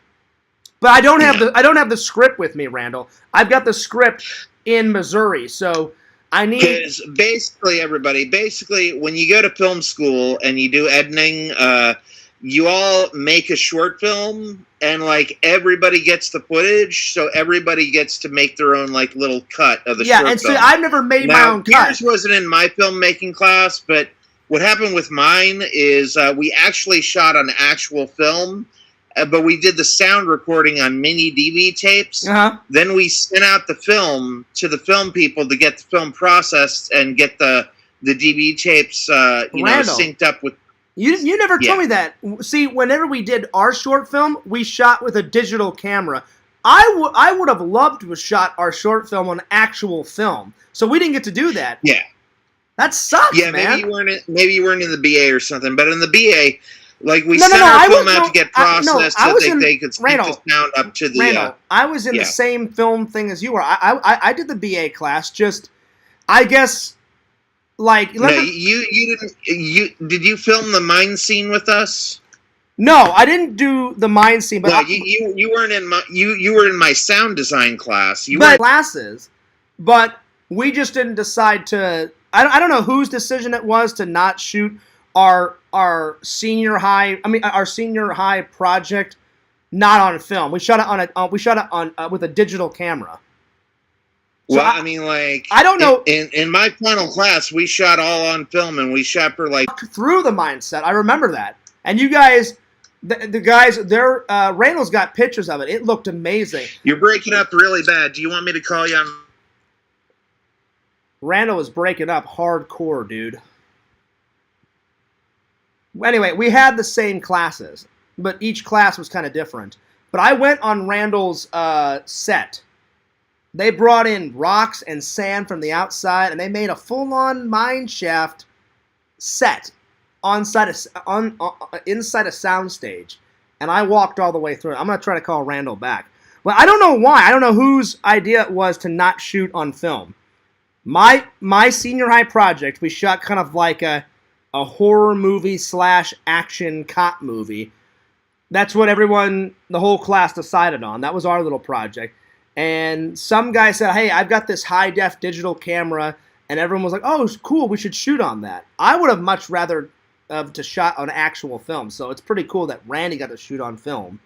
But I don't have the script with me, Randall. I've got the script in Missouri, so I need. Because basically, when you go to film school and you do editing, you all make a short film, and like everybody gets the footage, so everybody gets to make their own like little cut of the short film. Yeah, and see, I've never made my own cut. Yours wasn't in my filmmaking class, but what happened with mine is we actually shot on actual film. But we did the sound recording on mini DV tapes. Uh-huh. Then we sent out the film to the film people to get the film processed and get the DV tapes, synced up with. You never told me that. See, whenever we did our short film, we shot with a digital camera. I would have loved to have shot our short film on actual film. So we didn't get to do that. Yeah. That sucks, man. Maybe you weren't in the BA or something, but in the BA. Like, we sent our film out to get processed so they could speak the sound up to the... Randall, I was in the same film thing as you were. I did the BA class, just... I guess, like... No, you didn't... Did you film the mine scene with us? No, I didn't do the mine scene, but... No, you weren't in my... You were in my sound design class. Classes, but we just didn't decide to... I don't know whose decision it was to not shoot our senior high project not on film. We shot it on with a digital camera. So well, I don't know. In my final class, we shot all on film, and we shot for like through the mindset. I remember that. And you guys, the guys, Randall's got pictures of it. It looked amazing. You're breaking up really bad. Do you want me to call you on? Randall is breaking up hardcore, dude. Anyway, we had the same classes, but each class was kind of different. But I went on Randall's set. They brought in rocks and sand from the outside, and they made a full-on mine shaft set inside a soundstage. And I walked all the way through it. I'm going to try to call Randall back. But I don't know why. I don't know whose idea it was to not shoot on film. My senior high project, we shot kind of like a horror movie / action cop movie. That's what the whole class decided on. That was our little project. And some guy said, "Hey, I've got this high-def digital camera," and everyone was like, "Oh, it's cool, we should shoot on that." I would have much rather to shot on actual film, so it's pretty cool that Randy got to shoot on film.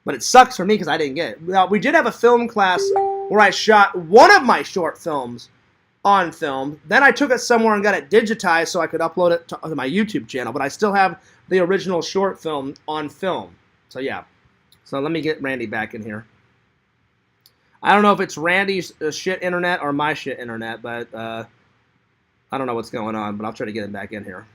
But it sucks for me because I didn't get it. Now, we did have a film class where I shot one of my short films on film. Then I took it somewhere and got it digitized so I could upload it to my YouTube channel, but I still have the original short film on film. So yeah. So let me get Randy back in here. I don't know if it's Randy's shit internet or my shit internet, but I don't know what's going on, but I'll try to get him back in here.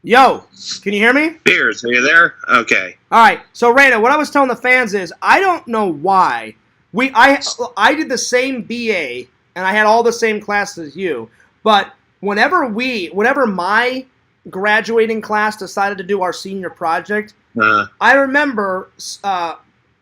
Yo, can you hear me? Beers, are you there? Okay. All right. So, Raina, what I was telling the fans is I don't know why I did the same BA and I had all the same classes as you, but whenever my graduating class decided to do our senior project, I remember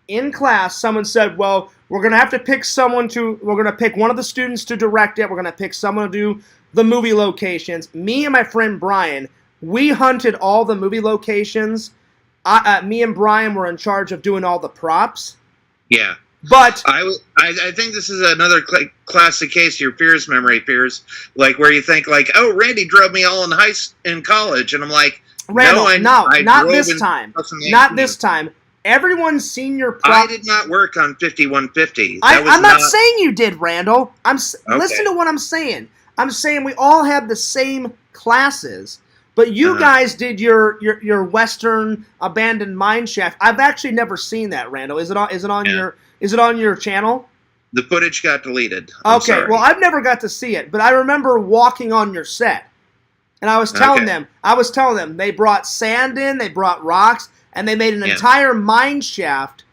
in class someone said, "Well, we're gonna have to pick we're gonna pick one of the students to direct it. We're gonna pick someone to do the movie locations." Me and my friend Brian. We hunted all the movie locations. Me and Brian were in charge of doing all the props. Yeah. But I think this is another classic case of your fears memory fears, like where you think like, oh, Randy drove me all in college, and I'm like, Randall, I not drove this in time. 2018. Not this time. Everyone's senior I did not work on 5150. I'm not saying you did, Randall. Okay. Listen to what I'm saying. I'm saying we all had the same classes, but you guys did your Western abandoned mine shaft. I've actually never seen that, Randall. Is it on your channel? The footage got deleted. I'm okay, sorry. well, I've never got to see it, but I remember walking on your set, and I was telling them they brought sand in, they brought rocks, and they made an entire mine shaft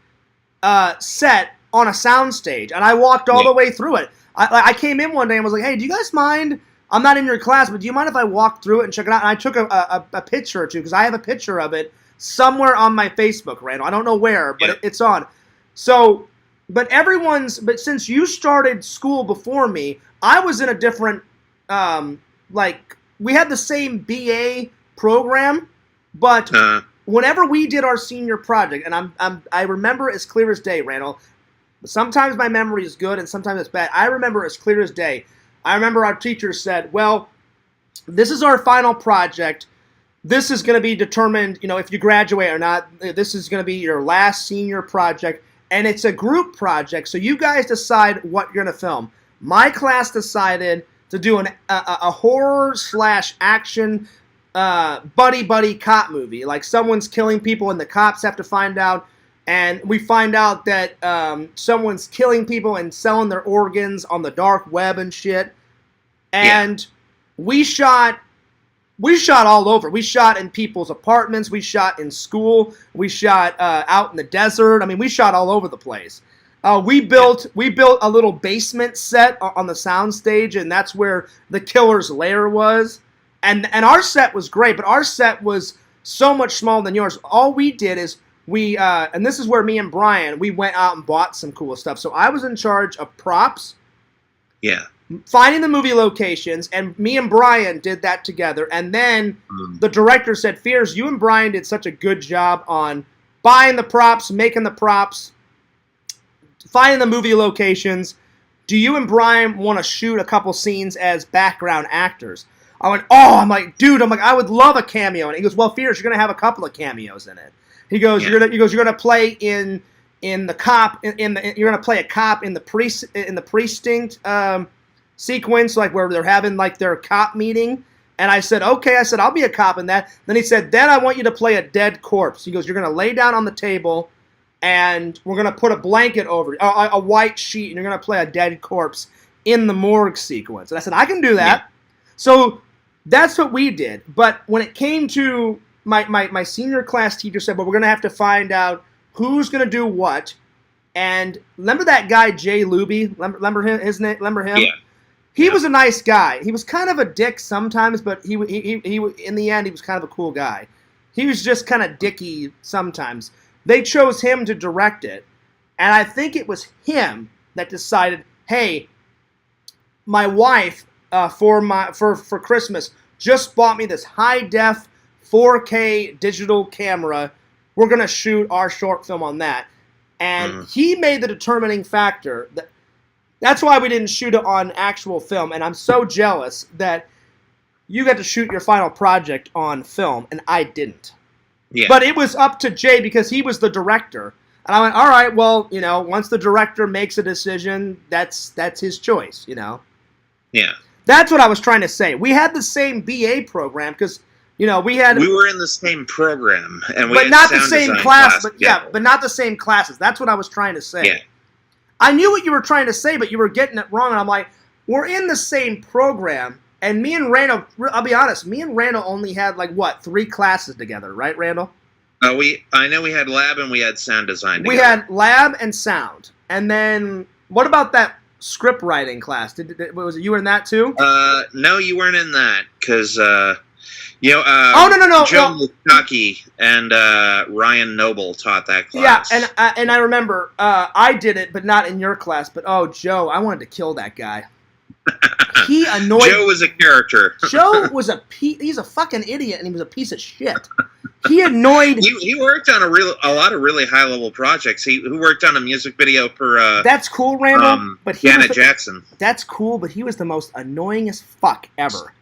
set on a soundstage, and I walked all the way through it. I came in one day and was like, "Hey, do you guys mind? I'm not in your class, but do you mind if I walk through it and check it out?" And I took a picture or two because I have a picture of it somewhere on my Facebook, Randall. I don't know where, but it's on. So, but since you started school before me, I was in a different, we had the same BA program, but whenever we did our senior project, and I remember as clear as day, Randall. Sometimes my memory is good and sometimes it's bad. I remember as clear as day. I remember our teacher said, well, this is our final project. This is going to be determined, if you graduate or not. This is going to be your last senior project. And it's a group project, so you guys decide what you're going to film. My class decided to do a horror/action buddy cop movie. Like someone's killing people and the cops have to find out. And we find out that someone's killing people and selling their organs on the dark web and shit. And we shot all over. We shot in people's apartments. We shot in school. We shot out in the desert. I mean, we shot all over the place. We built a little basement set on the soundstage, and that's where the killer's lair was. And our set was great, but our set was so much smaller than yours. All we did is and this is where me and Brian, we went out and bought some cool stuff. So I was in charge of props. Yeah. Finding the movie locations, and me and Brian did that together. And then the director said, Fears, you and Brian did such a good job on buying the props, making the props, finding the movie locations. Do you and Brian want to shoot a couple scenes as background actors? I went, I'm like, I would love a cameo. And he goes, well, Fears, you're going to have a couple of cameos in it. He goes, you're gonna play in the cop you're gonna play a cop in the precinct sequence, like where they're having like their cop meeting. And I said, okay. I said, I'll be a cop in that. Then he said, then I want you to play a dead corpse. He goes, you're gonna lay down on the table, and we're gonna put a blanket over a white sheet, and you're gonna play a dead corpse in the morgue sequence. And I said, I can do that. So that's what we did. But when it came to my senior class teacher said, well, we're going to have to find out who's going to do what. And remember that guy, Jay Luby? Remember him? His name? Remember him? Yeah. He was a nice guy. He was kind of a dick sometimes, but he in the end, he was kind of a cool guy. He was just kind of dicky sometimes. They chose him to direct it. And I think it was him that decided, hey, my wife for Christmas just bought me this high-def 4K digital camera. We're going to shoot our short film on that. And he made the determining factor. That's why we didn't shoot it on actual film. And I'm so jealous that you got to shoot your final project on film, and I didn't. Yeah. But it was up to Jay because he was the director. And I went, all right, well, once the director makes a decision, that's his choice, Yeah. That's what I was trying to say. We had the same BA program because... we were in the same program, and but not the same class. But not the same classes. That's what I was trying to say. Yeah. I knew what you were trying to say, but you were getting it wrong. And I'm like, we're in the same program, and me and Randall. I'll be honest. Me and Randall only had 3 classes together, right, Randall? I know we had lab and we had sound design together. We had lab and sound, and then what about that script writing class? Was it you were in that too? No, you weren't in that because. No. Joe Lukaki and Ryan Noble taught that class. Yeah, and I remember I did it, but not in your class. But Joe, I wanted to kill that guy. He annoyed. Joe was a character. Joe was he's a fucking idiot, and he was a piece of shit. he annoyed. He worked on a lot of really high level projects. He worked on a music video for that's cool, Randall. But Janet Jackson. That's cool, but he was the most annoyingest fuck ever.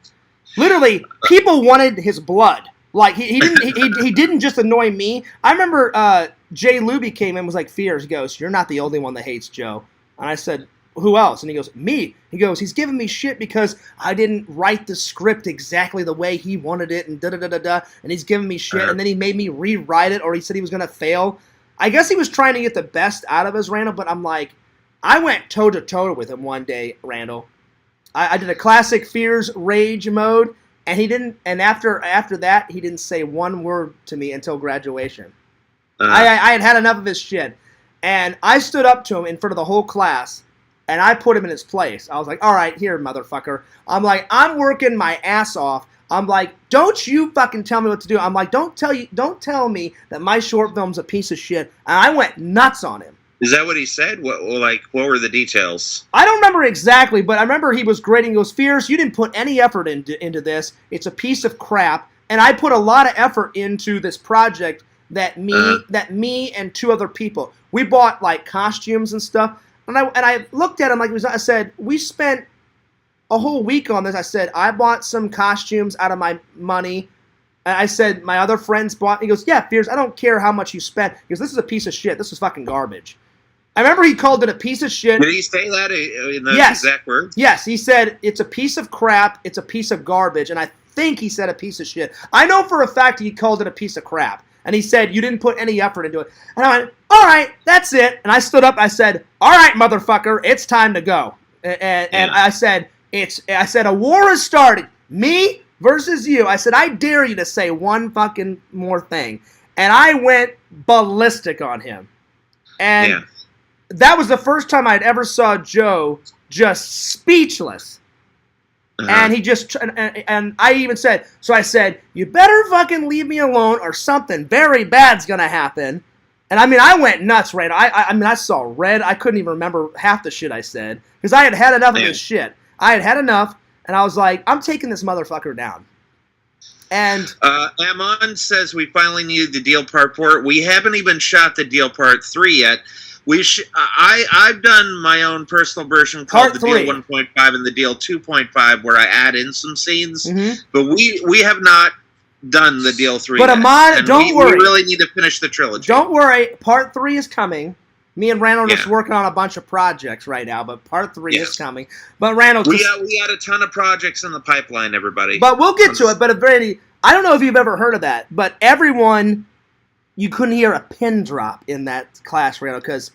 Literally, people wanted his blood. Like he didn't just annoy me. I remember Jay Luby came in and was like, Fears, he goes, you're not the only one that hates Joe. And I said, who else? And he goes, me. He goes, he's giving me shit because I didn't write the script exactly the way he wanted it and da-da-da-da-da. And he's giving me shit. And then he made me rewrite it, or he said he was going to fail. I guess he was trying to get the best out of us, Randall, but I'm like, I went toe-to-toe with him one day, Randall. I did a classic Fears rage mode, and he didn't. And after that, he didn't say one word to me until graduation. I had enough of his shit. And I stood up to him in front of the whole class, and I put him in his place. I was like, all right, here, motherfucker. I'm like, I'm working my ass off. I'm like, don't you fucking tell me what to do. I'm like, don't tell me that my short film's a piece of shit. And I went nuts on him. Is that what he said? What were the details? I don't remember exactly, but I remember he was grading. He goes, Fears, you didn't put any effort into this. It's a piece of crap. And I put a lot of effort into this project that me and two other people. We bought like costumes and stuff. And I looked at him like I said, we spent a whole week on this. I said, I bought some costumes out of my money. And I said, my other friends bought. He goes, yeah, Fears, I don't care how much you spent. He goes, this is a piece of shit. This is fucking garbage. I remember he called it a piece of shit. Did he say that in those exact words? Yes, he said, it's a piece of crap. It's a piece of garbage. And I think he said a piece of shit. I know for a fact he called it a piece of crap. And he said, you didn't put any effort into it. And I went, all right, that's it. And I stood up. I said, all right, motherfucker, it's time to go. And I said, a war has started. Me versus you. I said, I dare you to say one fucking more thing. And I went ballistic on him. And that was the first time I'd ever saw Joe just speechless. And he just, and I even said, so I said, you better fucking leave me alone or something very bad's going to happen. And I mean, I went nuts, right? I mean, I saw red. I couldn't even remember half the shit I said because I had had enough of this shit. I had had enough, and I was like, I'm taking this motherfucker down. And Amon says we finally needed the deal part 4. We haven't even shot the deal part 3 yet. I've done my own personal version called the Deal 1.5 and the Deal 2.5 where I add in some scenes, but we have not done the Deal 3 but yet. Amon, don't worry. We really need to finish the trilogy. Don't worry. Part 3 is coming. Me and Randall are just working on a bunch of projects right now, but part 3 is coming. But Randall, we had a ton of projects in the pipeline, everybody. But we'll get to it. But I don't know if you've ever heard of that, but everyone, you couldn't hear a pin drop in that class, Randall, because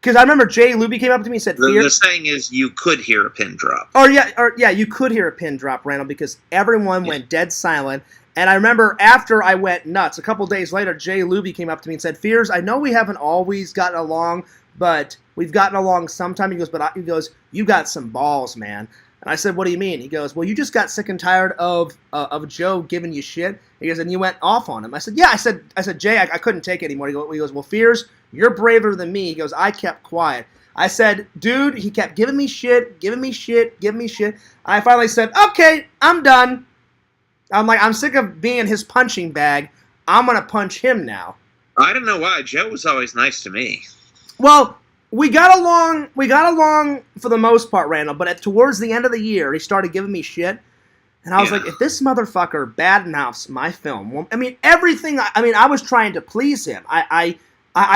I remember Jay Luby came up to me and said, the saying is you could hear a pin drop. Or you could hear a pin drop, Randall, because everyone went dead silent. And I remember after I went nuts, a couple days later, Jay Luby came up to me and said, Fears, I know we haven't always gotten along, but we've gotten along sometime. He goes, you got some balls, man. And I said, what do you mean? He goes, well, you just got sick and tired of Joe giving you shit. He goes, and you went off on him. I said, yeah. I said, Jay, I couldn't take it anymore. He goes, well, Fears, you're braver than me. He goes, I kept quiet. I said, dude, he kept giving me shit. I finally said, okay, I'm done. I'm like, I'm sick of being his punching bag. I'm going to punch him now. I don't know why. Joe was always nice to me. Well, we got along for the most part, Randall, but towards the end of the year, he started giving me shit. And I was like, if this motherfucker badmouths my film, I mean, everything, I was trying to please him. I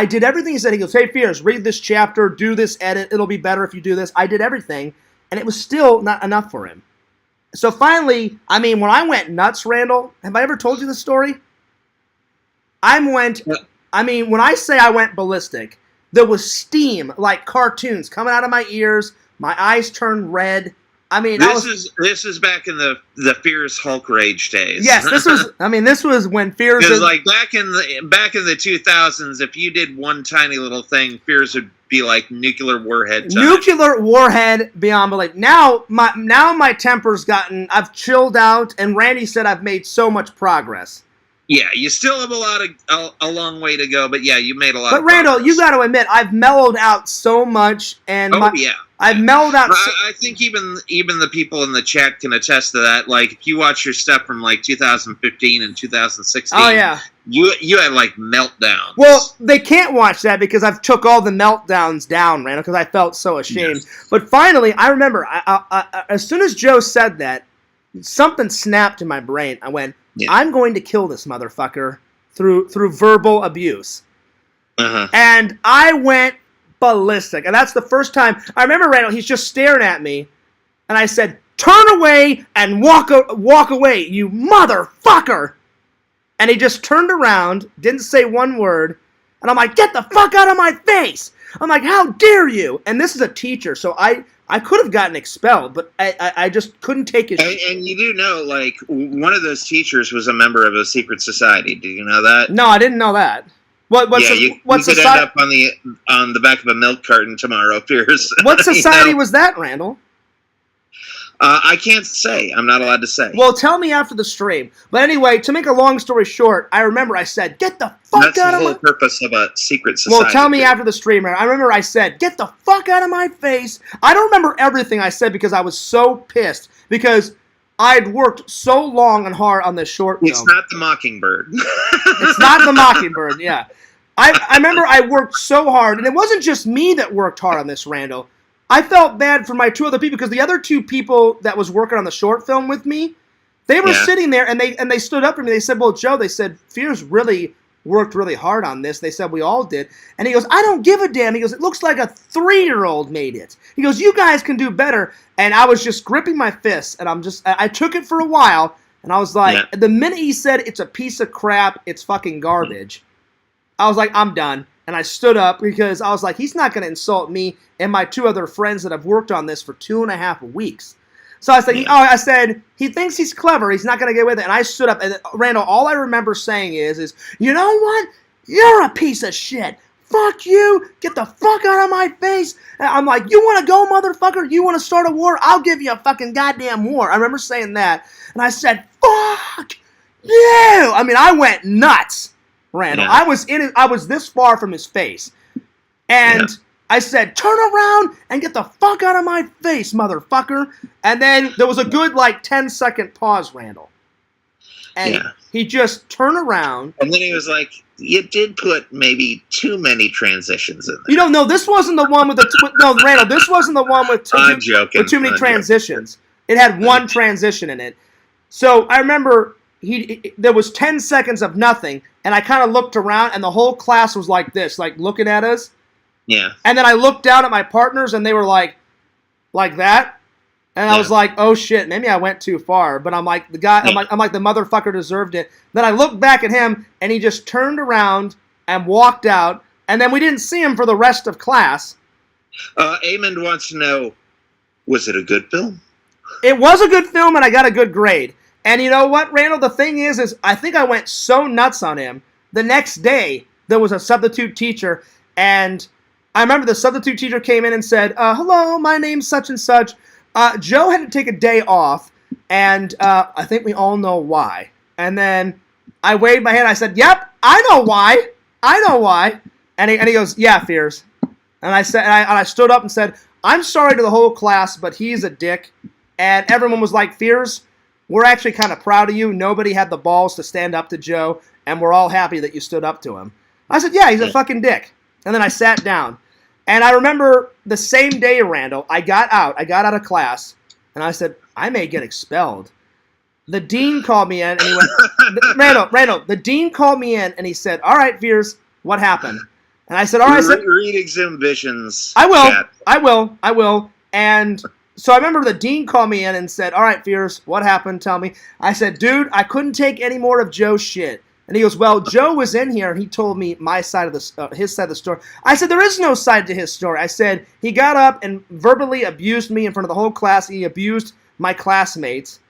did everything he said. He goes, hey, Fears, read this chapter, do this edit. It'll be better if you do this. I did everything, and it was still not enough for him. So finally, when I went nuts, Randall, have I ever told you this story? When I say I went ballistic, there was steam like cartoons coming out of my ears. My eyes turned red. This is back in the Fears Hulk Rage days. Yes, this was when Fears. Because like back in the 2000s, if you did one tiny little thing, Fears would be like nuclear warhead time. Nuclear warhead beyond belief. Now my temper's gotten. I've chilled out, and Randy said I've made so much progress. Yeah, you still have a long way to go, but yeah, you made a lot. But of Randall, progress. you got to admit, I've mellowed out so much, and I've mellowed out. I think even the people in the chat can attest to that. Like, if you watch your stuff from like 2015 and 2016, oh yeah, you had like meltdowns. Well, they can't watch that because I've took all the meltdowns down, Randall, because I felt so ashamed. Yes. But finally, I remember, I, as soon as Joe said that, something snapped in my brain. I went, I'm going to kill this motherfucker through verbal abuse. Uh-huh. And I went ballistic. And that's the first time. I remember, Randall, he's just staring at me. And I said, turn away and walk away, you motherfucker. And he just turned around, didn't say one word. And I'm like, get the fuck out of my face. I'm like, how dare you? And this is a teacher, so I could have gotten expelled, but I just couldn't take his shit. And you do know, like, one of those teachers was a member of a secret society. Do you know that? No, I didn't know that. What you could end up on the back of a milk carton tomorrow, Pierce. What society was that, Randall? I can't say. I'm not allowed to say. Well, tell me after the stream. But anyway, to make a long story short, I remember I said, get the fuck out of my... That's the whole purpose of a secret society. Well, tell me after the stream. I remember I said, get the fuck out of my face. I don't remember everything I said because I was so pissed. Because I'd worked so long and hard on this short film. It's not the Mockingbird. It's not the Mockingbird, yeah. I remember I worked so hard, and it wasn't just me that worked hard on this, Randall. I felt bad for my two other people because the other two people that was working on the short film with me, they were sitting there and they stood up to me. They said, well, Joe, they said, Fears really worked really hard on this. They said, we all did. And he goes, I don't give a damn. He goes, it looks like a 3-year-old made it. He goes, you guys can do better. And I was just gripping my fists, and I took it for a while, and I was like, the minute he said it's a piece of crap, it's fucking garbage, I was like, I'm done. And I stood up because I was like, he's not going to insult me and my two other friends that have worked on this for 2.5 weeks. So I said, he thinks he's clever. He's not going to get with it. And I stood up. And Randall, all I remember saying is, you know what? You're a piece of shit. Fuck you. Get the fuck out of my face. And I'm like, you want to go, motherfucker? You want to start a war? I'll give you a fucking goddamn war. I remember saying that. And I said, fuck you. I mean, I went nuts. Randall, I was this far from his face, and I said, turn around and get the fuck out of my face, motherfucker. And then there was a good 10-second pause, Randall, and he just turned around, and then he was like, you did put maybe too many transitions in there. You don't know, this wasn't the one with Randall, this wasn't the one with too many transitions. It had one transition in it. So I remember there was 10 seconds of nothing, and I kind of looked around, and the whole class was like this, looking at us. Yeah. And then I looked down at my partners, and they were like that. And I was like, oh shit, maybe I went too far. But I'm like, the motherfucker deserved it. Then I looked back at him, and he just turned around and walked out. And then we didn't see him for the rest of class. Amond wants to know, was it a good film? It was a good film, and I got a good grade. And you know what, Randall? The thing is I think I went so nuts on him. The next day, there was a substitute teacher, and I remember the substitute teacher came in and said, hello, my name's such and such. Joe had to take a day off, and I think we all know why. And then I waved my hand. I said, yep, I know why. And he goes, yeah, Fears. And I said, and I stood up and said, I'm sorry to the whole class, but he's a dick. And everyone was like, Fears, we're actually kind of proud of you. Nobody had the balls to stand up to Joe, and we're all happy that you stood up to him. I said, yeah, he's a fucking dick. And then I sat down. And I remember the same day, Randall, I got out of class, and I said, I may get expelled. The dean called me in, and he went, Randall, the dean called me in, and he said, all right, Fears, what happened? And I said, all right. Read Exhumed Visions. I will. And so I remember the dean called me in and said, all right, Fears, what happened? Tell me. I said, dude, I couldn't take any more of Joe's shit. And he goes, well, Joe was in here, and he told me my side of his side of the story. I said, there is no side to his story. I said, he got up and verbally abused me in front of the whole class. He abused my classmates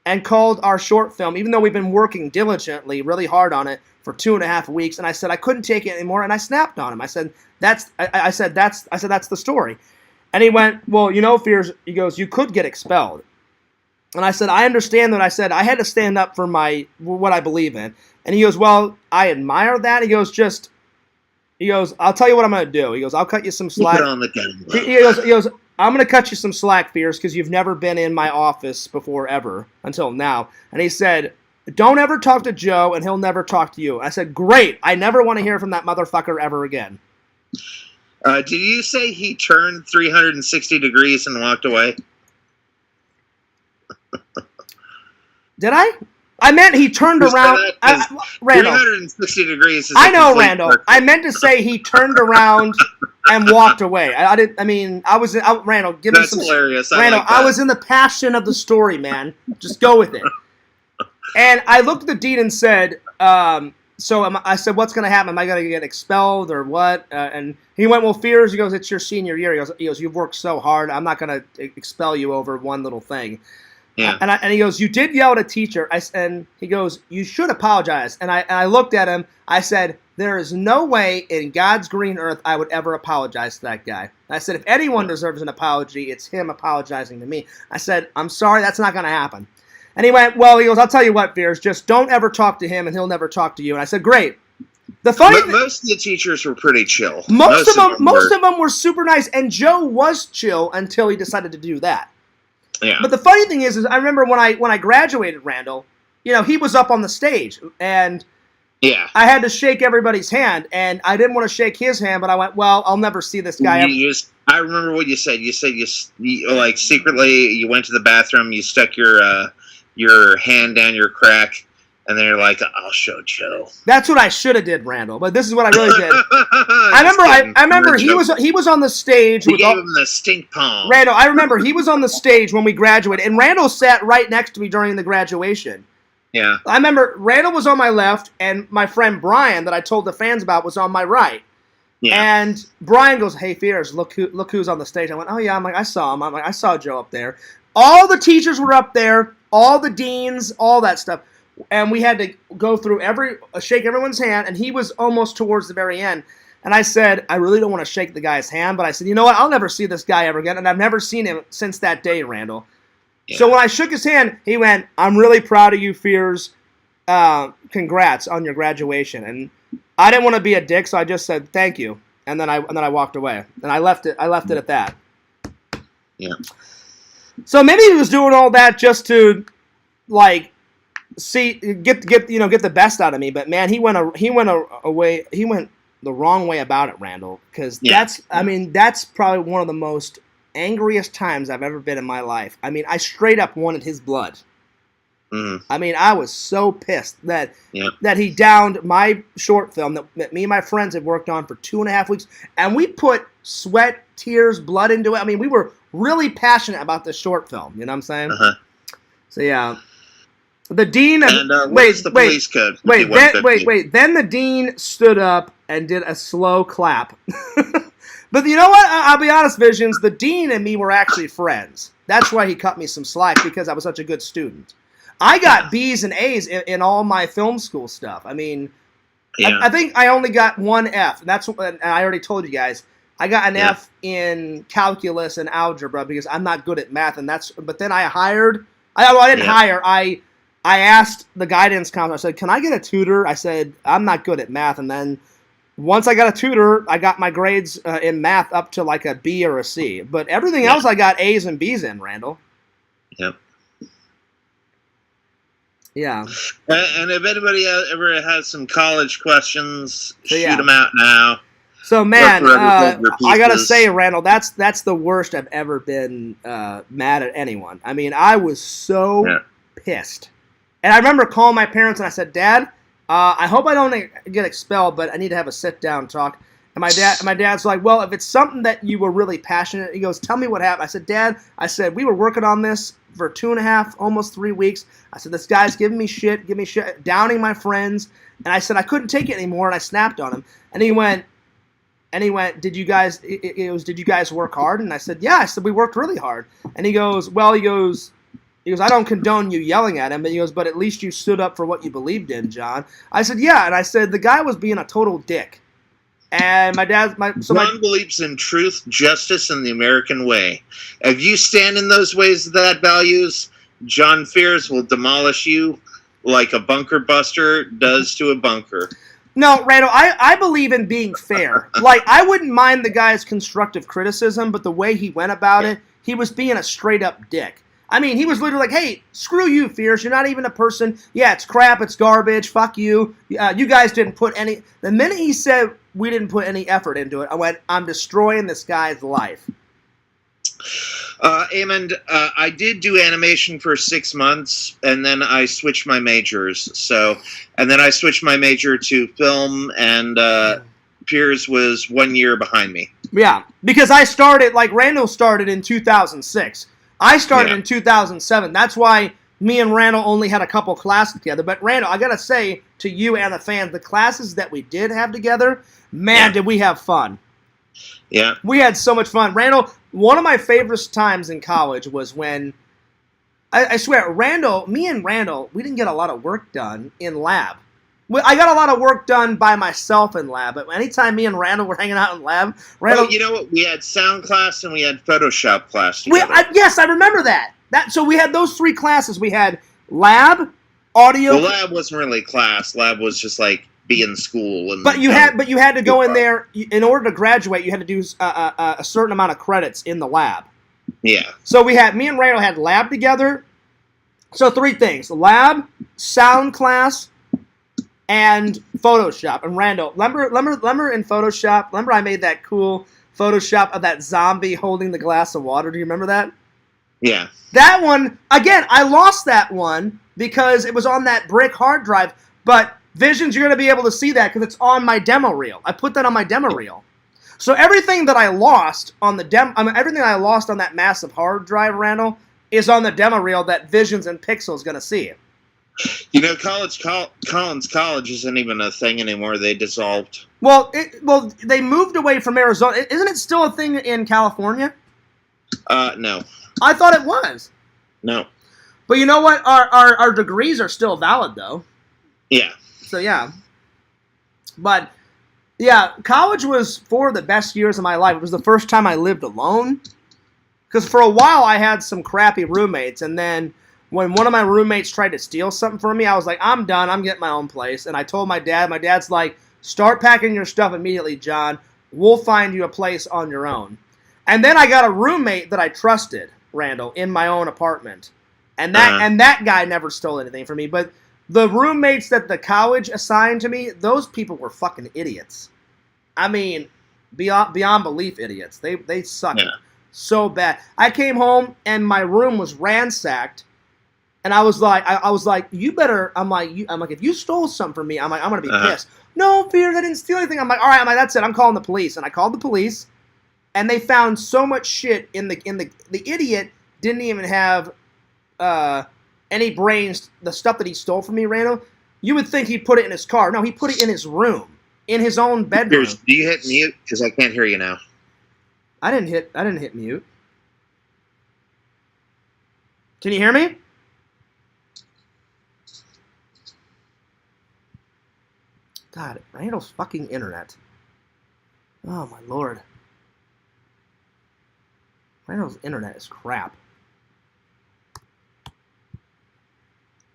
and called our short film, even though we've been working diligently, really hard on it for 2.5 weeks. And I said, I couldn't take it anymore, and I snapped on him. I said, that's the story. And he went, well, you know, Fears, he goes, you could get expelled. And I said, I understand that. I said, I had to stand up for what I believe in. And he goes, well, I admire that. He goes, I'll tell you what I'm going to do. He goes, I'll cut you some slack. Keep it on the camera. He goes, I'm going to cut you some slack, Fierce, because you've never been in my office before ever until now. And he said, don't ever talk to Joe, and he'll never talk to you. I said, great. I never want to hear from that motherfucker ever again. Did you say he turned 360 degrees and walked away? Did I? I meant he turned around. Randall. 360 degrees is I know, Randall. I meant to say he turned around and walked away. I didn't. I mean, Randall, give me some. That's hilarious. Randall, like that. I was in the passion of the story, man. Just go with it. And I looked at the dean and said, I said, what's going to happen? Am I going to get expelled or what? And he went, well, Fears, he goes, it's your senior year. He goes, you've worked so hard. I'm not going to expel you over one little thing. Yeah. And he goes, you did yell at a teacher. And he goes, you should apologize. And I looked at him. I said, there is no way in God's green earth I would ever apologize to that guy. I said, if anyone deserves an apology, it's him apologizing to me. I said, I'm sorry, that's not going to happen. And he went, well, he goes, I'll tell you what, Fears, just don't ever talk to him and he'll never talk to you. And I said, great. Most of the teachers were pretty chill. Most of them were super nice. And Joe was chill until he decided to do that. Yeah. But the funny thing is I remember when I graduated, Randall, he was up on the stage, and yeah, I had to shake everybody's hand, and I didn't want to shake his hand, but I went, well, I'll never see this guy ever. I remember what you said. You said you like secretly you went to the bathroom, you stuck your hand down your crack, and then you're like, I'll show Joe. That's what I should have did, Randall. But this is what I really did. I remember he was on the stage. He gave him the stink palm. Randall, I remember he was on the stage when we graduated, and Randall sat right next to me during the graduation. Yeah. I remember Randall was on my left, and my friend Brian, that I told the fans about, was on my right. Yeah. And Brian goes, hey, Fears, look who's on the stage. I went, oh, yeah. I'm like, I saw him. I'm like, I saw Joe up there. All the teachers were up there, all the deans, all that stuff. And we had to go through shake everyone's hand, and he was almost towards the very end. And I said, I really don't want to shake the guy's hand, but I said, you know what? I'll never see this guy ever again, and I've never seen him since that day, Randall. Yeah. So when I shook his hand, he went, I'm really proud of you, Fears. Congrats on your graduation. And I didn't want to be a dick, so I just said thank you, and then I walked away, and I left it at that. Yeah. So maybe he was doing all that just to like get the best out of me, but man, he went the wrong way about it, Randall, because that's probably one of the most angriest times I've ever been in my life. I mean, I straight up wanted his blood. Mm. I mean, I was so pissed that he downed my short film that me and my friends had worked on for 2.5 weeks, and we put sweat, tears, blood into it. I mean, we were really passionate about this short film. You know what I'm saying? Uh-huh. So yeah. The dean and police code? Wait. Then the dean stood up and did a slow clap. But you know what? I'll be honest, Visions. The dean and me were actually friends. That's why he cut me some slack, because I was such a good student. I got B's and A's in all my film school stuff. I mean, I think I only got one F, and I already told you guys. I got an F in calculus and algebra because I'm not good at math, but then I hired. I didn't hire. I asked the guidance counselor, I said, can I get a tutor? I said, I'm not good at math. And then once I got a tutor, I got my grades in math up to like a B or a C. But everything else I got A's and B's in, Randall. Yep. Yeah. And if anybody ever has some college questions, shoot them out now. So, man, I got to say, Randall, that's the worst I've ever been mad at anyone. I mean, I was so pissed. And I remember calling my parents and I said, Dad, I hope I don't get expelled, but I need to have a sit-down talk. And my dad's like, well, if it's something that you were really passionate, he goes, tell me what happened. I said, Dad, we were working on this for 2.5, almost 3 weeks. I said, this guy's giving me shit, downing my friends. And I said, I couldn't take it anymore, and I snapped on him. And he went, did you guys work hard? And I said, yeah. I said, we worked really hard. And he goes, I don't condone you yelling at him, but he goes, but at least you stood up for what you believed in, John. I said, yeah, and I said, the guy was being a total dick. And John believes in truth, justice, and the American way. If you stand in those ways that values, John Fears will demolish you like a bunker buster does to a bunker. No, Randall, I believe in being fair. Like, I wouldn't mind the guy's constructive criticism, but the way he went about it, he was being a straight-up dick. I mean, he was literally like, hey, screw you, Fierce. You're not even a person. Yeah, it's crap. It's garbage. Fuck you. You guys didn't put any... The minute he said we didn't put any effort into it, I went, I'm destroying this guy's life. Amond, I did do animation for 6 months, and then I switched my majors. And then I switched my major to film, and Piers was 1 year behind me. Yeah, because I started, like Randall started in 2006. I started in 2007. That's why me and Randall only had a couple classes together. But Randall, I gotta say to you and the fans, the classes that we did have together, man, did we have fun. Yeah. We had so much fun. Randall, one of my favorite times in college was when, I swear, me and Randall, we didn't get a lot of work done in lab. I got a lot of work done by myself in lab, but anytime me and Randall were hanging out in lab, Randall... Oh, you know what? We had sound class and we had Photoshop class together. Yes, I remember that. So we had those 3 classes. We had lab, audio... Well, lab wasn't really class. Lab was just like be in school. And, but you had to go in there, in order to graduate, you had to do a certain amount of credits in the lab. Yeah. So me and Randall had lab together. So 3 things. Lab, sound class, and Photoshop. And Randall, remember in Photoshop, remember I made that cool Photoshop of that zombie holding the glass of water? Do you remember that? Yeah. That one, again, I lost that one because it was on that brick hard drive. But Visions, you're going to be able to see that because it's on my demo reel. I put that on my demo reel. So everything that I lost on the everything I lost on that massive hard drive, Randall, is on the demo reel that Visions and Pixel is going to see. You know, Collins College isn't even a thing anymore. They dissolved. Well, they moved away from Arizona. Isn't it still a thing in California? No. I thought it was. No. But you know what? Our degrees are still valid, though. Yeah. So, yeah. But, yeah, college was 4 of the best years of my life. It was the first time I lived alone. Because for a while, I had some crappy roommates, and then... when one of my roommates tried to steal something from me, I was like, I'm done. I'm getting my own place. And I told my dad. My dad's like, start packing your stuff immediately, John. We'll find you a place on your own. And then I got a roommate that I trusted, Randall, in my own apartment. And that guy never stole anything from me. But the roommates that the college assigned to me, those people were fucking idiots. I mean, beyond belief idiots. They sucked so bad. I came home, and my room was ransacked. And I was like, you better. I'm like, if you stole something from me, I'm gonna be pissed. No, Fears, I didn't steal anything. I'm like, all right, that's it. I'm calling the police. And I called the police, and they found so much shit in the idiot didn't even have any brains. The stuff that he stole from me, Randall. You would think he put it in his car. No, he put it in his room, in his own bedroom. Fears, do you hit mute? Because I can't hear you now. I didn't hit mute. Can you hear me? God, Randall's fucking internet. Oh, my lord. Randall's internet is crap.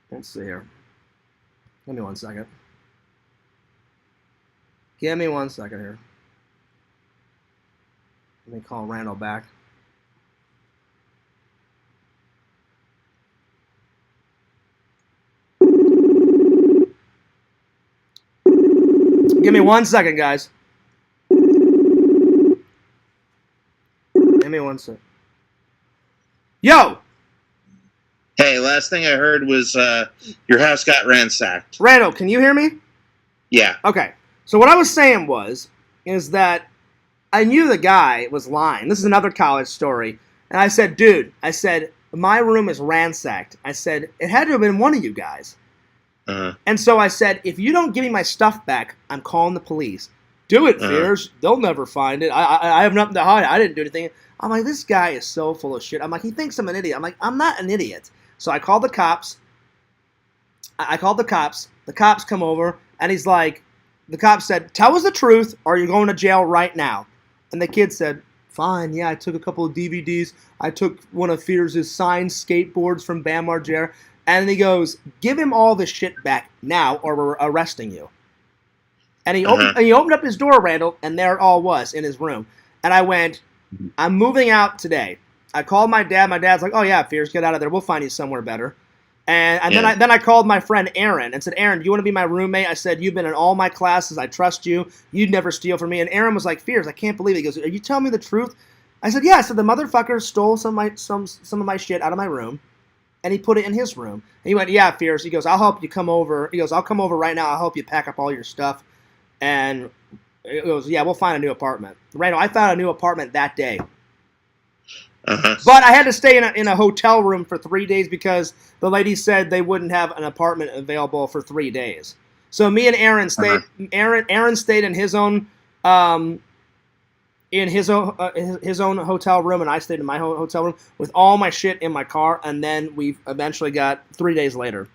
Let's see here. Give me 1 second. Give me 1 second here. Let me call Randall back. Give me 1 second, guys. Give me 1 second. Yo! Hey, last thing I heard was your house got ransacked. Randall, can you hear me? Yeah. Okay. So what I was saying is that I knew the guy was lying. This is another college story. And I said, dude, my room is ransacked. I said, it had to have been one of you guys. And so I said, if you don't give me my stuff back, I'm calling the police. Do it, Fears. They'll never find it. I have nothing to hide. I didn't do anything. I'm like, this guy is so full of shit. I'm like, he thinks I'm an idiot. I'm like, I'm not an idiot. So I called the cops. I called the cops. The cops come over, and he's like, the cop said, tell us the truth, or you're going to jail right now. And the kid said, fine, yeah, I took a couple of DVDs. I took one of Fears' signed skateboards from Bam Margera. And he goes, give him all the shit back now, or we're arresting you. And he opened up his door, Randall, and there it all was in his room. And I went, I'm moving out today. I called my dad. My dad's like, oh, yeah, Fears, get out of there. We'll find you somewhere better. And then I called my friend Aaron and said, Aaron, do you want to be my roommate? I said, you've been in all my classes. I trust you. You'd never steal from me. And Aaron was like, Fears, I can't believe it. He goes, are you telling me the truth? I said, yeah. I said, the motherfucker stole some of my shit out of my room, and he put it in his room. And he went, yeah, Fears. He goes, I'll help you come over. He goes, I'll come over right now. I'll help you pack up all your stuff. And it goes, yeah, we'll find a new apartment. Randall, I found a new apartment that day. Uh-huh. But I had to stay in a hotel room for 3 days because the lady said they wouldn't have an apartment available for 3 days. So me and Aaron stayed. Uh-huh. Aaron stayed in his own his own hotel room, and I stayed in my hotel room with all my shit in my car. And then we eventually got 3 days later.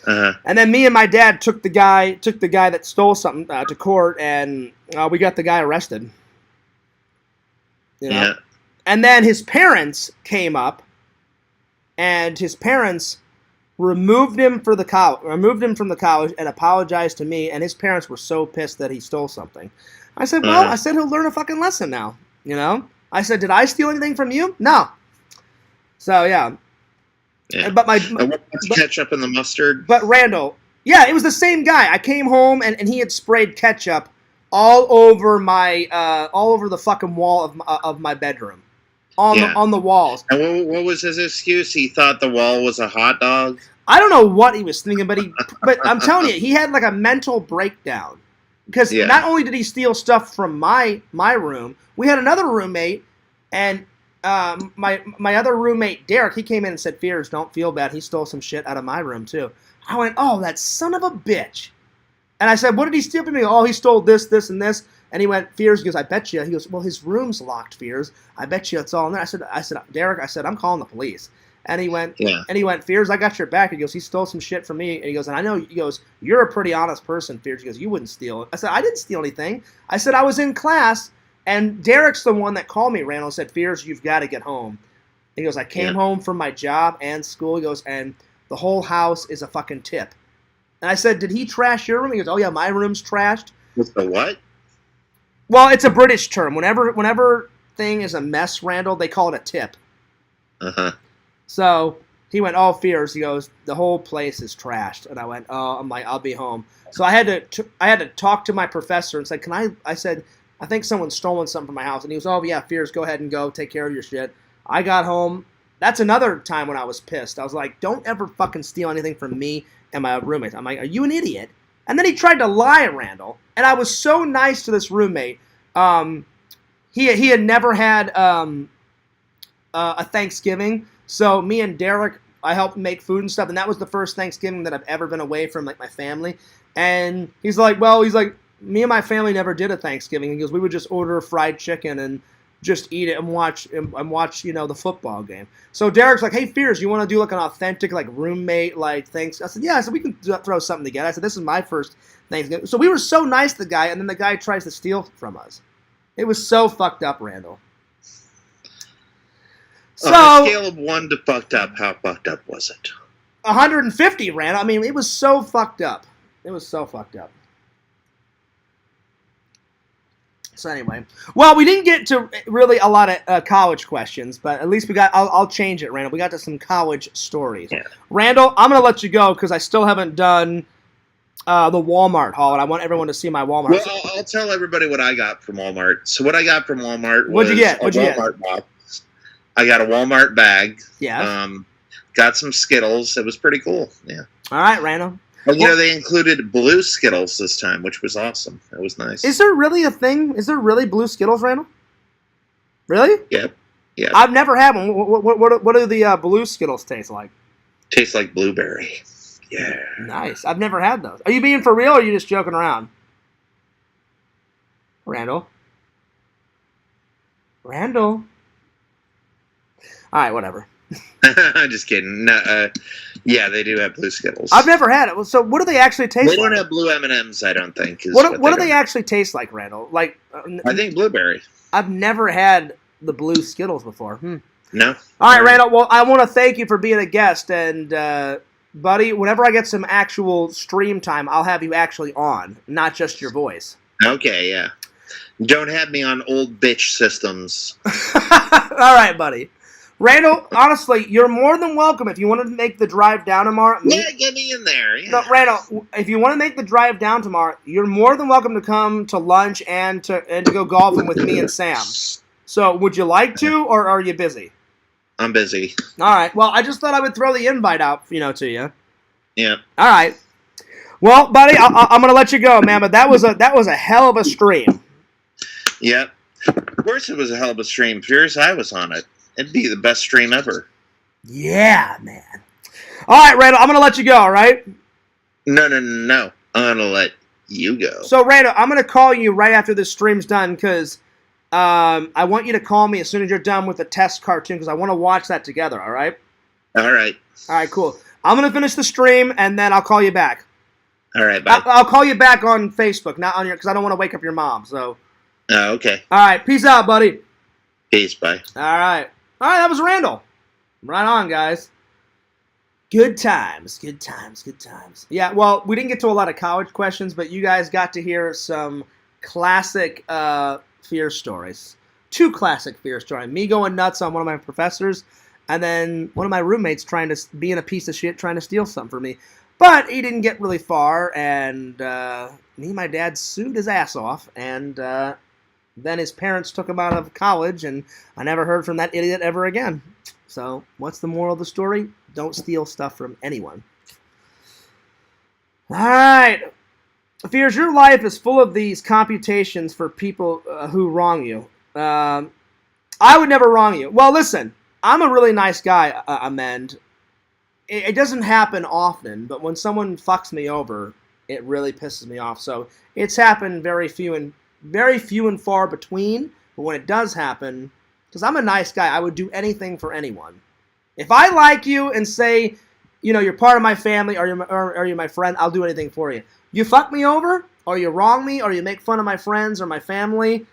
Uh-huh. And then me and my dad took the guy that stole something to court, and we got the guy arrested. You know? Yeah. And then his parents came up, and his parents removed him from the college, and apologized to me. And his parents were so pissed that he stole something. I said, well, I said he'll learn a fucking lesson now. You know, I said, did I steal anything from you? No. So yeah. Yeah. But ketchup and the mustard. But Randall, yeah, it was the same guy. I came home and he had sprayed ketchup all over the fucking wall of my bedroom, on the walls. And what was his excuse? He thought the wall was a hot dog. I don't know what he was thinking, but I'm telling you, he had like a mental breakdown because not only did he steal stuff from my room, we had another roommate, and my other roommate Derek, he came in and said, Fears, don't feel bad. He stole some shit out of my room too. I went, oh, that son of a bitch. And I said, what did he steal from me? Oh, he stole this, this, and this. And he went, Fears, he goes, I bet you. He goes, well, his room's locked, Fears. I bet you it's all in there. I said, Derek, I'm calling the police. And he went, Fears, I got your back. He goes, he stole some shit from me. And he goes, and I know, he goes, you're a pretty honest person, Fears. He goes, you wouldn't steal it. I said, I didn't steal anything. I said, I was in class. And Derek's the one that called me, Randall, and said, Fears, you've got to get home. He goes, I came home from my job and school. He goes, and the whole house is a fucking tip. And I said, did he trash your room? He goes, oh, yeah, my room's trashed. With the what? Well, it's a British term. Whenever thing is a mess, Randall, they call it a tip. Uh-huh. So he went, oh, Fears. He goes, the whole place is trashed. And I went, oh, I'm like, I'll be home. So I had to talk to my professor and said, I said, I think someone's stolen something from my house. And he goes, oh, yeah, Fears, go ahead and go. Take care of your shit. I got home. That's another time when I was pissed. I was like, don't ever fucking steal anything from me and my roommate. I'm like, are you an idiot? And then he tried to lie, Randall. And I was so nice to this roommate. He had never had a Thanksgiving. So me and Derek, I helped make food and stuff. And that was the first Thanksgiving that I've ever been away from like my family. And he's like, me and my family never did a Thanksgiving. He goes, we would just order fried chicken and just eat it and watch, the football game. So Derek's like, hey, Fears, you want to do like an authentic like roommate like thanks? I said, yeah. I said, we can throw something together. I said, this is my first Thanksgiving. So we were so nice to the guy, and then the guy tries to steal from us. It was so fucked up, Randall. So on a scale of 1 to fucked up, how fucked up was it? 150, Randall. I mean, it was so fucked up. It was so fucked up. So anyway, well, we didn't get to really a lot of college questions, but at least we got. I'll change it, Randall. We got to some college stories. Yeah. Randall, I'm gonna let you go because I still haven't done the Walmart haul, and I want everyone to see my Walmart. Well, I'll tell everybody what I got from Walmart. So what I got from Walmart was What'd you get? Walmart box. I got a Walmart bag. Yeah. Got some Skittles. It was pretty cool. Yeah. All right, Randall. And, they included blue Skittles this time, which was awesome. That was nice. Is there really a thing? Is there really blue Skittles, Randall? Really? Yep. Yeah. I've never had one. What do the blue Skittles taste like? Tastes like blueberry. Yeah. Nice. I've never had those. Are you being for real or are you just joking around? Randall? All right, whatever. I'm just kidding. No, yeah, they do have blue Skittles. I've never had it. So what do they actually taste like? They don't have blue M&Ms, I don't think. What do they actually taste like, Randall? Like, I think blueberry. I've never had the blue Skittles before. No. All right, Randall. Well, I want to thank you for being a guest, and buddy, whenever I get some actual stream time, I'll have you actually on, not just your voice. Okay, yeah. Don't have me on old bitch systems. All right, buddy. Randall, honestly, you're more than welcome if you want to make the drive down tomorrow. Yeah, get me in there. Yeah. No, Randall, if you want to make the drive down tomorrow, you're more than welcome to come to lunch and to go golfing with me and Sam. So, would you like to, or are you busy? I'm busy. All right. Well, I just thought I would throw the invite out, to you. Yeah. All right. Well, buddy, I'm gonna let you go, man. But that was a hell of a stream. Yep. Of course, it was a hell of a stream. Fierce, I was on it. It'd be the best stream ever. Yeah, man. All right, Randall, I'm gonna let you go. All right. No. I'm gonna let you go. So, Randall, I'm gonna call you right after this stream's done because I want you to call me as soon as you're done with the test cartoon because I want to watch that together. All right. All right. All right. Cool. I'm gonna finish the stream and then I'll call you back. All right. Bye. I'll call you back on Facebook, not on your because I don't want to wake up your mom. So. Okay. All right. Peace out, buddy. Peace. Bye. All right. All right, that was Randall. Right on, guys. Good times. Yeah, well, we didn't get to a lot of college questions, but you guys got to hear some classic fear stories. 2 classic fear stories. Me going nuts on one of my professors, and then one of my roommates being a piece of shit trying to steal something from me. But he didn't get really far, and me and my dad sued his ass off, and then his parents took him out of college, and I never heard from that idiot ever again. So, what's the moral of the story? Don't steal stuff from anyone. All right. Fears, your life is full of these computations for people who wrong you. I would never wrong you. Well, listen, I'm a really nice guy, Amend. It doesn't happen often, but when someone fucks me over, it really pisses me off. So, it's happened very few and far between, but when it does happen, because I'm a nice guy, I would do anything for anyone. If I like you and say, you're part of my family or you're my friend, I'll do anything for you. You fuck me over, or you wrong me, or you make fun of my friends or my family.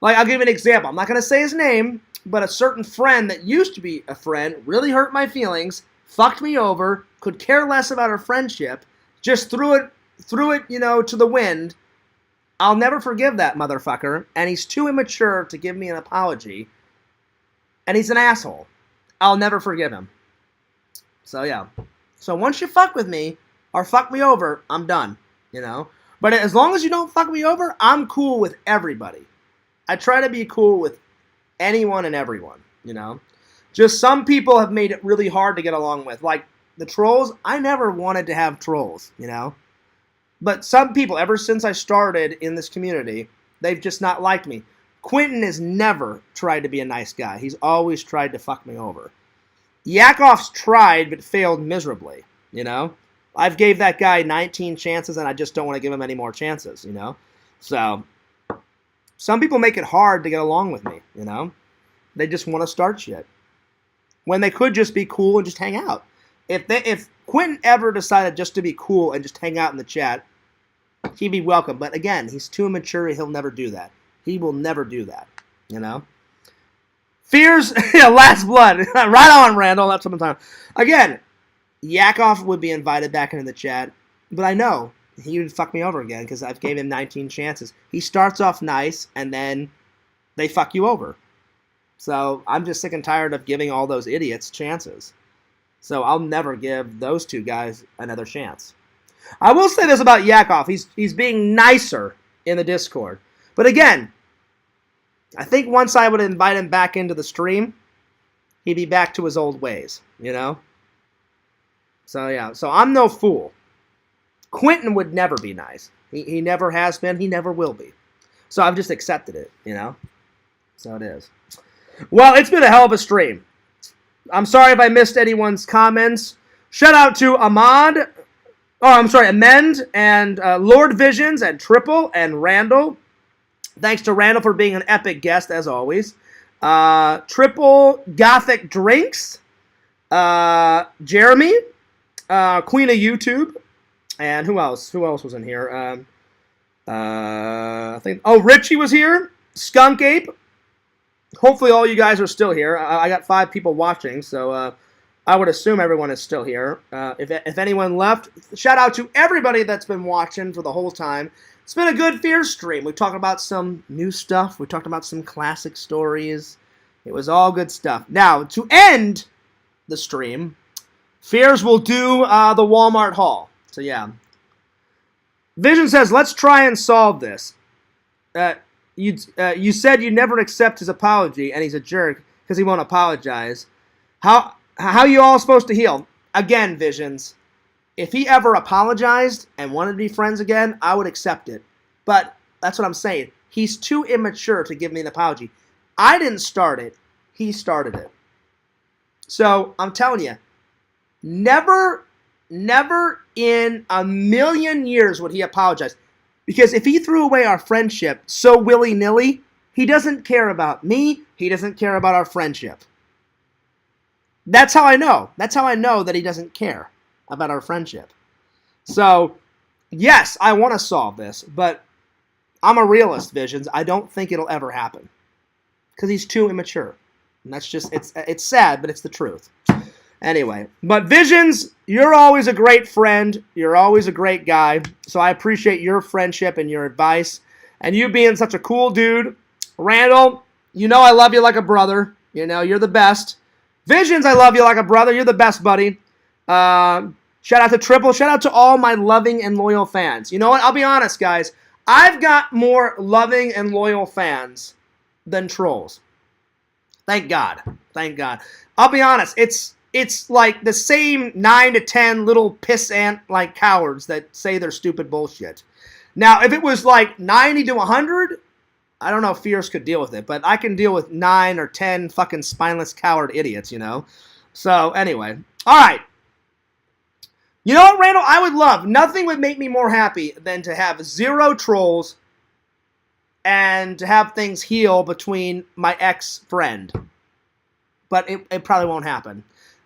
Like, I'll give you an example. I'm not going to say his name, but a certain friend that used to be a friend really hurt my feelings, fucked me over, could care less about our friendship, just threw it, to the wind. I'll never forgive that motherfucker, and he's too immature to give me an apology, and he's an asshole. I'll never forgive him. So, yeah. So, once you fuck with me, or fuck me over, I'm done, But as long as you don't fuck me over, I'm cool with everybody. I try to be cool with anyone and everyone, Just some people have made it really hard to get along with. Like, the trolls, I never wanted to have trolls, But some people, ever since I started in this community, they've just not liked me. Quentin has never tried to be a nice guy. He's always tried to fuck me over. Yakov's tried, but failed miserably, I've gave that guy 19 chances, and I just don't want to give him any more chances, So, some people make it hard to get along with me, They just want to start shit. When they could just be cool and just hang out. If Quentin ever decided just to be cool and just hang out in the chat, he'd be welcome. But again, he's too immature. He'll never do that. He will never do that. Fears, last blood. Right on, Randall. That's what I'm talking about. Again, Yakov would be invited back into the chat. But I know he would fuck me over again because I've gave him 19 chances. He starts off nice, and then they fuck you over. So I'm just sick and tired of giving all those idiots chances. So I'll never give those 2 guys another chance. I will say this about Yakov. He's being nicer in the Discord. But again, I think once I would invite him back into the stream, he'd be back to his old ways, So yeah, so I'm no fool. Quentin would never be nice. He never has been. He never will be. So I've just accepted it, So it is. Well, it's been a hell of a stream. I'm sorry if I missed anyone's comments. Shout out to Amend, and Lord Visions, and Triple, and Randall. Thanks to Randall for being an epic guest, as always. Triple, Gothic Drinks, Jeremy, Queen of YouTube, and who else? Who else was in here? I think, Richie was here, Skunk Ape. Hopefully all you guys are still here. I got 5 people watching, so I would assume everyone is still here. If anyone left, shout out to everybody that's been watching for the whole time. It's been a good Fears stream. We talked about some new stuff. We talked about some classic stories. It was all good stuff. Now, to end the stream, Fears will do the Walmart haul. So, yeah. Vision says, let's try and solve this. You said you never accept his apology, and he's a jerk because he won't apologize. How you all supposed to heal? Again, Visions, if he ever apologized and wanted to be friends again, I would accept it. But that's what I'm saying. He's too immature to give me an apology. I didn't start it. He started it. So I'm telling you, never in a million years would he apologize. Because if he threw away our friendship so willy-nilly, he doesn't care about me. He doesn't care about our friendship. That's how I know. That's how I know that he doesn't care about our friendship. So, yes, I want to solve this, but I'm a realist, Visions. I don't think it'll ever happen. Because he's too immature. And that's just, it's sad, but it's the truth. Anyway, but Visions, you're always a great friend. You're always a great guy. So I appreciate your friendship and your advice. And you being such a cool dude. Randall, you know I love you like a brother. You know, you're the best. Visions, I love you like a brother. You're the best, buddy. Shout out to Triple. Shout out to all my loving and loyal fans. You know what? I'll be honest, guys. I've got more loving and loyal fans than trolls. Thank God. Thank God. I'll be honest. It's like the same 9 to 10 little pissant like cowards that say they're stupid bullshit. Now, if it was like 90 to 100, I don't know if Fierce could deal with it, but I can deal with 9 or 10 fucking spineless coward idiots, you know? So, anyway. All right. You know what, Randall? I would love, nothing would make me more happy than to have 0 trolls and to have things heal between my ex-friend. But it probably won't happen.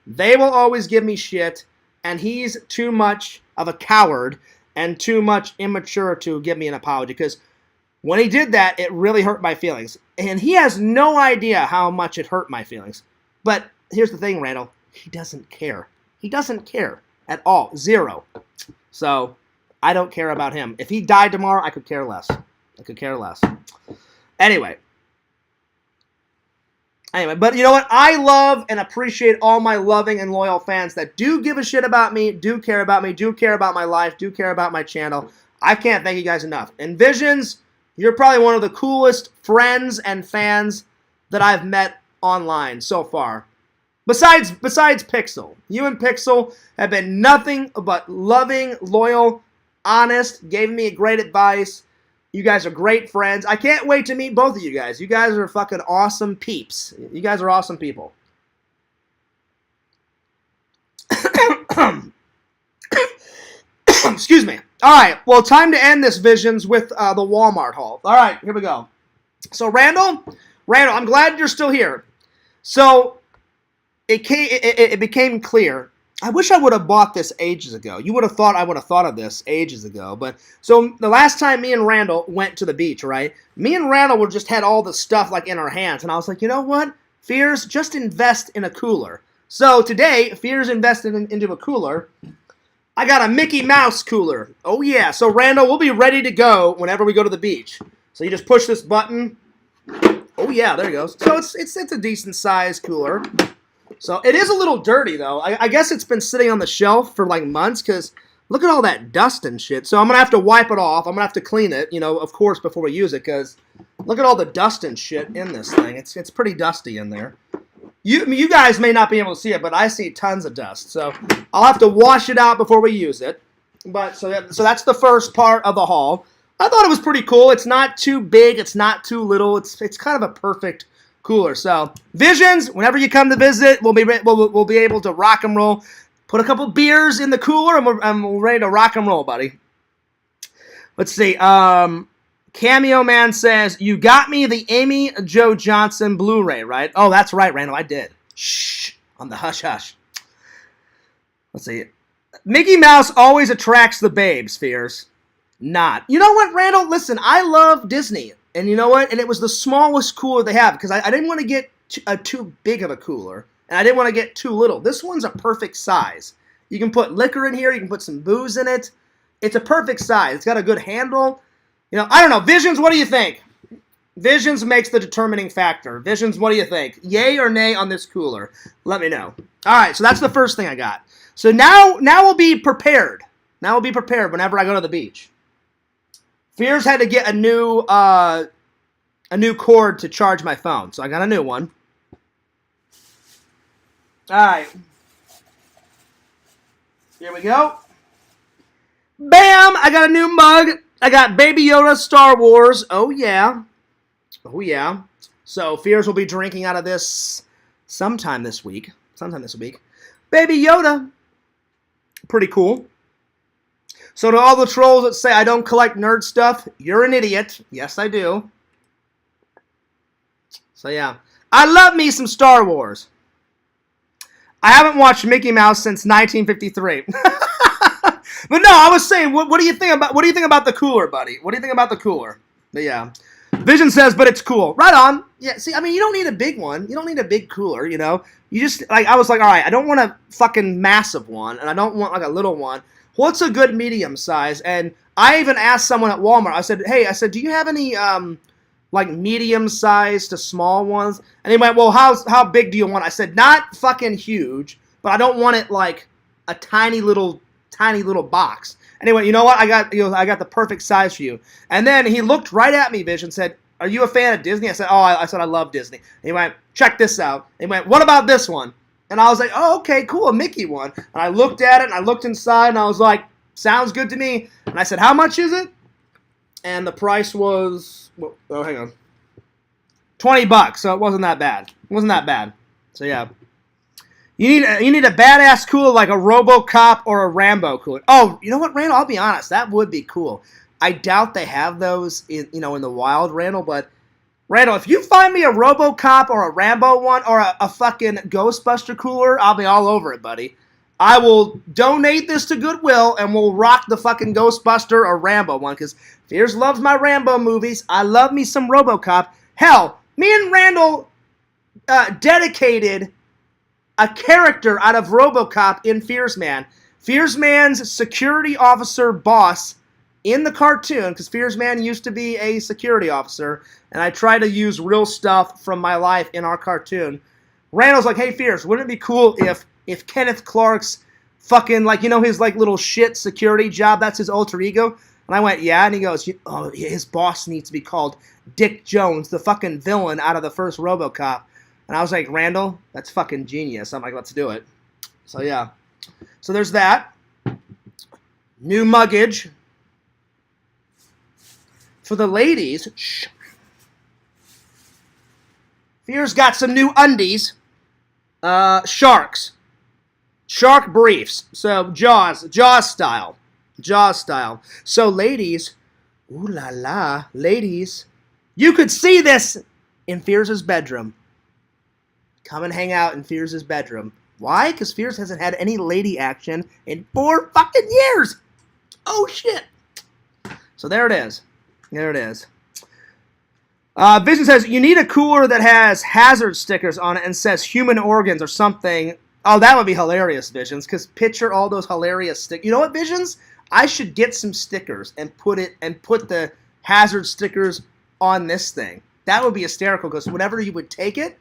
They will always give me shit, and he's too much of a coward and too much immature to give me an apology, because when he did that, it really hurt my feelings. And he has no idea how much it hurt my feelings. But here's the thing, Randall. He doesn't care. He doesn't care at all. 0. So I don't care about him. If he died tomorrow, I could care less. I could care less. Anyway, but you know what? I love and appreciate all my loving and loyal fans that do give a shit about me, do care about me, do care about my life, do care about my channel. I can't thank you guys enough. And Visions, you're probably one of the coolest friends and fans that I've met online so far. Besides Pixel. You and Pixel have been nothing but loving, loyal, honest, gave me great advice. You guys are great friends. I can't wait to meet both of you guys. You guys are fucking awesome peeps. You guys are awesome people. Excuse me. All right. Well, time to end this Visions with the Walmart haul. All right. Here we go. So, Randall, I'm glad you're still here. So, it became clear. I wish I would have bought this ages ago. You would have thought I would have thought of this ages ago. But so the last time me and Randall went to the beach, right? Me and Randall would just had all the stuff like in our hands, and I was like, you know what? Fears, just invest in a cooler. So today, Fears invested into a cooler. I got a Mickey Mouse cooler. Oh yeah. So Randall, we'll be ready to go whenever we go to the beach. So you just push this button. Oh yeah, there it goes. So it's a decent sized cooler. So it is a little dirty, though. I guess it's been sitting on the shelf for like months, because look at all that dust and shit. So I'm going to have to wipe it off. I'm going to have to clean it, you know, of course, before we use it, because look at all the dust and shit in this thing. It's pretty dusty in there. You guys may not be able to see it, but I see tons of dust. So I'll have to wash it out before we use it. But so that's the first part of the haul. I thought it was pretty cool. It's not too big. It's not too little. It's kind of a perfect cooler. So Visions, whenever you come to visit, we'll be able to rock and roll. Put a couple beers in the cooler, and we're ready to rock and roll, buddy. Let's see. Cameo Man says, you got me the Amy Jo Johnson Blu-ray, right? Oh, that's right, Randall. I did. Shh. On the hush-hush. Let's see. Mickey Mouse always attracts the babes, Fears. Not. You know what, Randall? Listen, I love Disney. And you know what? And it was the smallest cooler they have, because I didn't want to get too big of a cooler. and I didn't want to get too little. This one's a perfect size. You can put liquor in here. You can put some booze in it. It's a perfect size. It's got a good handle. You know, I don't know. Visions, what do you think? Visions makes the determining factor. Visions, what do you think? Yay or nay on this cooler? Let me know. All right, so that's the first thing I got. So now we'll be prepared. Now we'll be prepared whenever I go to the beach. Fears had to get a new cord to charge my phone, so I got a new one. All right. Here we go. Bam! I got a new mug. I got Baby Yoda Star Wars. Oh, yeah. Oh, yeah. So, Fears will be drinking out of this sometime this week. Baby Yoda. Pretty cool. So, to all the trolls that say I don't collect nerd stuff, you're an idiot. Yes, I do. So, yeah. I love me some Star Wars. I haven't watched Mickey Mouse since 1953. But no, I was saying, what do you think about the cooler, buddy? What do you think about the cooler? But yeah. Vision says, but it's cool. Right on. Yeah, see, I mean, you don't need a big one. You don't need a big cooler, you know? You just, like, I was like, all right, I don't want a fucking massive one, and I don't want, like, a little one. What's a good medium size? And I even asked someone at Walmart, I said, hey, do you have any, like, medium size to small ones? And he went, well, how big do you want? I said, not fucking huge, but I don't want it, like, a tiny little box. Anyway, you know what? I got the perfect size for you. And then he looked right at me, Vision, said, are you a fan of Disney? I said, I love Disney. And he went, check this out. And he went, what about this one? And I was like, oh, okay, cool, a Mickey one. And I looked at it, and I looked inside, and I was like, sounds good to me. And I said, how much is it? And the price was, oh, hang on, $20. So it wasn't that bad. So yeah. You need a badass cooler like a RoboCop or a Rambo cooler. Oh, you know what, Randall? I'll be honest, that would be cool. I doubt they have those in the wild, Randall. But Randall, if you find me a RoboCop or a Rambo one or a fucking Ghostbuster cooler, I'll be all over it, buddy. I will donate this to Goodwill and we'll rock the fucking Ghostbuster or Rambo one because Fears loves my Rambo movies. I love me some RoboCop. Hell, me and Randall dedicated a character out of RoboCop in Fears Man. Fears Man's security officer boss in the cartoon, because Fears Man used to be a security officer, and I try to use real stuff from my life in our cartoon. Randall's like, hey, Fears, wouldn't it be cool if Kenneth Clark's fucking, like, his, like, little shit security job, that's his alter ego? And I went, yeah, and he goes, oh, his boss needs to be called Dick Jones, the fucking villain out of the first RoboCop. And I was like, Randall, that's fucking genius. I'm like, let's do it. So, yeah. So, there's that. New muggage. For the ladies, shh. Fear's got some new undies. Sharks. Shark briefs. So, Jaws style. Jaws style. So, ladies, ooh la la, ladies, you could see this in Fears' bedroom. Come and hang out in Fears' bedroom. Why? Because Fears hasn't had any lady action in 4 fucking years. Oh, shit. So there it is. There it is. Vision says, you need a cooler that has hazard stickers on it and says human organs or something. Oh, that would be hilarious, Visions, because picture all those hilarious stickers. You know what, Visions? I should get some stickers and put the hazard stickers on this thing. That would be hysterical, because whenever you would take it,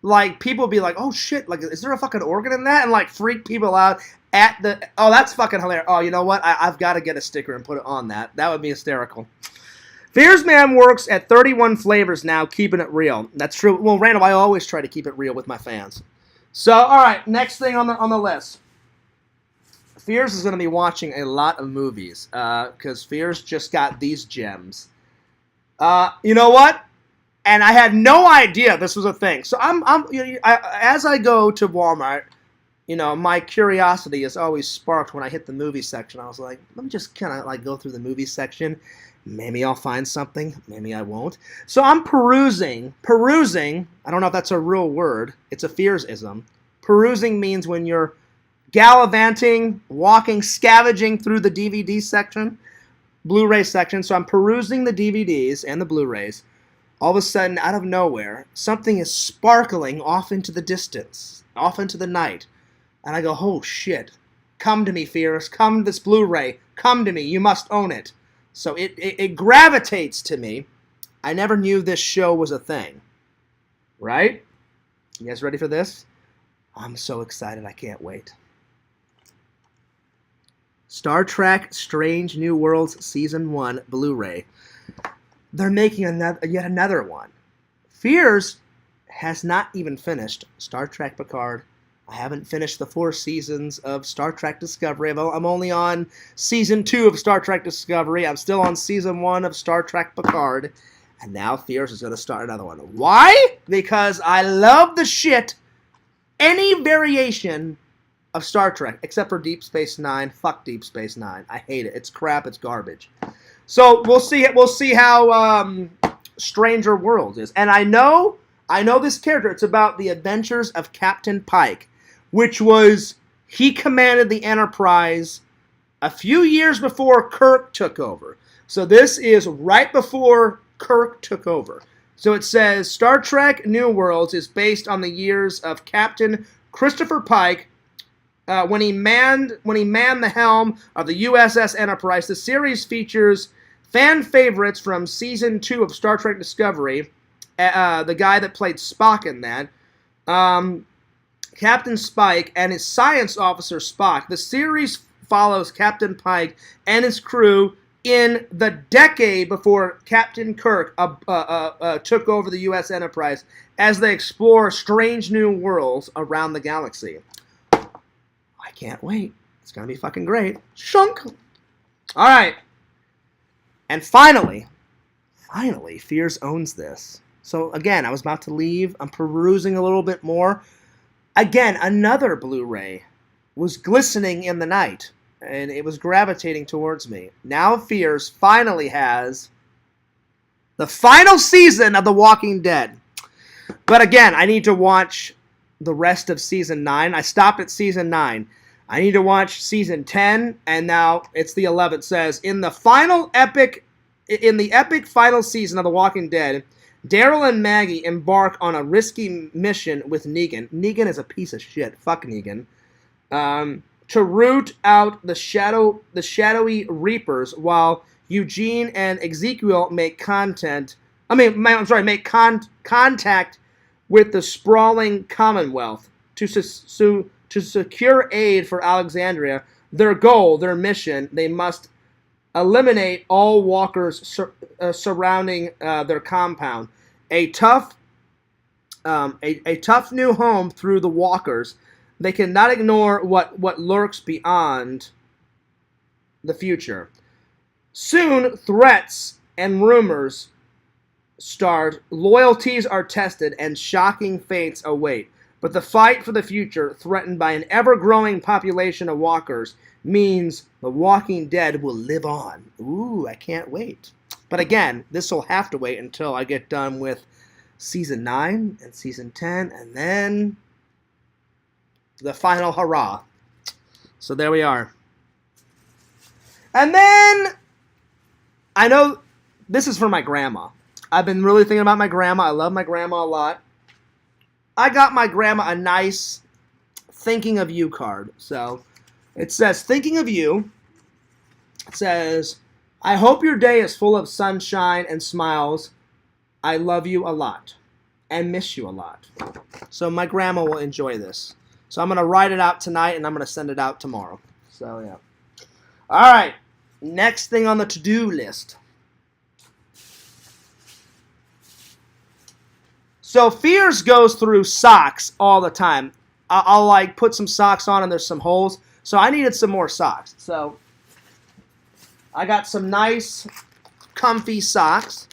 like, people would be like, oh, shit, like, is there a fucking organ in that? And, like, freak people out at the, oh, that's fucking hilarious. Oh, you know what? I've got to get a sticker and put it on that. That would be hysterical. Fears Man works at 31 flavors now, keeping it real. That's true. Well, Randall, I always try to keep it real with my fans. So, all right, next thing on the list. Fears is going to be watching a lot of movies, because Fears just got these gems. You know what? And I had no idea this was a thing. So as I go to Walmart, my curiosity is always sparked when I hit the movie section. I was like, let me just kind of like go through the movie section. Maybe I'll find something. Maybe I won't. So I'm perusing. I don't know if that's a real word. It's a Fears-ism. Perusing means when you're gallivanting, walking, scavenging through the DVD section, Blu-ray section. So I'm perusing the DVDs and the Blu-rays. All of a sudden, out of nowhere, something is sparkling off into the distance, off into the night. And I go, oh shit. Come to me, Fierce. Come to this Blu-ray. Come to me. You must own it. So it gravitates to me. I never knew this show was a thing. Right? You guys ready for this? I'm so excited. I can't wait. Star Trek Strange New Worlds Season 1 Blu-ray. They're making yet another one. Fears has not even finished Star Trek Picard. I haven't finished the 4 seasons of Star Trek Discovery. I'm only on Season 2 of Star Trek Discovery. I'm still on Season 1 of Star Trek Picard. And now Fears is going to start another one. Why? Because I love the shit, any variation of Star Trek, except for Deep Space Nine. Fuck Deep Space Nine. I hate it. It's crap. It's garbage. So we'll see. We'll see how Stranger Worlds is. And I know this character. It's about the adventures of Captain Pike, which was he commanded the Enterprise a few years before Kirk took over. So this is right before Kirk took over. So it says Star Trek New Worlds is based on the years of Captain Christopher Pike. When he manned the helm of the USS Enterprise. The series features fan favorites from Season 2 of Star Trek Discovery, the guy that played Spock in that, Captain Spike and his science officer Spock. The series follows Captain Pike and his crew in the decade before Captain Kirk took over the U.S. Enterprise as they explore strange new worlds around the galaxy. I can't wait. It's going to be fucking great. Shunk! All right. And finally, Fears owns this. So again, I was about to leave. I'm perusing a little bit more. Again, another Blu-ray was glistening in the night, and it was gravitating towards me. Now Fears finally has the final season of The Walking Dead. But again, I need to watch the rest of Season 9. I stopped at Season 9. I need to watch Season 10, and now it's the 11th. It says, in the epic final season of The Walking Dead, Daryl and Maggie embark on a risky mission with Negan. Negan is a piece of shit. Fuck Negan. To root out the shadowy Reapers, while Eugene and Ezekiel make contact with the sprawling Commonwealth to secure aid for Alexandria. Their goal, their mission, they must eliminate all walkers surrounding their compound. A tough new home through the walkers. They cannot ignore what lurks beyond the future. Soon, threats and rumors start, loyalties are tested, and shocking fates await. But the fight for the future, threatened by an ever-growing population of walkers, means The Walking Dead will live on. Ooh, I can't wait. But again, this will have to wait until I get done with Season 9 and Season 10, and then the final hurrah. So there we are. And then, I know this is for my grandma. I've been really thinking about my grandma. I love my grandma a lot. I got my grandma a nice Thinking of You card. So it says, Thinking of You. It says, I hope your day is full of sunshine and smiles. I love you a lot and miss you a lot. So my grandma will enjoy this. So I'm going to write it out tonight and I'm going to send it out tomorrow. So yeah. All right. Next thing on the to-do list. So Fears goes through socks all the time. I'll like put some socks on and there's some holes. So I needed some more socks. So I got some nice, comfy socks.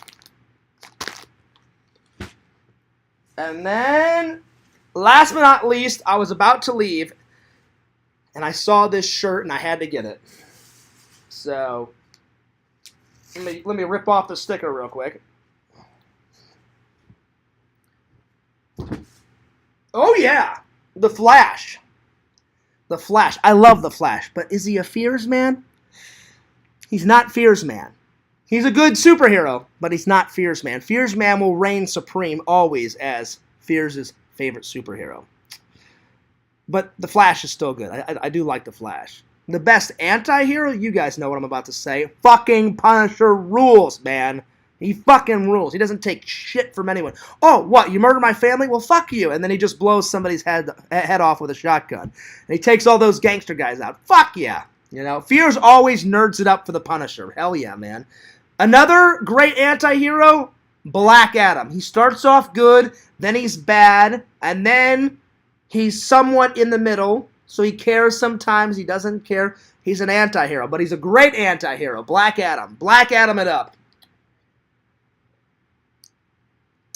And then, last but not least, I was about to leave. And I saw this shirt and I had to get it. So let me rip off the sticker real quick. Oh yeah, the Flash. The Flash. I love the Flash, but is he a Fears man? He's not Fears man. He's a good superhero, but he's not Fears Man. Fears Man will reign supreme always as Fears' favorite superhero. But the Flash is still good. I do like the Flash. The best anti-hero, you guys know what I'm about to say. Fucking Punisher rules, man. He fucking rules. He doesn't take shit from anyone. Oh, what? You murdered my family? Well, fuck you. And then he just blows somebody's head off with a shotgun. And he takes all those gangster guys out. Fuck yeah. You know, Fears always nerds it up for the Punisher. Hell yeah, man. Another great anti-hero, Black Adam. He starts off good, then he's bad, and then he's somewhat in the middle. So he cares sometimes, he doesn't care. He's an anti-hero, but he's a great anti-hero. Black Adam. Black Adam it up.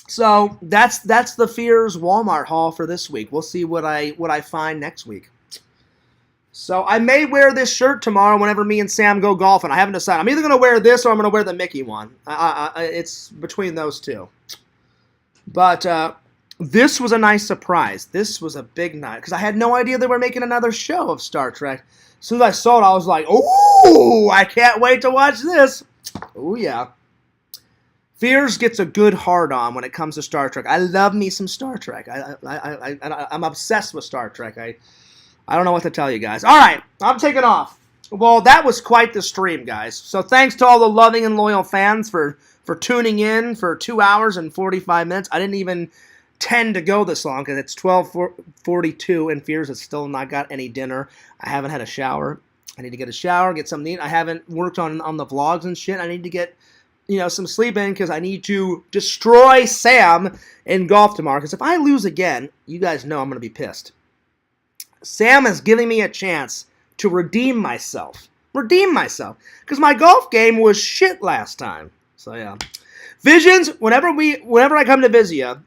So that's the Fears Walmart haul for this week. We'll see what I find next week. So I may wear this shirt tomorrow whenever me and Sam go golfing. I haven't decided. I'm either going to wear this or I'm going to wear the Mickey one. It's between those two. But this was a nice surprise. This was a big night because I had no idea they were making another show of Star Trek. As soon as I saw it, I was like, "Oh, I can't wait to watch this." Oh yeah. Fears gets a good hard-on when it comes to Star Trek. I love me some Star Trek. I'm obsessed with Star Trek. I don't know what to tell you guys. All right, I'm taking off. Well, that was quite the stream, guys. So thanks to all the loving and loyal fans for tuning in for 2 hours and 45 minutes. I didn't even tend to go this long because it's 12:42 and Fears has still not got any dinner. I haven't had a shower. I need to get a shower, get something to eat. I haven't worked on the vlogs and shit. I need to get some sleep in because I need to destroy Sam in golf tomorrow. Because if I lose again, you guys know I'm going to be pissed. Sam is giving me a chance to redeem myself. Because my golf game was shit last time. So yeah. Visions, whenever I come to visit you,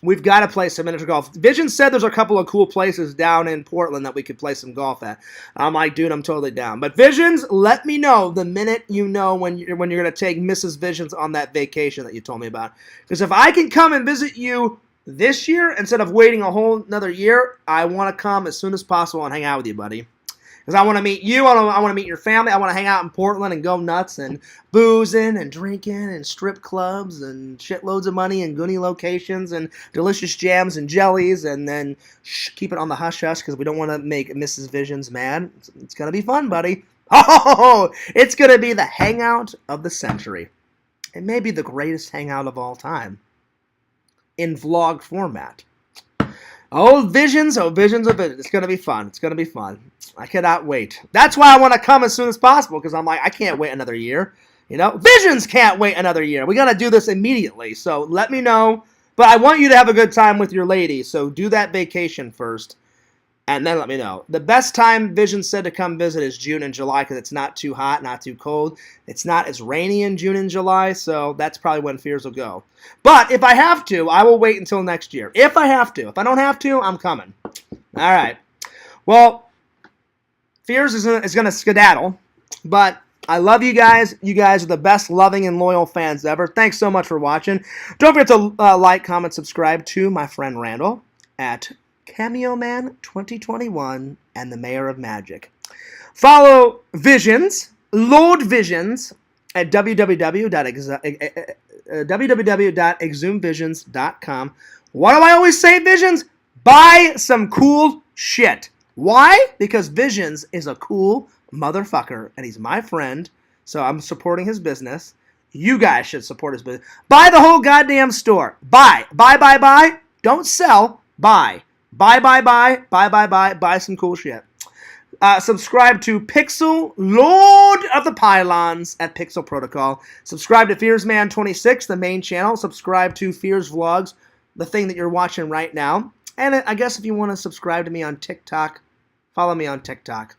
we've got to play some miniature golf. Vision said there's a couple of cool places down in Portland that we could play some golf at. I'm like, dude, I'm totally down. But Visions, let me know the minute you know when you're going to take Mrs. Visions on that vacation that you told me about. Because if I can come and visit you this year instead of waiting a whole another year, I want to come as soon as possible and hang out with you, buddy. Because I want to meet you, I want to meet your family, I want to hang out in Portland and go nuts and boozing and drinking and strip clubs and shitloads of money and goony locations and delicious jams and jellies and then keep it on the hush-hush because we don't want to make Mrs. Visions mad. It's going to be fun, buddy. Oh, it's going to be the hangout of the century. It may be the greatest hangout of all time in vlog format. Oh, visions. It's going to be fun. I cannot wait. That's why I want to come as soon as possible, because I'm like, I can't wait another year. Visions can't wait another year. We got to do this immediately. So let me know. But I want you to have a good time with your lady. So do that vacation first, and then let me know. The best time Vision said to come visit is June and July, because it's not too hot, not too cold. It's not as rainy in June and July, so that's probably when Fears will go. But if I have to, I will wait until next year. If I have to. If I don't have to, I'm coming. All right. Well, Fears is going to skedaddle, but I love you guys. You guys are the best loving and loyal fans ever. Thanks so much for watching. Don't forget to like, comment, subscribe to my friend Randall at Cameo Man 2021 and the Mayor of Magic. Follow Visions, Lord Visions, at www.exhumevisions.com. What do I always say, Visions? Buy some cool shit. Why? Because Visions is a cool motherfucker, and he's my friend, so I'm supporting his business. You guys should support his business. Buy the whole goddamn store. Buy. Don't sell. Buy. Buy some cool shit. Subscribe to Pixel, Lord of the Pylons at Pixel Protocol. Subscribe to FearsMan26, the main channel. Subscribe to Fears Vlogs, the thing that you're watching right now. And I guess if you want to subscribe to me on TikTok, follow me on TikTok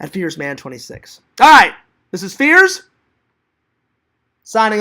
at FearsMan26. All right, this is Fears, signing